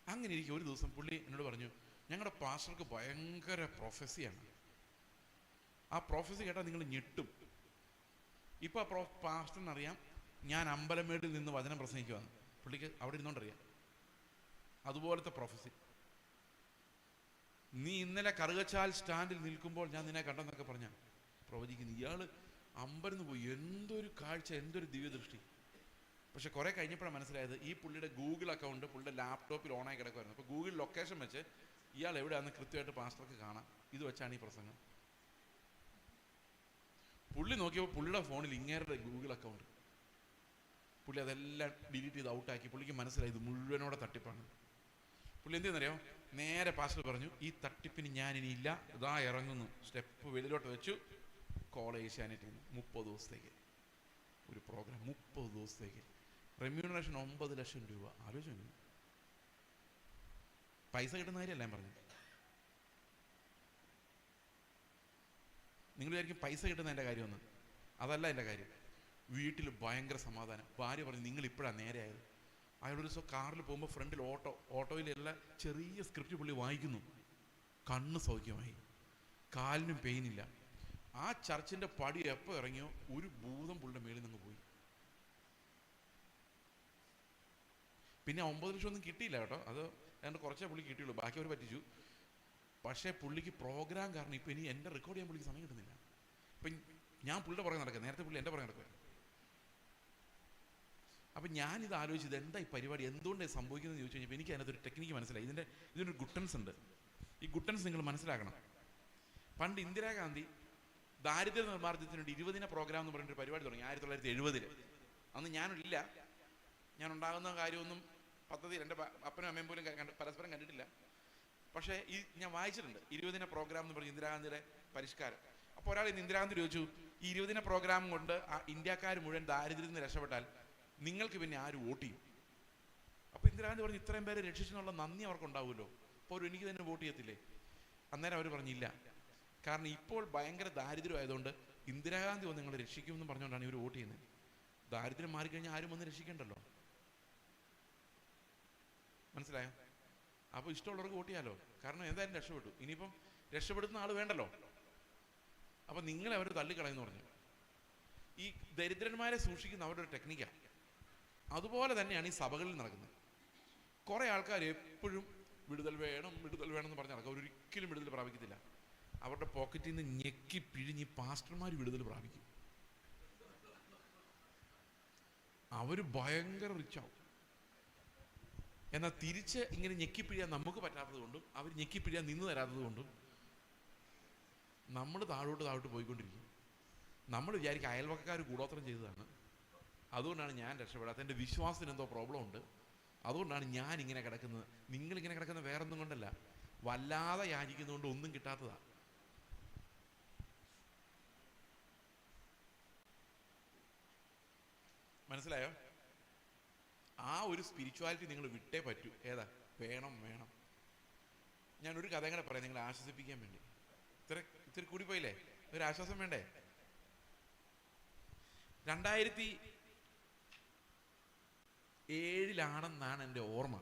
അങ്ങനെ ഇരിക്കും. ഒരു ദിവസം പുള്ളി എന്നോട് പറഞ്ഞു, ഞങ്ങളുടെ പാസ്റ്റർക്ക് ഭയങ്കര പ്രൊഫസിയാണ്, ആ പ്രൊഫസി കേട്ടാൽ നിങ്ങൾ ഞെട്ടും. ഇപ്പോൾ ആ പാസ്റ്ററിനറിയാം ഞാൻ അമ്പലമേടിൽ നിന്ന് വചനം പ്രസംഗിക്കുവാന്ന്. പുള്ളിക്ക് അവിടെ ഇരുന്നോണ്ടറിയാം. അതുപോലത്തെ പ്രൊഫസി. നീ ഇന്നലെ കറുകച്ചാൽ സ്റ്റാൻഡിൽ നിൽക്കുമ്പോൾ ഞാൻ നിന്നെ കണ്ടെന്നൊക്കെ പറഞ്ഞ പ്രവചിക്കുന്നു. ഇയാൾ അമ്പരന്ന് പോയി. എന്തൊരു കാഴ്ച, എന്തൊരു ദിവ്യദൃഷ്ടി. പക്ഷെ കുറെ കഴിഞ്ഞപ്പോഴാണ് മനസ്സിലായത് ഈ പുള്ളിയുടെ ഗൂഗിൾ അക്കൗണ്ട് പുള്ളിയുടെ ലാപ്ടോപ്പിൽ ഓണായി കിടക്കുമായിരുന്നു. അപ്പോൾ ഗൂഗിൾ ലൊക്കേഷൻ വെച്ച് ഇയാൾ എവിടെയാണെന്ന് കൃത്യമായിട്ട് പാസ്റ്റർക്ക് കാണാം. ഇത് വെച്ചാണ് ഈ പ്രസംഗം. പുള്ളി നോക്കിയപ്പോൾ പുള്ളിയുടെ ഫോണിൽ ഇങ്ങേരുടെ ഗൂഗിൾ അക്കൗണ്ട്. പുള്ളി അതെല്ലാം ഡിലീറ്റ് ചെയ്ത് ഔട്ടാക്കി. പുള്ളിക്ക് മനസ്സിലായി ഇത് മുഴുവനോടെ തട്ടിപ്പാണ്. പുള്ളി എന്ത് ചെയ്യുന്നറിയോ, നേരെ പാസ്റ്റർ പറഞ്ഞു ഈ തട്ടിപ്പിന് ഞാനിനിയില്ല, ഇതാ ഇറങ്ങുന്നു. സ്റ്റെപ്പ് വെളിയിലോട്ട് വെച്ചു. കോളേജ് ഏഷ്യാനെറ്റിൽ 30 ദിവസത്തേക്ക് ഒരു പ്രോഗ്രാം. 30 ദിവസത്തേക്ക് റെമ്യൂണറേഷൻ 9 ലക്ഷം രൂപ. ആലോചിച്ചു. പൈസ കിട്ടുന്ന കാര്യമല്ല ഞാൻ പറഞ്ഞു. നിങ്ങൾ വിചാരിക്കും പൈസ കിട്ടുന്ന എൻ്റെ കാര്യമൊന്ന്. അതല്ല എൻ്റെ കാര്യം. വീട്ടിൽ ഭയങ്കര സമാധാനം. ഭാര്യ പറഞ്ഞു നിങ്ങൾ ഇപ്പോഴാണ് നേരെയായത്. അയാളൊരു ദിവസം കാറിൽ പോകുമ്പോൾ ഫ്രണ്ടിൽ ഓട്ടോയിലെല്ലാം ചെറിയ സ്ക്രിപ്റ്റ് പുള്ളി വായിക്കുന്നു. കണ്ണ് സൗഖ്യമായി, കാലിനും പെയിനില്ല. ആ ചർച്ചിൻ്റെ പടി എപ്പോൾ ഇറങ്ങിയോ ഒരു ഭൂതം പുള്ളിയുടെ മേളിൽ നിന്ന് പോയി. പിന്നെ 9 ലക്ഷം ഒന്നും കിട്ടിയില്ല കേട്ടോ. അത് ഏതാണ്ട് കുറച്ചേ പുള്ളി കിട്ടിയുള്ളൂ, ബാക്കി അവർ പറ്റിച്ചു. പക്ഷേ പുള്ളിക്ക് പ്രോഗ്രാം കാരണം ഇപ്പം ഇനി എൻ്റെ റെക്കോർഡ് ചെയ്യാൻ പുള്ളിക്ക് സമയം കിട്ടുന്നില്ല. ഇപ്പം ഞാൻ പുള്ളിയുടെ പുറകെ നടക്കുക, നേരത്തെ പുള്ളി എൻ്റെ പുറകെ നടക്കുക. അപ്പം ഞാനിത് ആലോചിച്ചത് എന്താ ഈ പരിപാടി എന്തുകൊണ്ടാണ് സംഭവിക്കുന്നത് ചോദിച്ചു കഴിഞ്ഞപ്പോൾ എനിക്ക് അതിനകത്തൊരു ടെക്നിക്ക് മനസ്സിലായി. ഇതിനൊരു ഗുട്ടൻസ് ഉണ്ട്. ഈ ഗുട്ടൻസ് നിങ്ങൾ മനസ്സിലാക്കണം. പണ്ട് ഇന്ദിരാഗാന്ധി ദാരിദ്ര്യ നിർമ്മാർജ്ജനത്തിന് വേണ്ടി 20 ദിന പ്രോഗ്രാം എന്ന് പറഞ്ഞൊരു പരിപാടി തുടങ്ങി 1970. അന്ന് ഞാനില്ല, ഞാൻ ഉണ്ടാകുന്ന കാര്യമൊന്നും പദ്ധതിയിൽ എൻ്റെ അപ്പനും അമ്മയും പോലും പരസ്പരം കണ്ടിട്ടില്ല. പക്ഷേ ഞാൻ വായിച്ചിട്ടുണ്ട് 20 ദിന പ്രോഗ്രാം എന്ന് പറഞ്ഞ് ഇന്ദിരാഗാന്ധിയുടെ പരിഷ്കാരം. അപ്പോൾ ഒരാൾ ഇന്ദിരാഗാന്ധി ചോദിച്ചു, ഈ 20 ദിന പ്രോഗ്രാം കൊണ്ട് ഇന്ത്യക്കാർ മുഴുവൻ ദാരിദ്ര്യത്തിൽ നിന്ന് രക്ഷപ്പെട്ടാൽ നിങ്ങൾക്ക് പിന്നെ ആര് വോട്ട് ചെയ്യും? അപ്പോൾ ഇന്ദിരാഗാന്ധി പറഞ്ഞു ഇത്രയും പേരെ രക്ഷിച്ചെന്നുള്ള നന്ദി അവർക്കുണ്ടാവുമല്ലോ, അപ്പോൾ എനിക്ക് തന്നെ വോട്ട് ചെയ്യത്തില്ലേ? അന്നേരം അവർ പറഞ്ഞില്ല, കാരണം ഇപ്പോൾ ഭയങ്കര ദാരിദ്ര്യമായതുകൊണ്ട് ഇന്ദിരാഗാന്ധി വന്ന് നിങ്ങളെ രക്ഷിക്കുമെന്ന് പറഞ്ഞുകൊണ്ടാണ് ഇവർ വോട്ട് ചെയ്യുന്നത്. ദാരിദ്ര്യം മാറിക്കഴിഞ്ഞാൽ ആരും വന്ന് രക്ഷിക്കണ്ടല്ലോ. മനസ്സിലായോ? അപ്പോൾ ഇഷ്ടമുള്ളവർക്ക് വോട്ട് ചെയ്യാലോ, കാരണം എന്തായാലും രക്ഷപ്പെട്ടു. ഇനിയിപ്പം രക്ഷപ്പെടുത്തുന്ന ആൾ വേണ്ടല്ലോ. അപ്പം നിങ്ങളെ അവർ തള്ളിക്കളയെന്ന് പറഞ്ഞു. ഈ ദരിദ്രന്മാരെ സൂക്ഷിക്കുന്ന അവരുടെ ഒരു ടെക്നിക്കാണ്. അതുപോലെ തന്നെയാണ് ഈ സഭകളിൽ നടക്കുന്നത്. കുറേ ആൾക്കാർ എപ്പോഴും വിടുതൽ വേണം എന്ന് പറഞ്ഞ് നടക്കുക. അവരൊരിക്കലും വിടുതൽ പ്രാപിക്കത്തില്ല. അവരുടെ പോക്കറ്റിൽ നിന്ന് ഞെക്കി പിഴിഞ്ഞ് പാസ്റ്റർമാർ വിടുതൽ പ്രാപിക്കും. അവർ ഭയങ്കര റിച്ചാവും. എന്നാൽ തിരിച്ച് ഇങ്ങനെ ഞെക്കിപ്പിഴിയാൻ നമുക്ക് പറ്റാത്തത് കൊണ്ടും അവർ ഞെക്കിപ്പിഴിയാൻ നിന്ന് തരാത്തത് കൊണ്ടും നമ്മൾ താഴോട്ട് പോയിക്കൊണ്ടിരിക്കും. നമ്മൾ വിചാരിക്കും അയൽവക്കക്കാർ കൂടോത്രം ചെയ്തതാണ്, അതുകൊണ്ടാണ് ഞാൻ രക്ഷപ്പെടാത്ത, എൻ്റെ വിശ്വാസത്തിന് എന്തോ പ്രോബ്ലം ഉണ്ട്, അതുകൊണ്ടാണ് ഞാൻ ഇങ്ങനെ കിടക്കുന്നത്. നിങ്ങളിങ്ങനെ കിടക്കുന്നത് വേറൊന്നും കൊണ്ടല്ല, വല്ലാതെ യാചിക്കുന്നതുകൊണ്ട് ഒന്നും കിട്ടാത്തതാണ്. മനസ്സിലായോ? ആ ഒരു സ്പിരിച്വാലിറ്റി നിങ്ങൾ വിട്ടേ പറ്റൂ. ഏതാ? വേണം. ഞാനൊരു കഥ കൂടെ പറയാം നിങ്ങളെ ആശ്വസിപ്പിക്കാൻ വേണ്ടി. ഇത്തിരി കൂടിപ്പോയില്ലേ? ഒരു ആശ്വാസം വേണ്ടേ? 2007 എൻ്റെ ഓർമ്മ.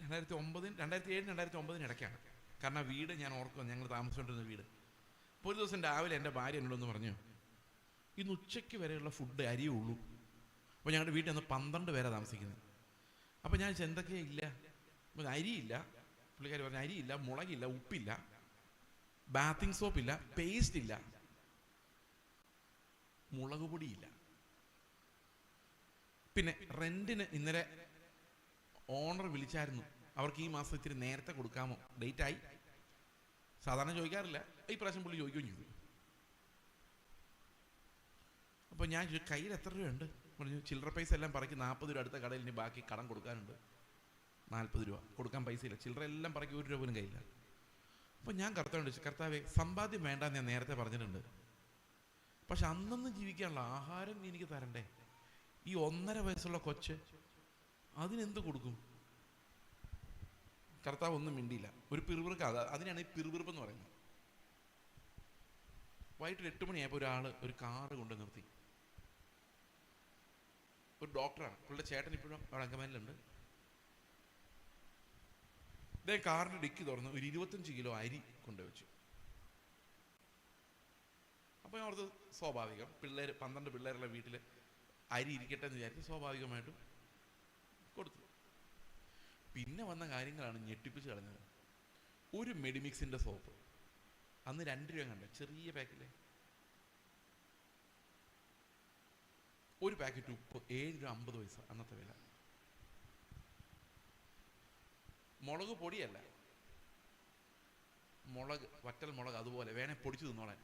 2007-2009 ഇടയ്ക്കാണ്. കാരണം വീട് ഞാൻ ഓർക്കുക, ഞങ്ങൾ താമസിച്ചുകൊണ്ടിരുന്ന വീട്. അപ്പോൾ ഒരു ദിവസം രാവിലെ എൻ്റെ ഭാര്യ എന്നോടൊന്ന് പറഞ്ഞു, ഇന്ന് ഉച്ചയ്ക്ക് വരെയുള്ള ഫുഡ് അരിയേ ഉള്ളൂ. അപ്പോൾ ഞങ്ങളുടെ വീട്ടിൽ നിന്ന് 12 പേരാണ് താമസിക്കുന്നത്. അപ്പോൾ ഞാൻ എന്തൊക്കെയാ ഇല്ല? അരിയില്ല, പുള്ളിക്കാരി പറഞ്ഞു അരിയില്ല, മുളകില്ല, ഉപ്പില്ല, ബാത്തിങ് സോപ്പില്ല, പേസ്റ്റ് ഇല്ല, മുളക് പൊടിയില്ല. പിന്നെ റെന്റിന് ഇന്നലെ ഓണർ വിളിച്ചായിരുന്നു, അവർക്ക് ഈ മാസം ഇത്തിരി നേരത്തെ കൊടുക്കാമോ, ഡേറ്റ് ആയി. സാധാരണ ചോദിക്കാറില്ല, ഈ പ്രാവശ്യം പുള്ളി ചോദിക്കുകയും ചെയ്തു. അപ്പോൾ ഞാൻ കയ്യിൽ എത്ര രൂപയുണ്ട് പറഞ്ഞു. ചില്ലറ പൈസ എല്ലാം പറക്കി 40 രൂപ, അടുത്ത കടയിൽ ഇനി ബാക്കി കടം കൊടുക്കാനുണ്ട് 40 രൂപ, കൊടുക്കാൻ പൈസയില്ല. ചില്ലറ എല്ലാം പറക്കി 1 രൂപ പോലും കയ്യില്ല. അപ്പോൾ ഞാൻ കർത്താവിനോട് ചോദിച്ചു, കർത്താവേ സമ്പാദ്യം വേണ്ടാന്ന് ഞാൻ നേരത്തെ പറഞ്ഞിട്ടുണ്ട്, പക്ഷെ അന്നൊന്നും ജീവിക്കാനുള്ള ആഹാരം എനിക്ക് തരണ്ടേ? ഈ 1.5 വയസ്സുള്ള കൊച്ച് അതിനെന്ത് കൊടുക്കും? കർത്താവ് ഒന്നും മിണ്ടിയില്ല. ഒരു പിറുപിറുക്ക, അതിനാണ് ഈ പിറുപിറുപ്പ് എന്ന് പറയുന്നത്. വൈകിട്ട് 8 മണിയായപ്പോൾ ഒരു കാറ് കൊണ്ട് നിർത്തി. ഒരു ഡോക്ടറാണ്, പുള്ളിയുടെ ചേട്ടൻ ഇപ്പോഴും അവിടെ അങ്കമാലിലുണ്ട്. ഇദ്ദേഹം കാറിൻ്റെ ഡിക്കി തുറന്ന് ഒരു 25 കിലോ അരി കൊണ്ടുവച്ചു. അപ്പോൾ ഞാൻ ഓർത്ത് സ്വാഭാവികം, 12 പിള്ളേരുള്ള വീട്ടിൽ അരി ഇരിക്കട്ടെ എന്ന് വിചാരിച്ച് സ്വാഭാവികമായിട്ടും കൊടുത്തു. പിന്നെ വന്ന കാര്യങ്ങളാണ് ഞെട്ടിപ്പിച്ച് കളഞ്ഞത്. ഒരു മെഡിമിക്സിൻ്റെ സോപ്പ് അന്ന് 2 രൂപ കണ്ടേ, ചെറിയ പാക്കിലെ. ഒരു പാക്കറ്റ് ഉപ്പ് 7 രൂപ 50 പൈസ അന്നത്തെ വില. മുളക് പൊടിയല്ല, മുളക്, വറ്റൽ മുളക്, അതുപോലെ വേണേ പൊടിച്ച് തിന്നോളാൻ.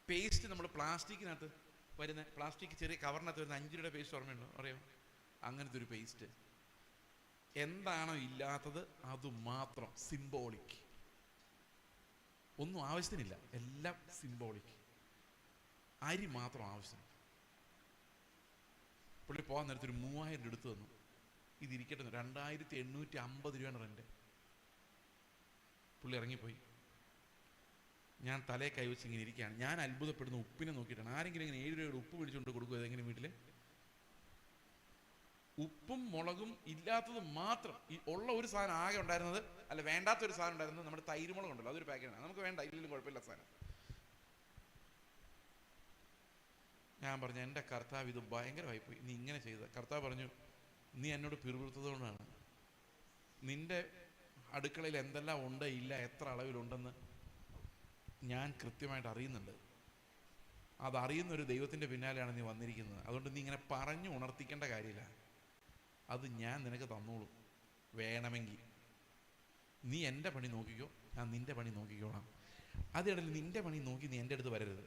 പേസ്റ്റ് നമ്മൾ പ്ലാസ്റ്റിക്കിനകത്ത് വരുന്ന, പ്ലാസ്റ്റിക് ചെറിയ കവറിനകത്ത് വരുന്ന 5 രൂപയുടെ പേസ്റ്റ് ഓർമ്മയുണ്ടോ? അറിയാം, അങ്ങനത്തെ ഒരു പേസ്റ്റ്. എന്താണോ ഇല്ലാത്തത് അത് മാത്രം സിംബോളിക്, ഒന്നും ആവശ്യത്തിനില്ല, എല്ലാം സിംബോളിക്. അരി മാത്രം ആവശ്യം. പുള്ളി പോകാൻ നേരത്തെ ഒരു 3000 രൂപ എടുത്തു തന്നു. ഇതിരിക്കട്ടെ, 2850 രൂപയാണ് റെന്റ്. പുള്ളി ഇറങ്ങിപ്പോയി. ഞാൻ തലയെ കൈവച്ച് ഇങ്ങനെ ഇരിക്കുകയാണ്. ഞാൻ അത്ഭുതപ്പെടുന്ന ഉപ്പിനെ നോക്കിയിട്ടാണ്. ആരെങ്കിലും ഇങ്ങനെ 7 രൂപയുടെ ഉപ്പ് പിടിച്ചുകൊണ്ട് കൊടുക്കുക ഏതെങ്കിലും വീട്ടിൽ? ഉപ്പും മുളകും ഇല്ലാത്തത് മാത്രം. ഈ ഉള്ള ഒരു സാധനം ആകെ ഉണ്ടായിരുന്നത്, അല്ല വേണ്ടാത്തൊരു സാധനം ഉണ്ടായിരുന്നത് നമ്മുടെ തൈര് മുളക് ഉണ്ടല്ലോ, അതൊരു പാക്കറ്റാണ്. നമുക്ക് വേണ്ട, ഇല്ലെങ്കിലും കുഴപ്പമില്ല സാധനം. ഞാൻ പറഞ്ഞു, എൻ്റെ കർത്താവ് ഇത് ഭയങ്കരമായി പോയി, നീ ഇങ്ങനെ ചെയ്തത്. കർത്താവ് പറഞ്ഞു, നീ എന്നോട് പിറുപിറുത്തത് കൊണ്ടാണ്. നിന്റെ അടുക്കളയിൽ എന്തെല്ലാം ഉണ്ട്, ഇല്ല, എത്ര അളവിലുണ്ടെന്ന് ഞാൻ കൃത്യമായിട്ട് അറിയുന്നുണ്ട്. അതറിയുന്നൊരു ദൈവത്തിൻ്റെ പിന്നാലെയാണ് നീ വന്നിരിക്കുന്നത്. അതുകൊണ്ട് നീ ഇങ്ങനെ പറഞ്ഞു ഉണർത്തിക്കേണ്ട കാര്യമില്ല. അത് ഞാൻ നിനക്ക് തന്നോളും. വേണമെങ്കിൽ നീ എൻ്റെ പണി നോക്കിക്കോ, ഞാൻ നിൻ്റെ പണി നോക്കിക്കോളാം. അതിനിടയിൽ നിൻ്റെ പണി നോക്കി നീ എൻ്റെ അടുത്ത് വരരുത്.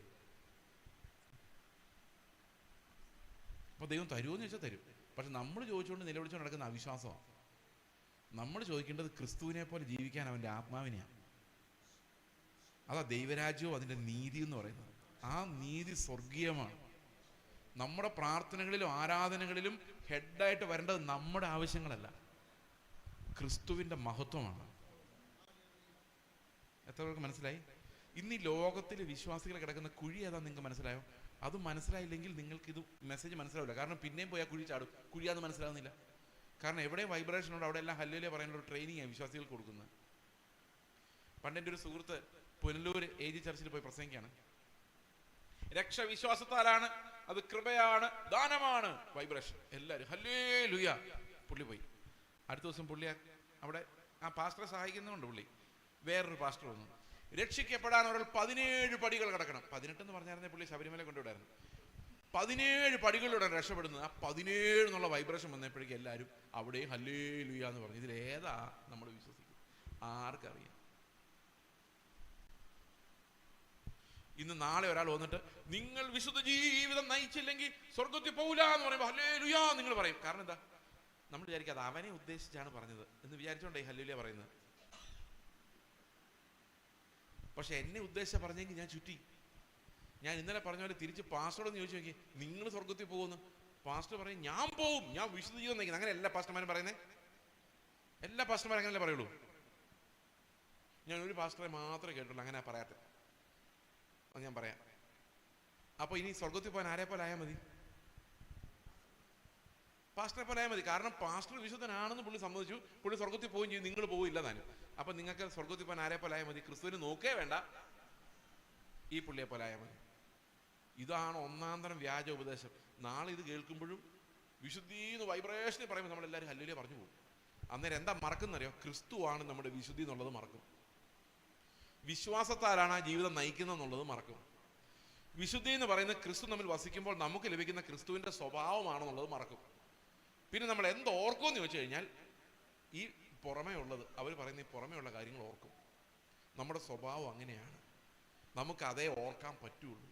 അപ്പോൾ ദൈവം തരുമോയെന്ന് ചോദിച്ചാൽ തരും. പക്ഷെ നമ്മൾ ചോദിച്ചുകൊണ്ട് നിലവിളിച്ചുകൊണ്ട് നടക്കുന്ന അവിശ്വാസമാണ്. നമ്മൾ ചോദിക്കേണ്ടത് ക്രിസ്തുവിനെ പോലെ ജീവിക്കാൻ അവൻ്റെ ആത്മാവിനെയാണ്. അതാ ദൈവരാജ്യവും അതിൻ്റെ നീതി എന്ന് പറയുന്നത്. ആ നീതി സ്വർഗീയമാണ്. നമ്മുടെ പ്രാർത്ഥനകളിലും ആരാധനകളിലും ഹെഡായിട്ട് വരേണ്ടത് നമ്മുടെ ആവശ്യങ്ങളല്ല, ക്രിസ്തുവിൻ്റെ മഹത്വമാണ്. എത്ര പേർക്ക് മനസ്സിലായി? ഇന്ന് ഈ ലോകത്തിൽ വിശ്വാസികൾ കിടക്കുന്ന കുഴി ഏതാ നിങ്ങൾക്ക് മനസ്സിലായോ? അത് മനസ്സിലായില്ലെങ്കിൽ നിങ്ങൾക്കിത് മെസ്സേജ് മനസ്സിലാവില്ല. കാരണം പിന്നെയും പോയി ആ കുഴി ചാടും. കുഴിയാന്ന് മനസ്സിലാവുന്നില്ല. കാരണം എവിടെ വൈബ്രേഷൻ ഉണ്ട് അവിടെ എല്ലാം ഹല്ലേലൂയ പറയുന്ന ഒരു ട്രെയിനിങ് വിശ്വാസികൾക്ക് കൊടുക്കുന്നത്. പണ്ടെൻ്റെ ഒരു സുഹൃത്ത് പുനലൂർ AG ചർച്ചിൽ പോയി പ്രസംഗിക്കുകയാണ്. രക്ഷ വിശ്വാസത്താലാണ്, അത് കൃപയാണ്, ദാനമാണ്, വൈബ്രേഷൻ. എല്ലാവരും ഹല്ലേലൂയ. പുള്ളി പോയി. അടുത്ത ദിവസം പുള്ളി അവിടെ ആ പാസ്റ്ററെ സഹായിക്കുന്നുണ്ട്. പുള്ളി വേറൊരു പാസ്റ്റർ വന്നു. രക്ഷിക്കപ്പെടാൻ ഒരാൾ 17 പടികൾ കിടക്കണം. 18 എന്ന് പറഞ്ഞായിരുന്നേ പുള്ളി ശബരിമല കൊണ്ടുവിടായിരുന്നു. 17 പടികളിലൂടെ രക്ഷപ്പെടുന്നത്. ആ 17 എന്നുള്ള വൈബ്രേഷൻ വന്നപ്പോഴേക്കും എല്ലാവരും അവിടെ ഹല്ലേലൂയ എന്ന് പറഞ്ഞു. ഇതിലേതാ നമ്മൾ വിശ്വസിക്കും? ആർക്കറിയാം? ഇന്ന് നാളെ ഒരാൾ വന്നിട്ട് നിങ്ങൾ വിശുദ്ധ ജീവിതം നയിച്ചില്ലെങ്കിൽ സ്വർഗത്തിൽ പോകില്ല എന്ന് പറയുമ്പോൾ ഹല്ലേലൂയ നിങ്ങൾ പറയും. കാരണം എന്താ? നമ്മൾ വിചാരിക്കുക അത് അവനെ ഉദ്ദേശിച്ചാണ് പറഞ്ഞത് എന്ന് വിചാരിച്ചോണ്ടേ ഹല്ലേലൂയ പറയുന്നത്. പക്ഷെ എന്നെ ഉദ്ദേശിച്ച പറഞ്ഞെങ്കിൽ ഞാൻ ചുറ്റി. ഞാൻ ഇന്നലെ പറഞ്ഞ പോലെ തിരിച്ച് പാസ്റ്ററോടൊന്ന് ചോദിച്ചു നോക്കി, നിങ്ങൾ സ്വർഗത്തിൽ പോകുന്നു? പാസ്റ്റർ പറയും ഞാൻ പോവും, ഞാൻ വിശുദ്ധ ജീവിതം നയിക്കുന്നത്. അങ്ങനെ എല്ലാ പാസ്റ്റർമാരും പറയുന്നത്? എല്ലാ പാസ്റ്റർമാരും അങ്ങനെയല്ലേ പറയുള്ളൂ? ഞാൻ ഒരു പാസ്റ്ററെ മാത്രമേ കേട്ടുള്ളൂ അങ്ങനെ പറയാത്തെ. അത് ഞാൻ പറയാം. അപ്പോൾ ഇനി സ്വർഗത്തിൽ പോകാൻ ആരെ പോലെ ആയാൽ മതി? പാസ്റ്ററെ പോലെ ആയാൽ മതി. കാരണം പാസ്റ്റർ വിശുദ്ധനാണെന്ന് പുള്ളി സമ്മതിച്ചു, പുള്ളി സ്വർഗത്തിൽ പോവുകയും ചെയ്യും, നിങ്ങൾ പോവില്ല താനും. അപ്പം നിങ്ങൾക്ക് സ്വർഗത്തിൽ പോകാൻ ആരെ പോലെ ആയാൽ മതി? ക്രിസ്തുവിന് നോക്കേ വേണ്ട, ഈ പുള്ളിയെ പോലെ ആയാൽ മതി. ഇതാണ് ഒന്നാം തരം വ്യാജ ഉപദേശം. നാളെ ഇത് കേൾക്കുമ്പോഴും വിശുദ്ധീന്ന് വൈബ്രേഷനെ പറയുമ്പോൾ നമ്മളെല്ലാവരും ഹല്ലേലൂയ പറഞ്ഞു പോകും. അന്നേരം എന്താ മറക്കുന്നറിയോ? ക്രിസ്തുവാണ് നമ്മുടെ വിശുദ്ധി എന്നുള്ളത് മറക്കും. വിശ്വാസത്താലാണ് ആ ജീവിതം നയിക്കുന്നത് എന്നുള്ളത് മറക്കും. വിശുദ്ധി എന്ന് പറയുന്നത് ക്രിസ്തു നമ്മിൽ വസിക്കുമ്പോൾ നമുക്ക് ലഭിക്കുന്ന ക്രിസ്തുവിൻ്റെ സ്വഭാവമാണെന്നുള്ളത് മറക്കും. പിന്നെ നമ്മൾ എന്തോർക്കുമെന്ന് ചോദിച്ചു കഴിഞ്ഞാൽ ഈ പുറമേ ഉള്ളത്, അവർ പറയുന്ന ഈ പുറമേ ഉള്ള കാര്യങ്ങൾ ഓർക്കും. നമ്മുടെ സ്വഭാവം അങ്ങനെയാണ്, നമുക്ക് അതേ ഓർക്കാൻ പറ്റുള്ളൂ.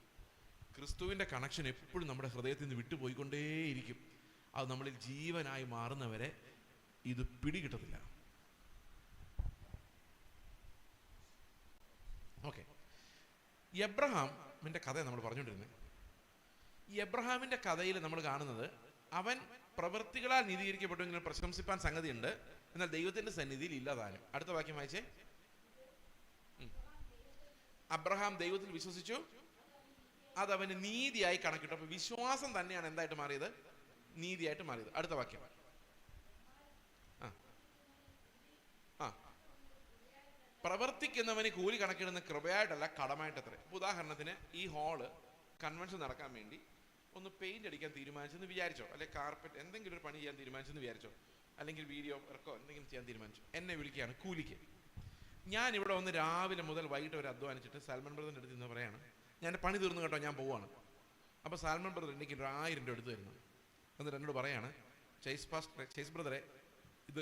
ക്രിസ്തുവിൻ്റെ കണക്ഷൻ എപ്പോഴും നമ്മുടെ ഹൃദയത്തിൽ നിന്ന് വിട്ടുപോയിക്കൊണ്ടേയിരിക്കും. അത് നമ്മളിൽ ജീവനായി മാറുന്നവരെ ഇത് പിടികിട്ടത്തില്ല. ഓക്കെ, എബ്രഹാമിൻ്റെ കഥ നമ്മൾ പറഞ്ഞുകൊണ്ടിരുന്നത്. ഈ എബ്രഹാമിൻ്റെ കഥയിൽ നമ്മൾ കാണുന്നത് അവൻ പ്രവൃത്തികളാൽ നീതീകരിക്കപ്പെട്ടുവെങ്കിലും പ്രശംസിപ്പാൻ സംഗതിയുണ്ട്, എന്നാൽ ദൈവത്തിൻ്റെ സന്നിധിയിൽ ഇല്ലാതാനും. അടുത്ത വാക്യം വായിച്ചേ. അബ്രഹാം ദൈവത്തിൽ വിശ്വസിച്ചു, അത് അവന് നീതിയായി കണക്കിട്ടു. അപ്പൊ വിശ്വാസം തന്നെയാണ് എന്തായിട്ട് മാറിയത്? നീതിയായിട്ട് മാറിയത്. അടുത്ത വാക്യം. പ്രവർത്തിക്കുന്നവന് കൂലി കണക്കിടുന്ന കൃപയായിട്ടല്ല, കടമായിട്ടത്രേ. ഉദാഹരണത്തിന് ഈ ഹാള് കൺവെൻഷൻ നടക്കാൻ വേണ്ടി ഒന്ന് പെയിന്റ് അടിക്കാൻ തീരുമാനിച്ചെന്ന് വിചാരിച്ചോ, അല്ലെങ്കിൽ കാർപ്പറ്റ് എന്തെങ്കിലും ഒരു പണി ചെയ്യാൻ തീരുമാനിച്ചെന്ന് വിചാരിച്ചോ, അല്ലെങ്കിൽ വീഡിയോ വർക്കോ എന്തെങ്കിലും ചെയ്യാൻ തീരുമാനിച്ചു. എന്നെ വിളിക്കുകയാണ് കൂലിക്ക്. ഞാൻ ഇവിടെ വന്ന് രാവിലെ മുതൽ വൈകിട്ട് വരെ അധ്വാനിച്ചിട്ട് സാൽമൺ ബ്രദറിൻ്റെ അടുത്ത് നിന്ന് പറയാണ്, ഞാൻ പണി തീർന്നു കേട്ടോ, ഞാൻ പോവാണ്. അപ്പോൾ സാൽമൺ ബ്രദർ എനിക്ക് 1000 രൂപ എടുത്തു തരുന്നു. എന്നിട്ട് എന്നോട് പറയാണ്, ചേസ് ബ്രദറെ, ഇത്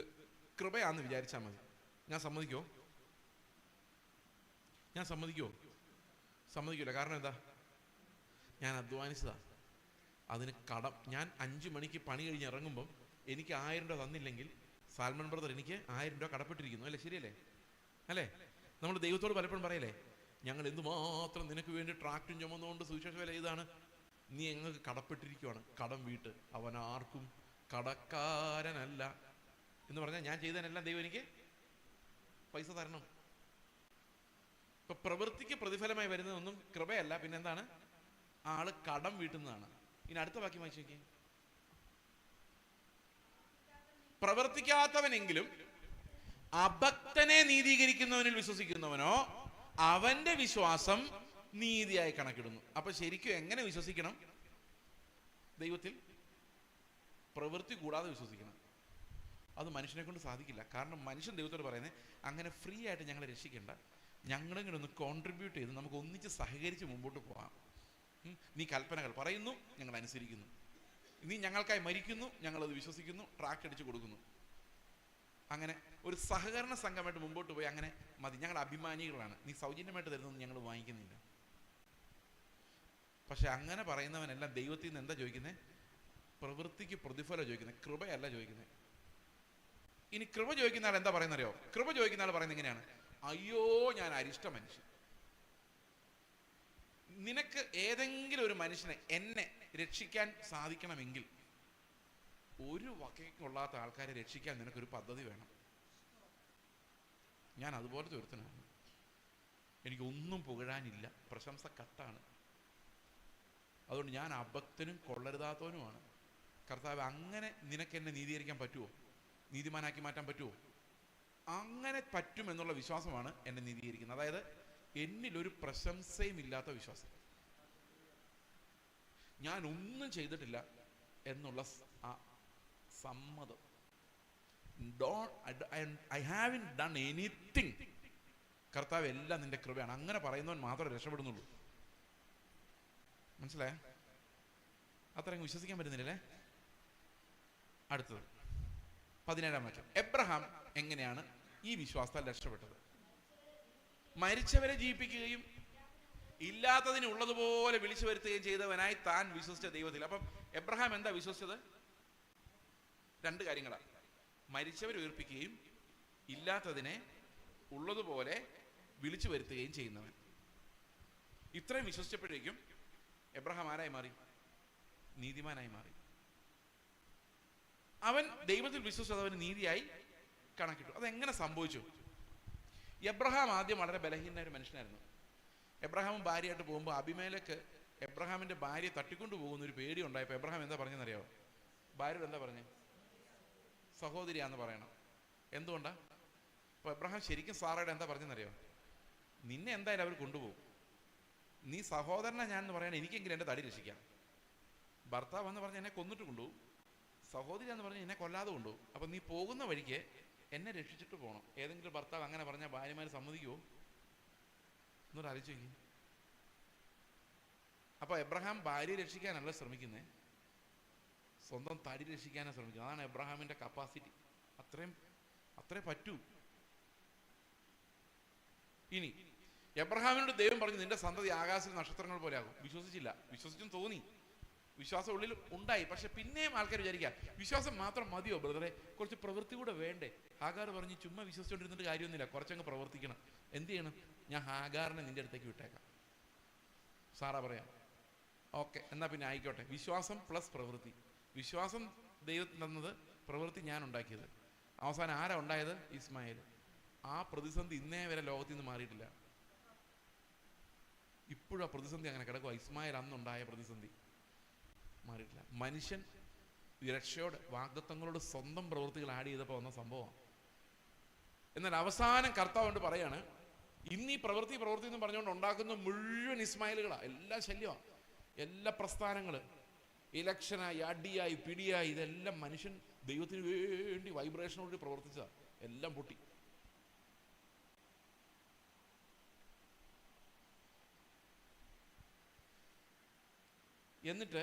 കൃപയാണെന്ന് വിചാരിച്ചാൽ മതി. ഞാൻ സമ്മതിക്കുമോ? സമ്മതിക്കില്ല. കാരണം എന്താ? ഞാൻ അധ്വാനിച്ചതാ, അതിന് കടം. ഞാൻ 5 മണിക്ക് പണി കഴിഞ്ഞ് ഇറങ്ങുമ്പം എനിക്ക് 1000 രൂപ തന്നില്ലെങ്കിൽ സാൽമൺ ബ്രദർ എനിക്ക് 1000 രൂപ കടപ്പെട്ടിരിക്കുന്നു. അല്ലേ? ശരിയല്ലേ? അല്ലേ? നമ്മൾ ദൈവത്തോട് പലപ്പോഴും പറയല്ലേ, ഞങ്ങൾ എന്തുമാത്രം നിനക്ക് വേണ്ടി ട്രാക്റ്റും ചുമന്നുകൊണ്ട് സുവിശേഷ വില ചെയ്താണ്, നീ ഞങ്ങൾക്ക് കടപ്പെട്ടിരിക്കുവാണ്. കടം വീട്ട്, അവൻ ആർക്കും കടക്കാരനല്ല എന്ന് പറഞ്ഞാൽ ഞാൻ ചെയ്തതിനെല്ലാം ദൈവം എനിക്ക് പൈസ തരണം. ഇപ്പൊ പ്രവൃത്തിക്ക് പ്രതിഫലമായി വരുന്നതൊന്നും കൃപയല്ല, പിന്നെന്താണ്? ആള് കടം വീട്ടുന്നതാണ്. ഇനി അടുത്ത വാക്യം വായിച്ചു നോക്കിയേ. പ്രവർത്തിക്കാത്തവനെങ്കിലും അഭക്തനെ നീതീകരിക്കുന്നവനിൽ വിശ്വസിക്കുന്നവനോ അവന്റെ വിശ്വാസം നീതിയായി കണക്കിടുന്നു. അപ്പൊ ശരിക്കും എങ്ങനെ വിശ്വസിക്കണം? ദൈവത്തിൽ പ്രവൃത്തി കൂടാതെ വിശ്വസിക്കണം. അത് മനുഷ്യനെ കൊണ്ട് സാധിക്കില്ല. കാരണം മനുഷ്യൻ ദൈവത്തോട് പറയുന്നത്, അങ്ങനെ ഫ്രീ ആയിട്ട് ഞങ്ങളെ രക്ഷിക്കേണ്ട, ഞങ്ങളെങ്കിലും ഒന്ന് കോൺട്രിബ്യൂട്ട് ചെയ്ത് നമുക്ക് ഒന്നിച്ച് സഹകരിച്ച് മുമ്പോട്ട് പോകാം. നീ കൽപ്പനകൾ പറയുന്നു, ഞങ്ങൾ അനുസരിക്കുന്നു. നീ ഞങ്ങൾക്കായി മരിക്കുന്നു, ഞങ്ങളത് വിശ്വസിക്കുന്നു, ട്രാക്ട് അടിച്ചു കൊടുക്കുന്നു. അങ്ങനെ ഒരു സഹകരണ സംഘമായിട്ട് മുമ്പോട്ട് പോയി അങ്ങനെ മതി. ഞങ്ങൾ അഭിമാനികളാണ്, നീ സൗജന്യമായിട്ട് തരുന്നതൊന്നും ഞങ്ങൾ വാങ്ങിക്കുന്നില്ല. പക്ഷെ അങ്ങനെ പറയുന്നവനെല്ലാം ദൈവത്തിൽ നിന്ന് എന്താ ചോദിക്കുന്നത്? പ്രവൃത്തിക്ക് പ്രതിഫലം ചോദിക്കുന്നത്, കൃപയല്ല ചോദിക്കുന്നത്. ഇനി കൃപ ചോദിക്കുന്ന ആൾ എന്താ പറയുന്നറിയോ? കൃപ ചോദിക്കുന്ന ആൾ പറയുന്നത് എങ്ങനെയാണ്? അയ്യോ, ഞാൻ അരിഷ്ട മനുഷ്യൻ. നിനക്ക് ഏതെങ്കിലും ഒരു മനുഷ്യനെ, എന്നെ രക്ഷിക്കാൻ സാധിക്കണമെങ്കിൽ, ഒരു വകയ്ക്കൊള്ളാത്ത ആൾക്കാരെ രക്ഷിക്കാൻ നിനക്കൊരു പദ്ധതി വേണം. ഞാൻ അതുപോലത്തെ ഒരുത്തനാണ്. എനിക്കൊന്നും പുകഴാനില്ല, പ്രശംസ കട്ടാണ്. അതുകൊണ്ട് ഞാൻ അഭക്തനും കൊള്ളരുതാത്തവനുമാണ്. കർത്താവ്, അങ്ങനെ നിനക്ക് എന്നെ നീതീകരിക്കാൻ പറ്റുമോ? നീതിമാനാക്കി മാറ്റാൻ പറ്റുമോ? അങ്ങനെ പറ്റുമെന്നുള്ള വിശ്വാസമാണ് എന്നെ നീതീകരിക്കുന്നത്. അതായത് എന്നിലൊരു പ്രശംസയും ഇല്ലാത്ത വിശ്വാസം. ഞാൻ ഒന്നും ചെയ്തിട്ടില്ല എന്നുള്ള സമ്മതം. I haven't done anything. കർത്താവ് എല്ലാം നിന്റെ കൃപയാണ്. അങ്ങനെ പറയുന്നവൻ മാത്രമേ രക്ഷപ്പെടുന്നുള്ളൂ. മനസ്സിലായ? അത്രയും വിശ്വസിക്കാൻ പറ്റുന്നില്ലേ? അടുത്തത് 17-ാം വാക്യം. എബ്രഹാം എങ്ങനെയാണ് ഈ വിശ്വാസത്താൽ രക്ഷപ്പെട്ടത്? മരിച്ചവരെ ജീവിപ്പിക്കുകയും ഇല്ലാത്തതിന് ഉള്ളതുപോലെ വിളിച്ചു വരുത്തുകയും ചെയ്തവനായി താൻ വിശ്വസിച്ച ദൈവത്തിൽ. അപ്പം എബ്രഹാം എന്താ വിശ്വസിച്ചത്? 2 കാര്യങ്ങളാണ്. മരിച്ചവരെ ഉയർപ്പിക്കുകയും ഇല്ലാത്തതിനെ ഉള്ളതുപോലെ വിളിച്ചു വരുത്തുകയും ചെയ്യുന്നവൻ. ഇത്രയും വിശ്വസിച്ചപ്പോഴേക്കും എബ്രഹാം ആരായി മാറി? നീതിമാനായി മാറി. അവൻ ദൈവത്തിൽ വിശ്വസിച്ചത് അവന് നീതിയായി കണക്കിട്ടു. അതെങ്ങനെ സംഭവിച്ചു? എബ്രഹാം ആദ്യം വളരെ ബലഹീനനായ ഒരു മനുഷ്യനായിരുന്നു. എബ്രഹാമും ഭാര്യയായിട്ട് പോകുമ്പോൾ അബിമേലെക്ക് എബ്രഹാമിന്റെ ഭാര്യയെ തട്ടിക്കൊണ്ടു പോകുന്ന ഒരു പേടി ഉണ്ടായപ്പോൾ എബ്രഹാം എന്താ പറഞ്ഞെന്നറിയാവോ? ഭാര്യയോട് എന്താ പറഞ്ഞേ? സഹോദരിയാന്ന് പറയണം. എന്തുകൊണ്ടാ? അപ്പൊ എബ്രഹാം ശരിക്കും സാറയുടെ എന്താ പറഞ്ഞെന്നറിയോ? നിന്നെ എന്തായാലും അവർ കൊണ്ടുപോകും, നീ സഹോദരനാ ഞാൻ എന്ന് പറയാൻ എനിക്കെങ്കിലും എൻ്റെ തടി രക്ഷിക്കാം. ഭർത്താവ് എന്ന് പറഞ്ഞ് എന്നെ കൊന്നിട്ട് കൊണ്ടുപോകും, സഹോദരി എന്ന് പറഞ്ഞ് എന്നെ കൊല്ലാതെ കൊണ്ടുപോകും. അപ്പൊ നീ പോകുന്ന വഴിക്ക് എന്നെ രക്ഷിച്ചിട്ട് പോകണം. ഏതെങ്കിലും ഭർത്താവ് അങ്ങനെ പറഞ്ഞാൽ ഭാര്യമാർ സമ്മതിക്കുമോ? എന്നൊരു ആലോചിച്ച് നോക്കി. അപ്പൊ എബ്രഹാം ഭാര്യയെ രക്ഷിക്കാനല്ല ശ്രമിക്കുന്നത്, സ്വന്തം തടി രക്ഷിക്കാനാണ് ശ്രമിക്കുന്നത്. അതാണ് എബ്രഹാമിന്റെ കപ്പാസിറ്റി. അത്രേ പറ്റൂ. ഇനി എബ്രഹാമിനോട് ദൈവം പറഞ്ഞു, നിന്റെ സന്തതി ആകാശത്തിലെ നക്ഷത്രങ്ങൾ പോലെ ആകും. വിശ്വസിച്ചില്ല. വിശ്വസിച്ചും തോന്നി, വിശ്വാസം ഉള്ളിൽ ഉണ്ടായി. പക്ഷെ പിന്നെയും ആൾക്കാർ വിചാരിക്കുക, വിശ്വാസം മാത്രം മതിയോ ബ്രദറെ, കുറച്ച് പ്രവൃത്തി കൂടെ വേണ്ടേ? ഹാഗാർ പറഞ്ഞു, ചുമ്മാ വിശ്വസിച്ചുകൊണ്ടിരുന്നിട്ട് കാര്യമൊന്നുമില്ല, കുറച്ചങ്ങ് പ്രവർത്തിക്കണം. എന്ത് ചെയ്യണം? ഞാൻ ഹാഗാറിനെ നിന്റെ അടുത്തേക്ക് വിട്ടേക്കാം. സാറാ പറയാം, ഓക്കെ എന്നാ പിന്നെ ആയിക്കോട്ടെ. വിശ്വാസം പ്ലസ് പ്രവൃത്തി. വിശ്വാസം ദൈവത്തിൽ തന്നത്, പ്രവൃത്തി ഞാൻ ഉണ്ടാക്കിയത്. അവസാനം ആരാ ഉണ്ടായത്? ഇസ്മായിൽ. ആ പ്രതിസന്ധി ഇന്നേ വരെ ലോകത്തിൽ നിന്ന് മാറിയിട്ടില്ല. ഇപ്പോഴും ആ പ്രതിസന്ധി അങ്ങനെ കിടക്കുക. ഇസ്മായിൽ അന്നുണ്ടായ പ്രതിസന്ധി മാറിയിട്ടില്ല. മനുഷ്യൻ രക്ഷയോട്, വാഗ്ദത്തങ്ങളോട് സ്വന്തം പ്രവൃത്തികൾ ആഡ് ചെയ്തപ്പോൾ വന്ന സംഭവം. എന്നാൽ അവസാനം കർത്താവ് കൊണ്ട് പറയാണ്, ഇന്ന് ഈ പ്രവൃത്തി എന്ന് പറഞ്ഞുകൊണ്ട് ഉണ്ടാക്കുന്ന മുഴുവൻ ഇസ്മായിലുകളാ. എല്ലാ ശല്യമാണ്, എല്ലാ പ്രസ്ഥാനങ്ങള്, ഇലക്ഷനായി, അടിയായി, പിടിയായി, ഇതെല്ലാം മനുഷ്യൻ ദൈവത്തിന് വേണ്ടി വൈബ്രേഷനോട് പ്രവർത്തിച്ചതാണ്. എല്ലാം പൊട്ടി. എന്നിട്ട്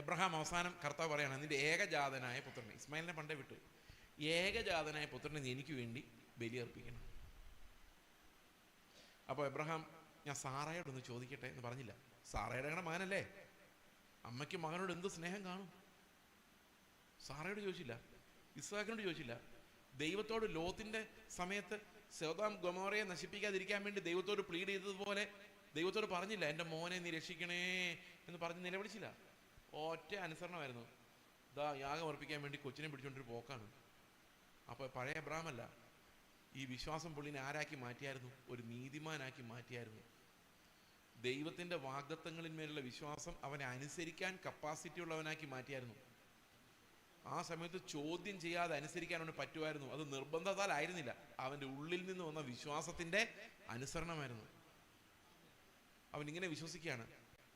എബ്രഹാം അവസാനം കർത്താവ് പറയാണ്, നിന്റെ ഏകജാതനായ പുത്രനെ, ഇസ്മായിലിനെ പണ്ടേ വിട്ടു, ഏകജാതനായ പുത്രനെ നീ എനിക്ക് വേണ്ടി ബലിയർപ്പിക്കണം. അപ്പോൾ എബ്രഹാം, ഞാൻ സാറായോടൊന്ന് ചോദിക്കട്ടെ എന്ന് പറഞ്ഞില്ല. സാറയുടെ മകനല്ലേ, അമ്മയ്ക്ക് മകനോട് എന്ത് സ്നേഹം കാണും. സാറയോട് ചോദിച്ചില്ല, ഇസ്ഹാക്കിനോട് ചോദിച്ചില്ല. ദൈവത്തോട് ലോത്തിന്റെ സമയത്ത് സൊദോം ഗൊമോറയെ നശിപ്പിക്കാതിരിക്കാൻ വേണ്ടി ദൈവത്തോട് പ്ലീഡ് ചെയ്തതുപോലെ ദൈവത്തോട് പറഞ്ഞില്ല, എൻ്റെ മോനെ നീ രക്ഷിക്കണേ എന്ന് പറഞ്ഞ് നിലവിളിച്ചില്ല. ഒറ്റ അനുസരണമായിരുന്നു. ദാ യാഗം അർപ്പിക്കാൻ വേണ്ടി കൊച്ചിനെ പിടിച്ചോണ്ടൊരു പോക്കാണ്. അപ്പോൾ പഴയ എബ്രഹാമല്ല, ഈ വിശ്വാസം പുള്ളിനെ ആരാക്കി മാറ്റിയായിരുന്നു? ഒരു നീതിമാനാക്കി മാറ്റിയായിരുന്നു. ദൈവത്തിൻ്റെ വാഗ്ദത്തങ്ങളിന്മേലുള്ള വിശ്വാസം അവനെ അനുസരിക്കാൻ കപ്പാസിറ്റി ഉള്ളവനാക്കി മാറ്റിയായിരുന്നു. ആ സമയത്ത് ചോദ്യം ചെയ്യാതെ അനുസരിക്കാൻ അവന് പറ്റുമായിരുന്നു. അത് നിർബന്ധത്താലായിരുന്നില്ല, അവൻ്റെ ഉള്ളിൽ നിന്ന് വന്ന വിശ്വാസത്തിൻ്റെ അനുസരണമായിരുന്നു. അവൻ ഇങ്ങനെ വിശ്വസിക്കുകയാണ്,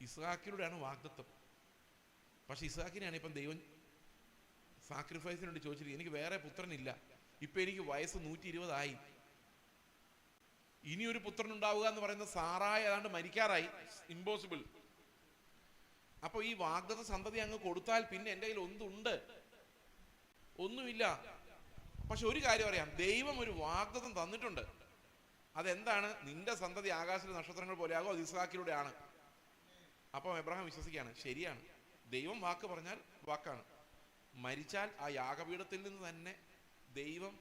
ഇസ്ഹാക്കിലൂടെയാണ് വാഗ്ദത്തം. പക്ഷെ ഇസ്ഹാക്കിനെയാണ് ഇപ്പം ദൈവം സാക്രിഫൈസിന് വേണ്ടി ചോദിച്ചിരിക്കുന്നത്. എനിക്ക് വേറെ പുത്രനില്ല, ഇപ്പം എനിക്ക് വയസ്സ് 120 ഇനിയൊരു പുത്രൻ ഉണ്ടാവുക എന്ന് പറയുന്നത് സാറായി ഏതാണ്ട് മരിക്കാറായി, ഇമ്പോസിബിൾ. അപ്പോൾ ഈ വാഗ്ദത്ത സന്തതി അങ്ങ് കൊടുത്താൽ പിന്നെ എൻ്റെ കയ്യിൽ ഒന്നുണ്ട്? ഒന്നുമില്ല. പക്ഷെ ഒരു കാര്യം അറിയാം, ദൈവം ഒരു വാഗ്ദത്തം തന്നിട്ടുണ്ട്. അതെന്താണ്? നിന്റെ സന്തതി ആകാശത്തിലെ നക്ഷത്രങ്ങൾ പോലെയാകും, അത് ഇസ്ഹാക്കിലൂടെയാണ്. അപ്പം എബ്രഹാം വിശ്വസിക്കുകയാണ്, ശരിയാണ്, ദൈവം വാക്ക് പറഞ്ഞാൽ വാക്കാണ്. മരിച്ചാൽ ആ യാഗപീഠത്തിൽ നിന്ന് തന്നെ ദൈവം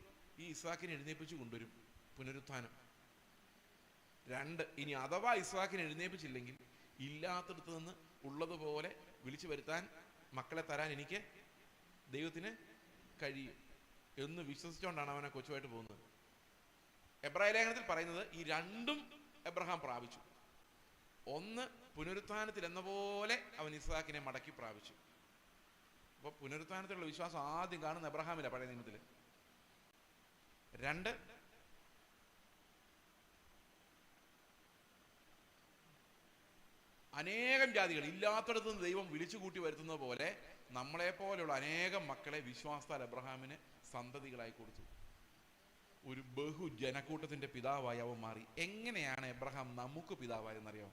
ഈ ഇസ്ഹാക്കിനെ എഴുന്നേൽപ്പിച്ച് കൊണ്ടുവരും. പുനരുത്ഥാനം. 2, ഇനി അഥവാ ഇസ്ഹാക്കിനെ എഴുന്നേൽപ്പിച്ചില്ലെങ്കിൽ ഇല്ലാത്തടത്ത് നിന്ന് ഉള്ളതുപോലെ വിളിച്ചു വരുത്താൻ, മക്കളെ തരാൻ എനിക്ക് ദൈവത്തിന് കഴിയും എന്ന് വിശ്വസിച്ചുകൊണ്ടാണ് അവനെ കൊച്ചുമായിട്ട് പോകുന്നത്. എബ്രായ ലേഖനത്തിൽ പറയുന്നത് ഈ രണ്ടും എബ്രഹാം പ്രാപിച്ചു. ഒന്ന്, പുനരുത്ഥാനത്തിൽ എന്ന പോലെ അവൻ ഇസ്ഹാക്കിനെ മടക്കി പ്രാപിച്ചു. അപ്പോൾ പുനരുത്ഥാനത്തിലുള്ള വിശ്വാസം ആദ്യം കാണുന്ന എബ്രഹാമില്ല പഴയ നിയമത്തിൽ. 2, അനേകം ജാതികൾ ഇല്ലാത്തടത്ത് നിന്ന് ദൈവം വിളിച്ചു കൂട്ടി വരുത്തുന്നത് പോലെ നമ്മളെപ്പോലെയുള്ള അനേകം മക്കളെ വിശ്വാസത്താൽ എബ്രഹാമിന് സന്തതികളായി കൊടുത്തു. ഒരു ബഹുജനക്കൂട്ടത്തിന്റെ പിതാവായി അവൻ മാറി. എങ്ങനെയാണ് എബ്രഹാം നമുക്ക് പിതാവായെന്നറിയാം?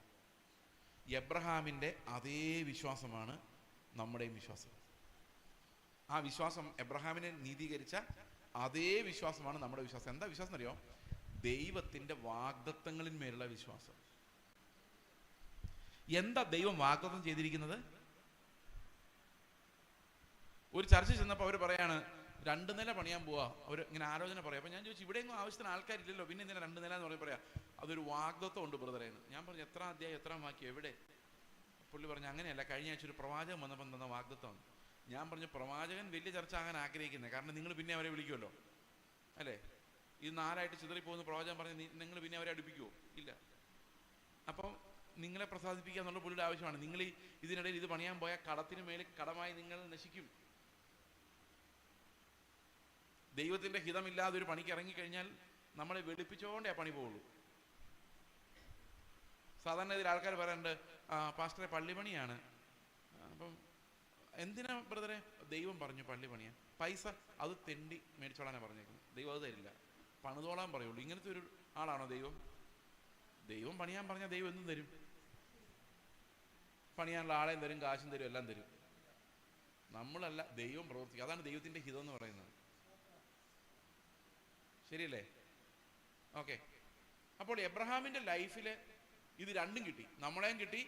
എബ്രഹാമിൻ്റെ അതേ വിശ്വാസമാണ് നമ്മുടെയും വിശ്വാസം. ആ വിശ്വാസം, എബ്രഹാമിനെ നീതീകരിച്ച അതേ വിശ്വാസമാണ് നമ്മുടെ വിശ്വാസം. എന്താ വിശ്വാസം അറിയോ? ദൈവത്തിൻ്റെ വാഗ്ദത്തങ്ങളിന്മേലുള്ള വിശ്വാസം. എന്താ ദൈവം വാഗ്ദത്തം ചെയ്തിരിക്കുന്നത്? ഒരു ചർച്ച ചെന്നപ്പോൾ അവർ പറയാണ് 2 നില പണിയാൻ പോവാ. അവർ ഇങ്ങനെ ആലോചന പറയാം. അപ്പോൾ ഞാൻ ചോദിച്ചു, ഇവിടെയൊന്നും ആവശ്യത്തിന് ആൾക്കാരില്ലല്ലോ, പിന്നെ എന്തിനാ 2 നില എന്ന് പറയാം? അതൊരു വാഗ്ദത്തം ഉണ്ട് ബ്രദറേന്ന്. ഞാൻ പറഞ്ഞു, എത്ര അധ്യായം, എത്ര വാക്യം, എവിടെ? പുള്ളി പറഞ്ഞു, അങ്ങനെയല്ല, കഴിഞ്ഞ ആഴ്ച ഒരു പ്രവാചകൻ വന്നപ്പം തന്ന വാഗ്ദത്തമാണ്. ഞാൻ പറഞ്ഞു, പ്രവാചകൻ വലിയ ചർച്ച ആകാൻ ആഗ്രഹിക്കുന്നത്, കാരണം നിങ്ങൾ പിന്നെ അവരെ വിളിക്കുമല്ലോ, അല്ലേ? ഇത് 4 ചിതറിപ്പോകുന്ന പ്രവാചകൻ പറഞ്ഞ് നിങ്ങൾ പിന്നെ അവരെ അടുപ്പിക്കുമോ? ഇല്ല. അപ്പം നിങ്ങളെ പ്രസാദിപ്പിക്കുക എന്നുള്ള പുള്ളിയുടെ ആവശ്യമാണ്. നിങ്ങൾ ഇതിനിടയിൽ ഇത് പണിയാൻ പോയാൽ കടത്തിന് മേൽ കടമായി നിങ്ങൾ നശിക്കും. ദൈവത്തിൻ്റെ ഹിതമില്ലാതെ ഒരു പണിക്ക് ഇറങ്ങിക്കഴിഞ്ഞാൽ നമ്മളെ വെളുപ്പിച്ചുകൊണ്ടേ ആ പണി പോവുള്ളൂ. സാധാരണ ഇതിൽ ആൾക്കാർ പറയാറുണ്ട്, പാസ്റ്ററെ പള്ളിപ്പണിയാണ്. അപ്പം എന്തിനാ ബ്രദറെ? ദൈവം പറഞ്ഞു പള്ളി പണിയാൻ. പൈസ അത് തെണ്ടി മേടിച്ചോളാനാണ് പറഞ്ഞേക്കുന്നത്. ദൈവം അത് തരില്ല, പണിതോളാൻ പറയുള്ളൂ. ഇങ്ങനത്തെ ഒരു ആളാണോ ദൈവം? ദൈവം പണിയാൻ പറഞ്ഞാൽ ദൈവം എന്തും തരും. പണിയാനുള്ള ആളെയും തരും, കാശും തരും, എല്ലാം തരും. നമ്മളല്ല, ദൈവം പ്രവർത്തിക്കും. അതാണ് ദൈവത്തിൻ്റെ ഹിതം എന്ന് പറയുന്നത്. ശരിയല്ലേ? ഓക്കെ. അപ്പോൾ എബ്രഹാമിൻ്റെ ലൈഫിൽ ഇത് രണ്ടും കിട്ടി. നമ്മളെയും കിട്ടി,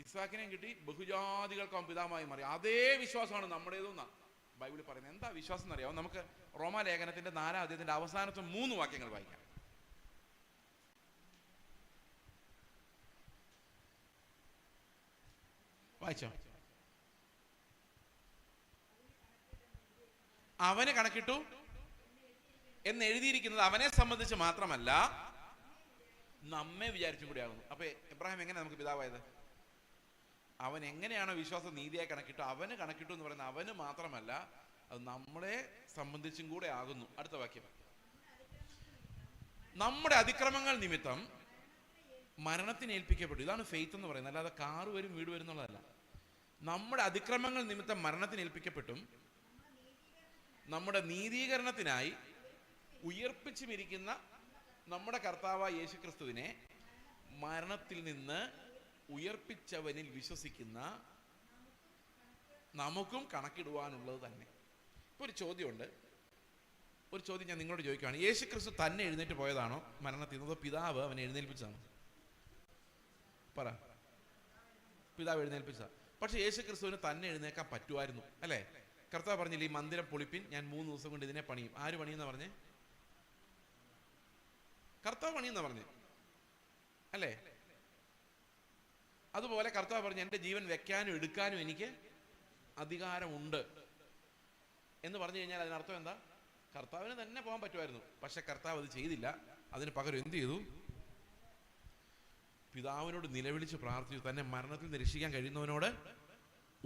ഇസ്ഹാക്കിനെയും കിട്ടി. ബഹുജാതികൾക്ക് അവൻ പിതാവായി മാറി. അതേ വിശ്വാസമാണ് നമ്മുടേതെന്നാണ് ബൈബിളിൽ പറയുന്നത്. എന്താ വിശ്വാസം എന്നറിയാമോ? നമുക്ക് റോമാലേഖനത്തിൻ്റെ 4-ാം അധ്യായത്തിൻ്റെ അവസാനത്തെ 3 വാക്യങ്ങൾ വായിക്കാം. വായിച്ചോ? അവന് കണക്കിട്ടു എന്ന് എഴുതിയിരിക്കുന്നത് അവനെ സംബന്ധിച്ച് മാത്രമല്ല, നമ്മെ വിചാരിച്ചും കൂടി ആകുന്നു. അപ്പൊ എബ്രഹാം എങ്ങനെ നമുക്ക് പിതാവായത്? അവൻ എങ്ങനെയാണോ വിശ്വാസം നീതിയായി കണക്കിട്ടു, അവന് കണക്കിട്ടു എന്ന് പറയുന്നത് അവന് മാത്രമല്ല, അത് നമ്മളെ സംബന്ധിച്ചും കൂടെ ആകുന്നു. അടുത്ത വാക്യം, നമ്മുടെ അതിക്രമങ്ങൾ നിമിത്തം മരണത്തിന് ഏൽപ്പിക്കപ്പെട്ടു. ഇതാണ് ഫെയ്ത്ത് എന്ന് പറയുന്നത്. അല്ലാതെ കാറ് വരും വീട് വരും എന്നുള്ളതല്ല. നമ്മുടെ അതിക്രമങ്ങൾ നിമിത്തം മരണത്തിന് ഏൽപ്പിക്കപ്പെട്ടും നമ്മുടെ നീതീകരണത്തിനായി ഉയർപ്പിച്ചുമിരിക്കുന്ന നമ്മുടെ കർത്താവായ യേശുക്രിസ്തുവിനെ മരണത്തിൽ നിന്ന് ഉയർപ്പിച്ചവനിൽ വിശ്വസിക്കുന്ന നമുക്കും കണക്കിടുവാനുള്ളത് തന്നെ. ഇപ്പൊ ഒരു ചോദ്യമുണ്ട്. ഒരു ചോദ്യം ഞാൻ നിങ്ങളോട് ചോദിക്കുകയാണ്. യേശുക്രിസ്തു തന്നെ എഴുന്നേറ്റ് പോയതാണോ മരണത്തിൽ നിന്ന്, അതോ പിതാവ് അവനെ എഴുന്നേൽപ്പിച്ചതാണോ? പറ. പിതാവ് എഴുന്നേൽപ്പിച്ച. പക്ഷെ യേശുക്രിസ്തുവിന് തന്നെ എഴുന്നേക്കാൻ പറ്റുമായിരുന്നു, അല്ലേ? കർത്താവ് പറഞ്ഞില്ല, ഈ മന്ദിരം പൊളിപ്പിൻ, ഞാൻ 3 ദിവസം കൊണ്ട് ഇതിനെ പണിയും. ആര് പണിയെന്ന പറഞ്ഞേ? കർത്താവ് പണിയെന്ന പറഞ്ഞേ, അല്ലേ? അതുപോലെ കർത്താവ് പറഞ്ഞു, എൻ്റെ ജീവൻ വെക്കാനും എടുക്കാനും എനിക്ക് അധികാരമുണ്ട് എന്ന് പറഞ്ഞു കഴിഞ്ഞാൽ അതിനർത്ഥം എന്താ? കർത്താവിന് തന്നെ പോകാൻ പറ്റുമായിരുന്നു. പക്ഷെ കർത്താവ് അത് ചെയ്തില്ല. അതിന് പകരം എന്ത് ചെയ്തു? പിതാവിനോട് നിലവിളിച്ച് പ്രാർത്ഥിച്ചു. തന്നെ മരണത്തിൽ നിന്ന് രക്ഷിക്കാൻ കഴിയുന്നവനോട്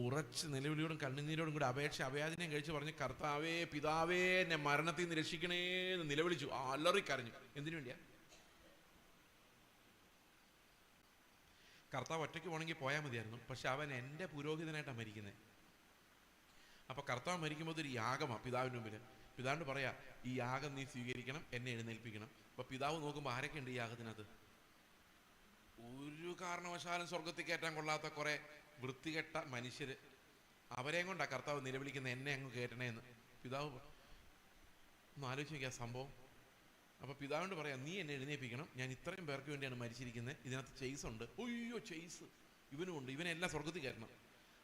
ഉറച്ച് നിലവിളിയോടും കണ്ണുനീരോടും കൂടി അഭയാചനയും കഴിച്ച് പറഞ്ഞ്, കർത്താവേ, പിതാവേ, എന്നെ മരണത്തിൽ നിന്ന് രക്ഷിക്കണേ എന്ന് നിലവിളിച്ചു. അലറിക്കരഞ്ഞു. എന്തിനു വേണ്ടിയാ? കർത്താവ് ഒറ്റയ്ക്ക് പോകണമെങ്കിൽ പോയാൽ മതിയായിരുന്നു. പക്ഷെ അവൻ എൻ്റെ പുരോഹിതനായിട്ടാണ് മരിക്കുന്നത്. അപ്പൊ കർത്താവ് മരിക്കുമ്പോൾ ഒരു യാഗമാണ് പിതാവിൻ്റെ മുമ്പിൽ. പിതാവിനോട് പറയാ, ഈ യാഗം നീ സ്വീകരിക്കണം, എന്നെ എഴുന്നേൽപ്പിക്കണം. അപ്പൊ പിതാവ് നോക്കുമ്പോൾ ആരൊക്കെ ഉണ്ട് ഈ യാഗത്തിനകത്ത്? ഒരു കാരണവശാലും സ്വർഗത്തിൽ കയറ്റാൻ കൊള്ളാത്ത കുറെ വൃത്തികെട്ട മനുഷ്യര്. അവരെയും കൊണ്ടാ കർത്താവ് നിലവിളിക്കുന്ന, എന്നെ അങ്ങ് കയറ്റണേ എന്ന്. പിതാവ് ഒന്ന് ആലോചിച്ച് നോക്കിയ സംഭവം. അപ്പൊ പിതാവിനോട് പറയാം, നീ എന്നെ എഴുന്നേൽപ്പിക്കണം, ഞാൻ ഇത്രയും പേർക്ക് വേണ്ടിയാണ് മരിച്ചിരിക്കുന്നത്, ഇതിനകത്ത് ചെയ്സ് ഉണ്ട്. ഒയ്യോ, ചെയ്സ് ഇവനും ഉണ്ട്, ഇവനെല്ലാം സ്വർഗത്തിൽ കയറ്റണം.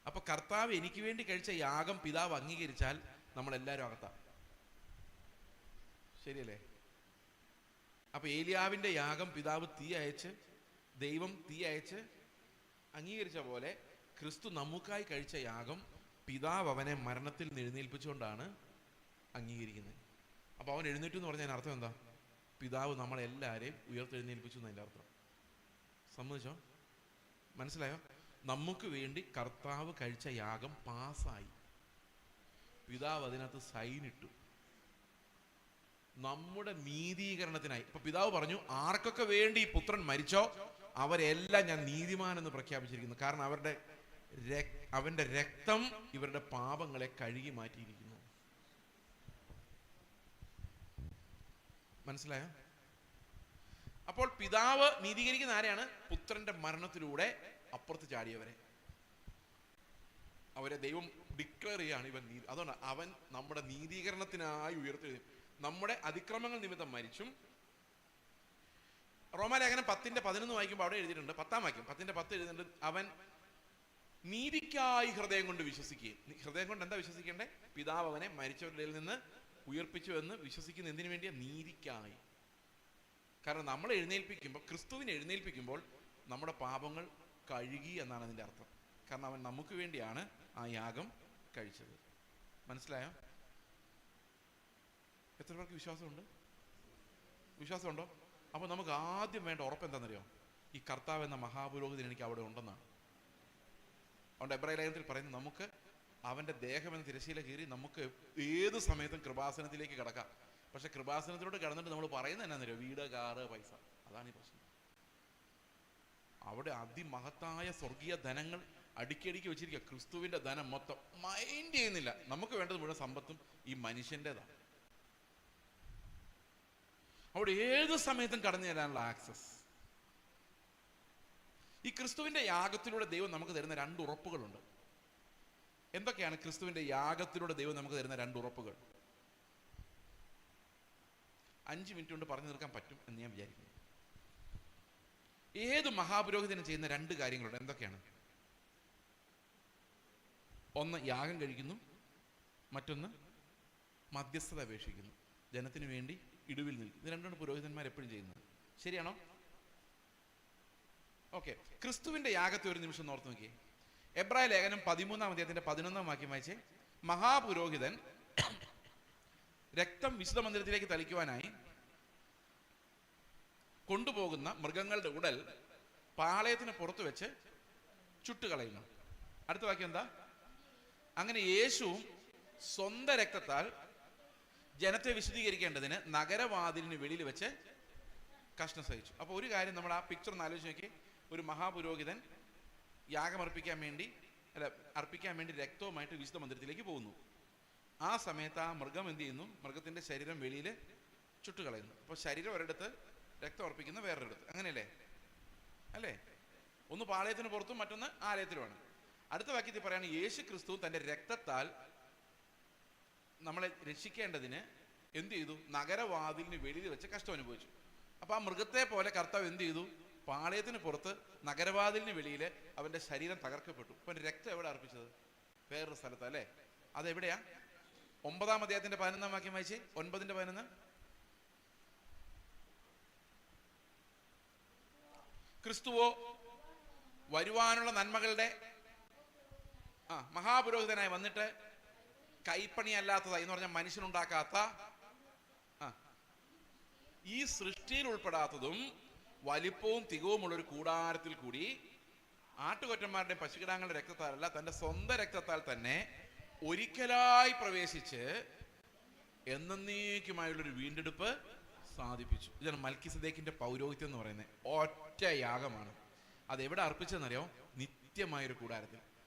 അപ്പൊ കർത്താവ് എനിക്ക് വേണ്ടി കഴിച്ച യാഗം പിതാവ് അംഗീകരിച്ചാൽ നമ്മളെല്ലാവരും അകത്താം. ശരിയല്ലേ? അപ്പൊ ഏലിയാവിന്റെ യാഗം പിതാവ് ദൈവം തീ അയച്ച് അംഗീകരിച്ച പോലെ ക്രിസ്തു നമുക്കായി കഴിച്ച യാഗം പിതാവ് അവനെ മരണത്തിൽ നിന്ന് എഴുന്നേൽപ്പിച്ചുകൊണ്ടാണ് അംഗീകരിക്കുന്നത്. അപ്പൊ അവൻ എഴുന്നേറ്റു എന്ന് പറഞ്ഞതിന് അർത്ഥം എന്താ? പിതാവ് നമ്മളെല്ലാവരെയും ഉയർത്തെഴുന്നേൽപ്പിച്ചു എന്നതിൻ്റെ അർത്ഥം. സമ്മതിച്ചോ? മനസ്സിലായോ? നമുക്ക് വേണ്ടി കർത്താവ് കഴിച്ച യാഗം പാസ്സായി. പിതാവ് അതിനകത്ത് സൈനിട്ടു, നമ്മുടെ നീതീകരണത്തിനായി. ഇപ്പൊ പിതാവ് പറഞ്ഞു, ആർക്കൊക്കെ വേണ്ടി ഈ പുത്രൻ മരിച്ചോ അവരെല്ലാം ഞാൻ നീതിമാൻ എന്ന് പ്രഖ്യാപിച്ചിരിക്കുന്നു. കാരണം അവന്റെ രക്തം ഇവരുടെ പാപങ്ങളെ കഴുകി മാറ്റിയിരിക്കുന്നു. മനസ്സിലായോ? അപ്പോൾ പിതാവ് നീതീകരിക്കുന്ന ആരെയാണ്? പുത്രന്റെ മരണത്തിലൂടെ അപ്പുറത്ത് ചാടിയവരെ. അവരെ ദൈവം ഡിക്ലെയർ ചെയ്യാണ് ഇവൻ നീതി. അതുകൊണ്ട് അവൻ നമ്മുടെ നീതീകരണത്തിനായി ഉയർത്തെഴുതി. നമ്മുടെ അതിക്രമങ്ങൾ നിമിത്തം മരിച്ചും. റോമാലേഖനം 10:11 വായിക്കുമ്പോൾ അവിടെ എഴുതിയിട്ടുണ്ട്, 10-ാം വാക്യം 10:10 എഴുതിയിട്ടുണ്ട്, അവൻ നീതിക്കായി ഹൃദയം കൊണ്ട് വിശ്വസിക്കുകയും. ഹൃദയം കൊണ്ട് എന്താ വിശ്വസിക്കേണ്ടേ? പിതാവ് അവനെ മരിച്ചവരുടെ നിന്ന് ഉയർപ്പിച്ചു എന്ന് വിശ്വസിക്കുന്ന എന്തിനു വേണ്ടിയാ? നീതിക്കായി. കാരണം നമ്മളെ എഴുന്നേൽപ്പിക്കുമ്പോൾ, ക്രിസ്തുവിനെ എഴുന്നേൽപ്പിക്കുമ്പോൾ നമ്മുടെ പാപങ്ങൾ കഴുകി എന്നാണ് അതിൻ്റെ അർത്ഥം. കാരണം അവൻ നമുക്ക് വേണ്ടിയാണ് ആ യാഗം കഴിച്ചത്. മനസ്സിലായോ? എത്ര പേർക്ക് വിശ്വാസമുണ്ട്? വിശ്വാസമുണ്ടോ? അപ്പൊ നമുക്ക് ആദ്യം വേണ്ട ഉറപ്പ് എന്താണെന്നറിയോ? ഈ കർത്താവ് എന്ന മഹാപുരോഹിതൻ എനിക്ക് അവിടെ ഉണ്ടെന്നാണ്. അതുകൊണ്ട് എബ്രായ ലേഖനത്തിൽ പറയുന്നത്, നമുക്ക് അവന്റെ ദേഹം എന്ന തിരശ്ശീല കീറി നമുക്ക് ഏത് സമയത്തും കൃപാസനത്തിലേക്ക് കിടക്കാം. പക്ഷെ കൃപാസനത്തിലോട്ട് കിടന്നിട്ട് നമ്മൾ പറയുന്നത് എന്നാന്നറിയോ? വീട്, കാറ്, പൈസ. അതാണ് ഈ പ്രശ്നം. അവിടെ അതിമഹത്തായ സ്വർഗീയ ധനങ്ങൾ അടുക്കിയടുക്കി വെച്ചിരിക്കുക. ക്രിസ്തുവിന്റെ ധനം മൊത്തം മൈൻഡ് ചെയ്യുന്നില്ല. നമുക്ക് വേണ്ടത് മുഴുവൻ സമ്പത്തും ഈ മനുഷ്യൻ്റെതാണ്. അവിടെ ഏത് സമയത്തും കടന്നു ചെല്ലാനുള്ള ആക്സസ്. ഈ ക്രിസ്തുവിന്റെ യാഗത്തിലൂടെ ദൈവം നമുക്ക് തരുന്ന 2 ഉറപ്പുകളുണ്ട്. എന്തൊക്കെയാണ് ക്രിസ്തുവിന്റെ യാഗത്തിലൂടെ ദൈവം നമുക്ക് തരുന്ന 2 ഉറപ്പുകൾ? 5 മിനിറ്റ് കൊണ്ട് പറഞ്ഞു തീർക്കാൻ പറ്റും എന്ന് ഞാൻ വിചാരിക്കുന്നു. ഏത് മഹാപുരോഹിതനും ചെയ്യുന്ന 2 കാര്യങ്ങളുണ്ട്. എന്തൊക്കെയാണ്? ഒന്ന് യാഗം കഴിക്കുന്നു, മറ്റൊന്ന് മധ്യസ്ഥത അപേക്ഷിക്കുന്നു, ജനത്തിന് വേണ്ടി ഇടിവിൽ നിൽക്കും. ഇത് 2 പുരോഹിതന്മാർ എപ്പോഴും ചെയ്യുന്നത്. ശരിയാണോ? ഓക്കെ. ക്രിസ്തുവിന്റെ യാഗത്തെ ഒരു നിമിഷം ഓർത്ത് നോക്കിയേ. എബ്രായ ലേഖനം 13-ാം അധ്യായത്തിന്റെ 11-ാം വാക്യം വായിച്ചേ. മഹാപുരോഹിതൻ രക്തം വിശുദ്ധ മന്ദിരത്തിലേക്ക് തളിക്കുവാനായി കൊണ്ടുപോകുന്ന മൃഗങ്ങളുടെ ഉടൽ പാളയത്തിന് പുറത്തു വെച്ച് ചുട്ടുകളയുന്നു. അടുത്ത വാക്യം എന്താ? അങ്ങനെ യേശുവും സ്വന്തം രക്തത്താൽ ജനത്തെ വിശദീകരിക്കേണ്ടതിന് നഗരവാതിലിന് വെളിയിൽ വെച്ച് കഷ്ണം സഹിച്ചു. അപ്പൊ ഒരു കാര്യം നമ്മൾ ആ പിക്ചർ ഒന്ന് ആലോചിച്ച് നോക്കി. ഒരു മഹാപുരോഹിതൻ യാഗമർപ്പിക്കാൻ വേണ്ടി അർപ്പിക്കാൻ വേണ്ടി രക്തവുമായിട്ട് വിശുദ്ധ മന്ദിരത്തിലേക്ക് പോകുന്നു. ആ സമയത്ത് ആ മൃഗം എന്ത് ചെയ്യുന്നു? മൃഗത്തിൻ്റെ ശരീരം വെളിയിൽ ചുട്ടുകളയുന്നു. അപ്പോൾ ശരീരം ഒരിടത്ത്, രക്തം അർപ്പിക്കുന്ന വേറൊരിടത്ത്, അങ്ങനെയല്ലേ? അല്ലേ? ഒന്ന് പാളയത്തിന് പുറത്തും മറ്റൊന്ന് ആലയത്തിലുമാണ്. അടുത്ത വാക്യത്തിൽ പറയാണ്, യേശു ക്രിസ്തു തൻ്റെ രക്തത്താൽ നമ്മളെ രക്ഷിക്കേണ്ടതിന് എന്ത് ചെയ്തു? നഗരവാതിലിന് വെളിയിൽ വെച്ച് കഷ്ടം അനുഭവിച്ചു. അപ്പോൾ ആ മൃഗത്തെ പോലെ കർത്താവ് എന്ത് ചെയ്തു? പാളയത്തിന് പുറത്ത് നഗരവാതിലിന് വെളിയിൽ അവൻ്റെ ശരീരം തകർക്കപ്പെട്ടു. അപ്പം രക്തം എവിടെ അർപ്പിച്ചത്? വേറൊരു സ്ഥലത്ത്, അല്ലേ? അതെവിടെയാ? 9-ാം അധ്യായത്തിന്റെ 11-ാം വാക്യം വായിച്ചേ. 9:11. ക്രിസ്തുവോ വരുവാനുള്ള നന്മകളുടെ മഹാപുരോഹിതനായി വന്നിട്ട് കൈപ്പണിയല്ലാത്തതായി എന്ന് പറഞ്ഞാൽ മനുഷ്യനുണ്ടാക്കാത്ത, ഈ സൃഷ്ടിയിൽ ഉൾപ്പെടാത്തതും വലിപ്പവും തികവുമുള്ളൊരു കൂടാരത്തിൽ കൂടി ആട്ടുകൊറ്റന്മാരുടെയും പശുകിടാങ്ങളുടെ രക്തത്താലല്ല, തൻ്റെ സ്വന്തം രക്തത്താൽ തന്നെ ഒരിക്കലായി പ്രവേശിച്ച് എന്നേക്കുമായുള്ളൊരു വീണ്ടെടുപ്പ് സാധിപ്പിച്ചു. ഇതാണ് മൽക്കിസദേക്കിന്റെ പൗരോഹിത്യം എന്ന് പറയുന്നത്. ഒറ്റ യാഗമാണ്. അതെവിടെ അർപ്പിച്ചതെന്നറിയോ? നിത്യമായൊരു കൂടാരത്തിൽ.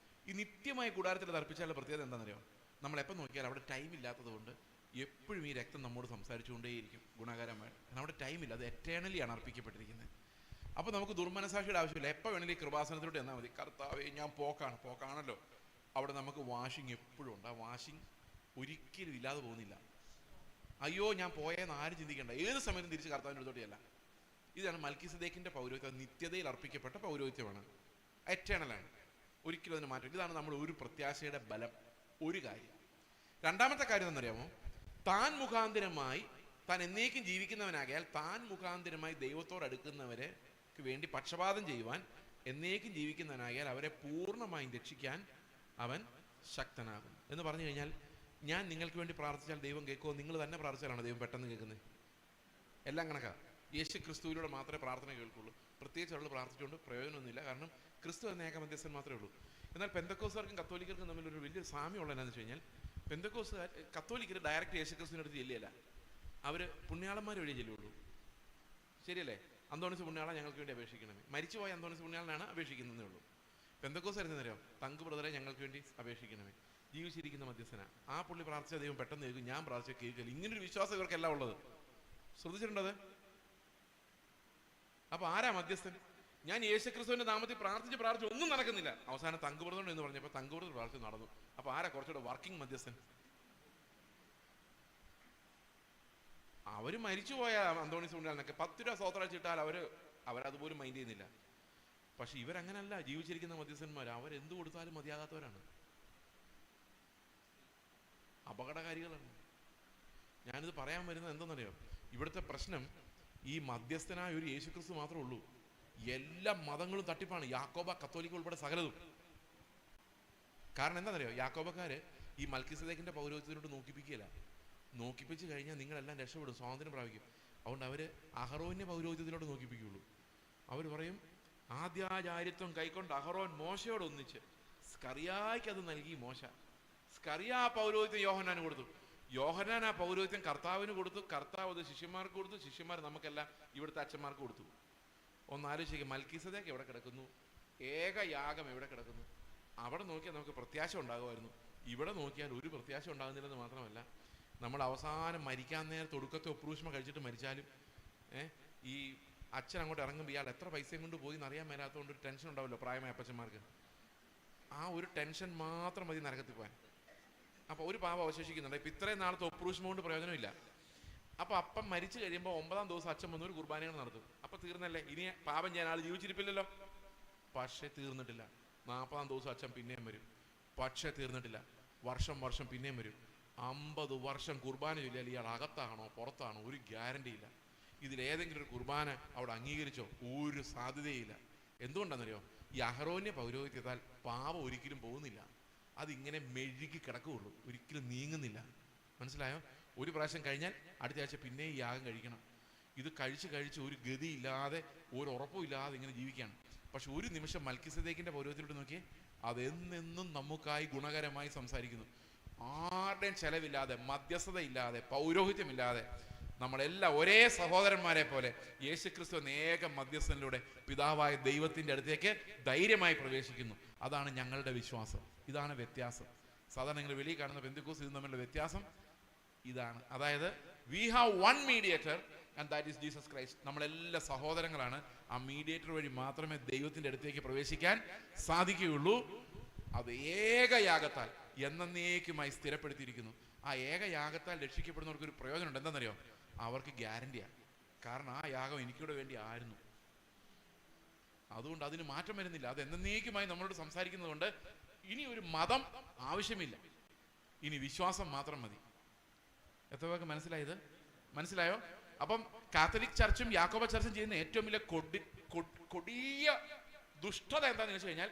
ഈ നിത്യമായ കൂടാരത്തിൽ അത് അർപ്പിച്ചാലുള്ള പ്രത്യേകത എന്താണെന്നറിയോ? നമ്മളെപ്പം നോക്കിയാൽ അവിടെ ടൈം ഇല്ലാത്തത് കൊണ്ട് എപ്പോഴും ഈ രക്തം നമ്മോട് സംസാരിച്ചുകൊണ്ടേയിരിക്കും ഗുണകരമായി. നമ്മുടെ ടൈമില്ല, അത് എറ്റേണലിയാണ് അർപ്പിക്കപ്പെട്ടിരിക്കുന്നത്. അപ്പോൾ നമുക്ക് ദുർമനസാക്ഷിയുടെ ആവശ്യമില്ല. എപ്പോൾ വേണമെങ്കിലും ഈ കൃപാസനത്തിലോട്ട് എന്നാൽ മതി. കർത്താവേ, ഞാൻ പോക്കാണല്ലോ. അവിടെ നമുക്ക് വാഷിങ് എപ്പോഴും ഉണ്ട്. ആ വാഷിങ് ഒരിക്കലും ഇല്ലാതെ പോകുന്നില്ല. അയ്യോ ഞാൻ പോയെന്ന് ആരും ചിന്തിക്കേണ്ട. ഏത് സമയത്തും തിരിച്ച് കർത്താവിൻ്റെ അടുത്തോട്ടിയല്ല. ഇതാണ് മൽക്കിസദേക്കിന്റെ പൗരോഹിത്യം. നിത്യതയിൽ അർപ്പിക്കപ്പെട്ട പൗരോഹിത്യമാണ്, എറ്റേണലാണ്, ഒരിക്കലും അതിന് മാറ്റം. ഇതാണ് നമ്മുടെ ഒരു പ്രത്യാശയുടെ ബലം. ഒരു കാര്യം. രണ്ടാമത്തെ കാര്യം എന്നറിയാമോ? താൻ മുഖാന്തരമായി, താൻ എന്നേക്കും ജീവിക്കുന്നവനാകയാൽ താൻ മുഖാന്തരമായി ദൈവത്തോട് അടുക്കുന്നവരെ വേണ്ടി പക്ഷപാതം ചെയ്യുവാൻ എന്നേക്കും ജീവിക്കുന്നവനാകയാൽ അവരെ പൂർണ്ണമായും രക്ഷിക്കാൻ അവൻ ശക്തനാകും എന്ന് പറഞ്ഞു കഴിഞ്ഞാൽ, ഞാൻ നിങ്ങൾക്ക് വേണ്ടി പ്രാർത്ഥിച്ചാൽ ദൈവം കേൾക്കുമോ? നിങ്ങൾ തന്നെ പ്രാർത്ഥിച്ചാലാണോ ദൈവം പെട്ടെന്ന് കേൾക്കുന്നത്? എല്ലാം കണക്കാ. യേശു ക്രിസ്തുവിലൂടെ മാത്രമേ പ്രാർത്ഥന കേൾക്കുള്ളൂ. പ്രത്യേകിച്ച് അവൾ പ്രാർത്ഥിച്ചുകൊണ്ട് പ്രയോജനമൊന്നുമില്ല. കാരണം ക്രിസ്തു എന്ന ഏക മധ്യസ്ഥൻ മാത്രമേ ഉള്ളൂ. എന്നാൽ പെന്തക്കോസ്തുകാർക്കും കത്തോലിക്കർക്കും തമ്മിലൊരു വലിയൊരു സാമ്യമുള്ള എന്താണെന്ന് വെച്ച് കഴിഞ്ഞാൽ, പെന്തക്കോസ്തുകാർ, കത്തോലിക്കർ ഡയറക്റ്റ് യേശു ക്രിസ്തുവിൻ്റെ അടുത്ത് ചെല്ലുകയില്ല. അവർ പുണ്യാളന്മാർ വഴി ചെല്ലുള്ളൂ. ശരിയല്ലേ? അന്തോണിസ് പുണ്യാളൻ ഞങ്ങൾക്ക് വേണ്ടി അപേക്ഷിക്കണമേ. മരിച്ചുപോയ അന്തോണിസ് പുണ്യാളനാണ് അപേക്ഷിക്കുന്നതേ ഉള്ളൂ. പെന്തക്കോസ്തുകാർ എന്നറിയാം, തങ്ക് ബ്രദറെ ഞങ്ങൾക്ക് വേണ്ടി അപേക്ഷിക്കണമേ. ജീവിച്ചിരിക്കുന്ന മധ്യസ്ഥന. ആ പുള്ളി പ്രാർത്ഥിച്ച ദൈവം പെട്ടെന്ന് കേൾക്കും, ഞാൻ പ്രാർത്ഥിച്ച കേൾക്കില്ല. ഇങ്ങനൊരു വിശ്വാസം ഇവർക്കെല്ലാം ഉള്ളത്. ശ്രദ്ധിച്ചിട്ടുണ്ടത്? അപ്പൊ ആരാ മധ്യസ്ഥൻ? ഞാൻ യേശുക്രിസ്തുവിന്റെ നാമത്തിൽ പ്രാർത്ഥിച്ച് ഒന്നും നടക്കുന്നില്ല. അവസാനം തങ്കുബ്രതം എന്ന് പറഞ്ഞപ്പോൾ തങ്കുബ്രതം പ്രാർത്ഥിച്ച് നടന്നു. അപ്പൊ ആരാ കുറച്ചുകൂടെ വർക്കിംഗ് മധ്യസ്ഥൻ? അവര് മരിച്ചുപോയ അന്തോണീസ് പുണ്യാളനൊക്കെ 10 രൂപ സ്വോത്രച്ചിട്ടാൽ അവരതുപോലും മൈൻഡ് ചെയ്യുന്നില്ല. പക്ഷെ ഇവരങ്ങനല്ല. ജീവിച്ചിരിക്കുന്ന മധ്യസ്ഥന്മാർ അവരെന്ത് കൊടുത്താലും മതിയാകാത്തവരാണ്, അപകടകാരികളാണ്. ഞാനിത് പറയാൻ വരുന്നത് എന്തെന്നറിയോ? ഇവിടുത്തെ പ്രശ്നം ഈ മധ്യസ്ഥനായ ഒരു യേശുക്രിസ്തു മാത്രമേ ഉള്ളൂ. എല്ലാ മതങ്ങളും തട്ടിപ്പാണ്. യാക്കോബ, കത്തോലിക്ക ഉൾപ്പെടെ സകലതും. കാരണം എന്താണെന്നറിയോ? യാക്കോബക്കാര് ഈ മൽക്കിസദേക്കിന്റെ പൗരോഹിത്യത്തിലോട്ട് നോക്കിപ്പിക്കുകയില്ല. നോക്കിപ്പിച്ച് കഴിഞ്ഞാൽ നിങ്ങളെല്ലാം രക്ഷപ്പെടും, സ്വാതന്ത്ര്യം പ്രാപിക്കും. അതുകൊണ്ട് അവര് അഹറോന്യ പൗരോഹിത്യത്തിലോട്ട് നോക്കിപ്പിക്കുകയുള്ളൂ. അവർ പറയും, ആദ്യാചാര്യത്വം കൈക്കൊണ്ട് അഹറോൻ മോശയോട് ഒന്നിച്ച് സ്കറിയായ്ക്ക് അത് നൽകി. മോശ സ്കറിയ ആ പൗരോഹിത്യം യോഹന്നാന് കൊടുത്തു. യോഹന്നാൻ ആ പൗരോഹിത്യം കർത്താവിന് കൊടുത്തു. കർത്താവ് അത് ശിഷ്യന്മാർക്ക് കൊടുത്തു. ശിഷ്യന്മാർ നമുക്കെല്ലാം ഇവിടുത്തെ അച്ഛന്മാർക്ക് കൊടുത്തു. ഒന്ന് ആലോചിക്കുക, മൽക്കിസദേക്ക് എവിടെ കിടക്കുന്നു? ഏകയാഗം എവിടെ കിടക്കുന്നു? അവിടെ നോക്കിയാൽ നമുക്ക് പ്രത്യാശ ഉണ്ടാകുമായിരുന്നു. ഇവിടെ നോക്കിയാൽ ഒരു പ്രത്യാശ ഉണ്ടാകുന്നില്ലെന്ന് മാത്രമല്ല, നമ്മൾ അവസാനം മരിക്കാൻ നേരത്തെ ഒടുക്കത്തെ ഒപ്രൂഷ്മ കഴിച്ചിട്ട് മരിച്ചാലും ഈ അച്ഛൻ അങ്ങോട്ട് ഇറങ്ങുമ്പോൾ ഇയാൾ എത്ര പൈസയും കൊണ്ട് പോയി എന്നറിയാൻ മേലാത്തതുകൊണ്ട് ഒരു ടെൻഷൻ ഉണ്ടാവുമല്ലോ പ്രായമായ അപ്പച്ചന്മാർക്ക്. ആ ഒരു ടെൻഷൻ മാത്രം മതി നരകത്തിൽ പോകാൻ. അപ്പോൾ ഒരു പാപം അവശേഷിക്കുന്നുണ്ട്. ഇപ്പം ഇത്രയും നാളത്തെ ഒപ്രൂഷ്മ കൊണ്ട് പ്രയോജനമില്ല. അപ്പം അപ്പം മരിച്ചു കഴിയുമ്പോൾ 9-ാം ദിവസം അച്ഛൻ വന്ന് ഒരു കുർബാനകൾ നടത്തും. അപ്പം തീർന്നല്ലേ? ഇനി പാപം ചെയ്യാൻ ആൾ ജീവിച്ചിരിപ്പില്ലല്ലോ. പക്ഷേ തീർന്നിട്ടില്ല. 40-ാം ദിവസം അച്ഛൻ പിന്നെയും വരും. പക്ഷേ തീർന്നിട്ടില്ല. വർഷം പിന്നെയും വരും. 50 വർഷം കുർബാന ചൊല്ലിയാൽ ഇയാൾ അകത്താണോ പുറത്താണോ ഒരു ഗ്യാരണ്ടി ഇല്ല. ഇതിലേതെങ്കിലും ഒരു കുർബാന അവിടെ അംഗീകരിച്ചോ? ഒരു സാധ്യതയില്ല. എന്തുകൊണ്ടാണെന്നറിയോ? ഈ അഹറോന്യ പൗരോഹിത്യത്താൽ പാപം ഒരിക്കലും പോകുന്നില്ല. അതിങ്ങനെ മെഴുകി കിടക്കുകയുള്ളൂ, ഒരിക്കലും നീങ്ങുന്നില്ല. മനസ്സിലായോ? ഒരു പ്രാവശ്യം കഴിഞ്ഞാൽ അടുത്ത ആഴ്ച പിന്നെ ഈ യാഗം കഴിക്കണം. ഇത് കഴിച്ച് ഒരു ഗതിയില്ലാതെ ഒരു ഉറപ്പും ഇല്ലാതെ ഇങ്ങനെ ജീവിക്കുകയാണ്. പക്ഷെ ഒരു നിമിഷം മൽക്കിസദേക്കിന്റെ പൗരോഹിത്യത്തിലോട്ട് നോക്കിയേ, അതെന്നെന്നും നമുക്കായി ഗുണകരമായി സംസാരിക്കുന്നു. ആരുടെയും ചെലവില്ലാതെ, മധ്യസ്ഥതയില്ലാതെ, പൗരോഹിത്യമില്ലാതെ നമ്മളെല്ലാം ഒരേ സഹോദരന്മാരെ പോലെ യേശുക്രിസ്തു എന്ന ഏക മധ്യസ്ഥനിലൂടെ പിതാവായ ദൈവത്തിൻ്റെ അടുത്തേക്ക് ധൈര്യമായി പ്രവേശിക്കുന്നു. അതാണ് ഞങ്ങളുടെ വിശ്വാസം. ഇതാണ് വ്യത്യാസം. സാധാരണ നിങ്ങൾ വെളിയിൽ കാണുന്ന പെന്തക്കോസ്ത് ഇതും തമ്മിലുള്ള വ്യത്യാസം ഇതാണ്. അതായത് we have one mediator and that is Jesus Christ. നമ്മളെല്ലാം സഹോദരങ്ങളാണ്. ആ മീഡിയേറ്റർ വഴി മാത്രമേ ദൈവത്തിൻ്റെ അടുത്തേക്ക് പ്രവേശിക്കാൻ സാധിക്കുകയുള്ളൂ. അത് ഏകയാഗത്താൽ എന്നേക്കുമായി സ്ഥിരപ്പെടുത്തിയിരിക്കുന്നു. ആ ഏകയാഗത്താൽ രക്ഷിക്കപ്പെടുന്നവർക്ക് ഒരു പ്രയോജനമുണ്ട്. എന്താണെന്നറിയോ? അവർക്ക് ഗ്യാരണ്ടിയാണ്. കാരണം ആ യാഗം എനിക്കൂടെ വേണ്ടി ആയിരുന്നു. അതുകൊണ്ട് അതിന് മാറ്റം വരുന്നില്ല. അത് എന്നേക്കുമായി നമ്മളോട് സംസാരിക്കുന്നത് കൊണ്ട് ഇനി ഒരു മതം ആവശ്യമില്ല. ഇനി വിശ്വാസം മാത്രം മതി. എത്ര പേർക്ക് മനസ്സിലായത്? മനസ്സിലായോ? അപ്പം കാത്തലിക് ചർച്ചും യാക്കോബ ചർച്ചും ചെയ്യുന്ന ഏറ്റവും വലിയ കൊടിയ ദുഷ്ടത എന്താണെന്ന് വെച്ച് കഴിഞ്ഞാൽ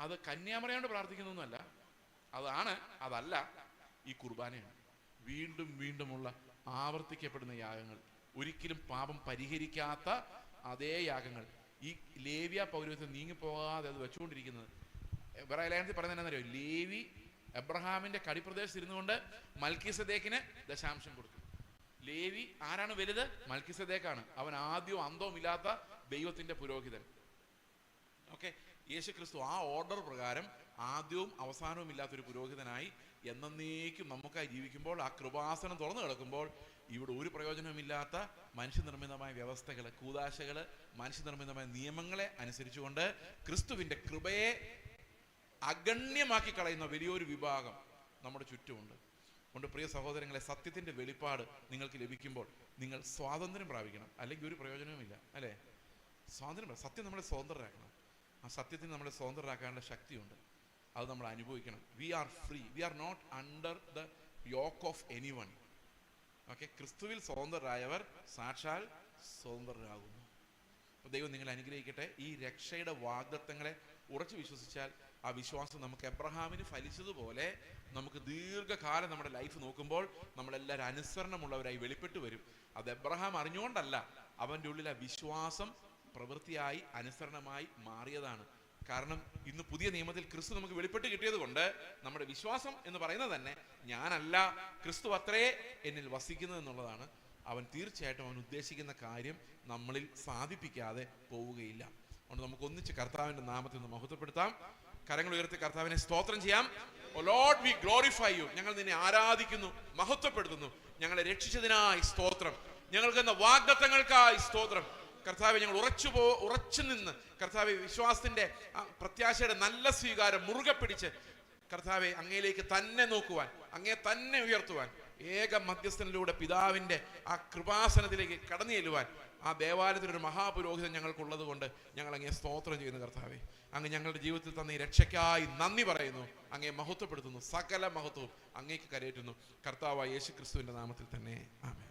അത് കന്യാമറിയോട് പ്രാർത്ഥിക്കുന്നൊന്നുമല്ല. അതല്ല ഈ കുർബാനയാണ്. വീണ്ടും വീണ്ടുമുള്ള ആവർത്തിക്കപ്പെടുന്ന യാഗങ്ങൾ, ഒരിക്കലും പാപം പരിഹരിക്കാത്ത അതേ യാഗങ്ങൾ, ഈ ലേവ്യ പൗരോഹിത്യം നീങ്ങിപ്പോകാതെ അത് വെച്ചുകൊണ്ടിരിക്കുന്നത്. ഇബ്രാഹിം പറയുന്നത് എന്താണെന്നറിയോ? ലേവി എബ്രഹാമിന്റെ കടിപ്രദേശത്ത് ഇരുന്നുകൊണ്ട് മൽക്കീസദേക്കിന് ദശാംശം കൊടുത്തു. ലേവി ആരാണ് വലുത്? മൽക്കീസദേക്കാണ്. അവൻ ആദ്യവും അന്തവും ഇല്ലാത്ത ദൈവത്തിന്റെ പുരോഹിതൻ. ഓക്കെ, യേശുക്രിസ്തു ആ ഓർഡർ പ്രകാരം ആദ്യവും അവസാനവും ഇല്ലാത്തൊരു പുരോഹിതനായി എന്നേക്കും നമുക്കായി ജീവിക്കുമ്പോൾ, ആ കൃപാസനം തുറന്നു കിടക്കുമ്പോൾ ഇവിടെ ഒരു പ്രയോജനവുമില്ലാത്ത മനുഷ്യനിർമ്മിതമായ വ്യവസ്ഥകൾ, കൂദാശകൾ, മനുഷ്യനിർമ്മിതമായ നിയമങ്ങളെ അനുസരിച്ചുകൊണ്ട് ക്രിസ്തുവിന്റെ കൃപയെ അഗണ്യമാക്കി കളയുന്ന വലിയൊരു വിഭാഗം നമ്മുടെ ചുറ്റുമുണ്ട്. അതുകൊണ്ട് പ്രിയ സഹോദരങ്ങളെ, സത്യത്തിന്റെ വെളിപ്പാട് നിങ്ങൾക്ക് ലഭിക്കുമ്പോൾ നിങ്ങൾ സ്വാതന്ത്ര്യം പ്രാപിക്കണം. അല്ലെങ്കിൽ ഒരു പ്രയോജനവുമില്ല, അല്ലേ? സ്വാതന്ത്ര്യം, സത്യം നമ്മളെ സ്വതന്ത്രരാക്കണം. ആ സത്യത്തിന് നമ്മളെ സ്വതന്ത്രരാക്കാനുള്ള ശക്തിയുണ്ട്. അത് നമ്മൾ അനുഭവിക്കണം. We are free, we are not under the yoke of anyone. Okay, ക്രിസ്തുവിൽ സ്വതന്ത്രരായവർ സാക്ഷാൽ സ്വതന്ത്രരാകുന്നു. അപ്പോൾ ദൈവം നിങ്ങളെ അനുഗ്രഹിക്കട്ടെ. ഈ രക്ഷയുടെ വാഗ്ദത്തങ്ങളെ ഉറച്ചു വിശ്വസിച്ചാൽ ആ വിശ്വാസം നമുക്ക് എബ്രഹാമിന് ഫലിച്ചതുപോലെ നമുക്ക് ദീർഘകാലം നമ്മുടെ ലൈഫ് നോക്കുമ്പോൾ നമ്മളെല്ലാവരും അനുസരണമുള്ളവരായി വെളിപ്പെട്ടു വരും. അത് എബ്രഹാം അറിഞ്ഞുകൊണ്ടല്ല, അവൻ്റെ ഉള്ളിൽ ആ വിശ്വാസം പ്രവൃത്തിയായി അനുസരണമായി മാറിയതാണ്. കാരണം ഇന്ന് പുതിയ നിയമത്തിൽ ക്രിസ്തു നമുക്ക് വെളിപ്പെട്ട് കിട്ടിയത് കൊണ്ട് നമ്മുടെ വിശ്വാസം എന്ന് പറയുന്നത് തന്നെ ഞാനല്ല, ക്രിസ്തു അത്രേ എന്നിൽ വസിക്കുന്നത് എന്നുള്ളതാണ്. അവൻ തീർച്ചയായിട്ടും അവൻ ഉദ്ദേശിക്കുന്ന കാര്യം നമ്മളിൽ സാധിപ്പിക്കാതെ പോവുകയില്ല. അതുകൊണ്ട് നമുക്ക് ഒന്നിച്ച് കർത്താവിന്റെ നാമത്തിൽ നിന്ന് മഹത്വപ്പെടുത്താം. കരങ്ങൾ ഉയർത്തി കർത്താവിനെ സ്തോത്രം ചെയ്യാം. ഓ ലോർഡ്, വി ഗ്ലോറിഫൈ യു. ഞങ്ങൾ നിന്നെ ആരാധിക്കുന്നു, മഹത്വപ്പെടുത്തുന്നു. ഞങ്ങളെ രക്ഷിച്ചതിനായി സ്തോത്രം. ഞങ്ങൾക്ക് എന്ന വാഗ്ദത്തങ്ങൾക്കായി സ്തോത്രം. കർത്താവെ, ഞങ്ങൾ ഉറച്ചു നിന്ന് കർത്താവെ വിശ്വാസത്തിന്റെ പ്രത്യാശയുടെ നല്ല സ്വീകാരം മുറുകെ പിടിച്ച് കർത്താവെ അങ്ങയിലേക്ക് തന്നെ നോക്കുവാൻ, അങ്ങയെ തന്നെ ഉയർത്തുവാൻ, ഏക മധ്യസ്ഥനിലൂടെ പിതാവിന്റെ ആ കൃപാസനത്തിലേക്ക് കടന്നു ചെല്ലുവാൻ ആ ദേവാലയത്തിലൊരു മഹാപുരോഹിതൻ ഞങ്ങൾക്കുള്ളത് കൊണ്ട് ഞങ്ങൾ അങ്ങയെ സ്തോത്രം ചെയ്യുന്നു. കർത്താവെ, അങ്ങ് ഞങ്ങളുടെ ജീവിതത്തിൽ തന്ന ഈ രക്ഷയ്ക്കായി നന്ദി പറയുന്നു. അങ്ങയെ മഹത്വപ്പെടുത്തുന്നു. സകല മഹത്വവും അങ്ങേക്ക് കരയേറ്റുന്നു. കർത്താവായ യേശുക്രിസ്തുവിന്റെ നാമത്തിൽ തന്നെ ആമേൻ.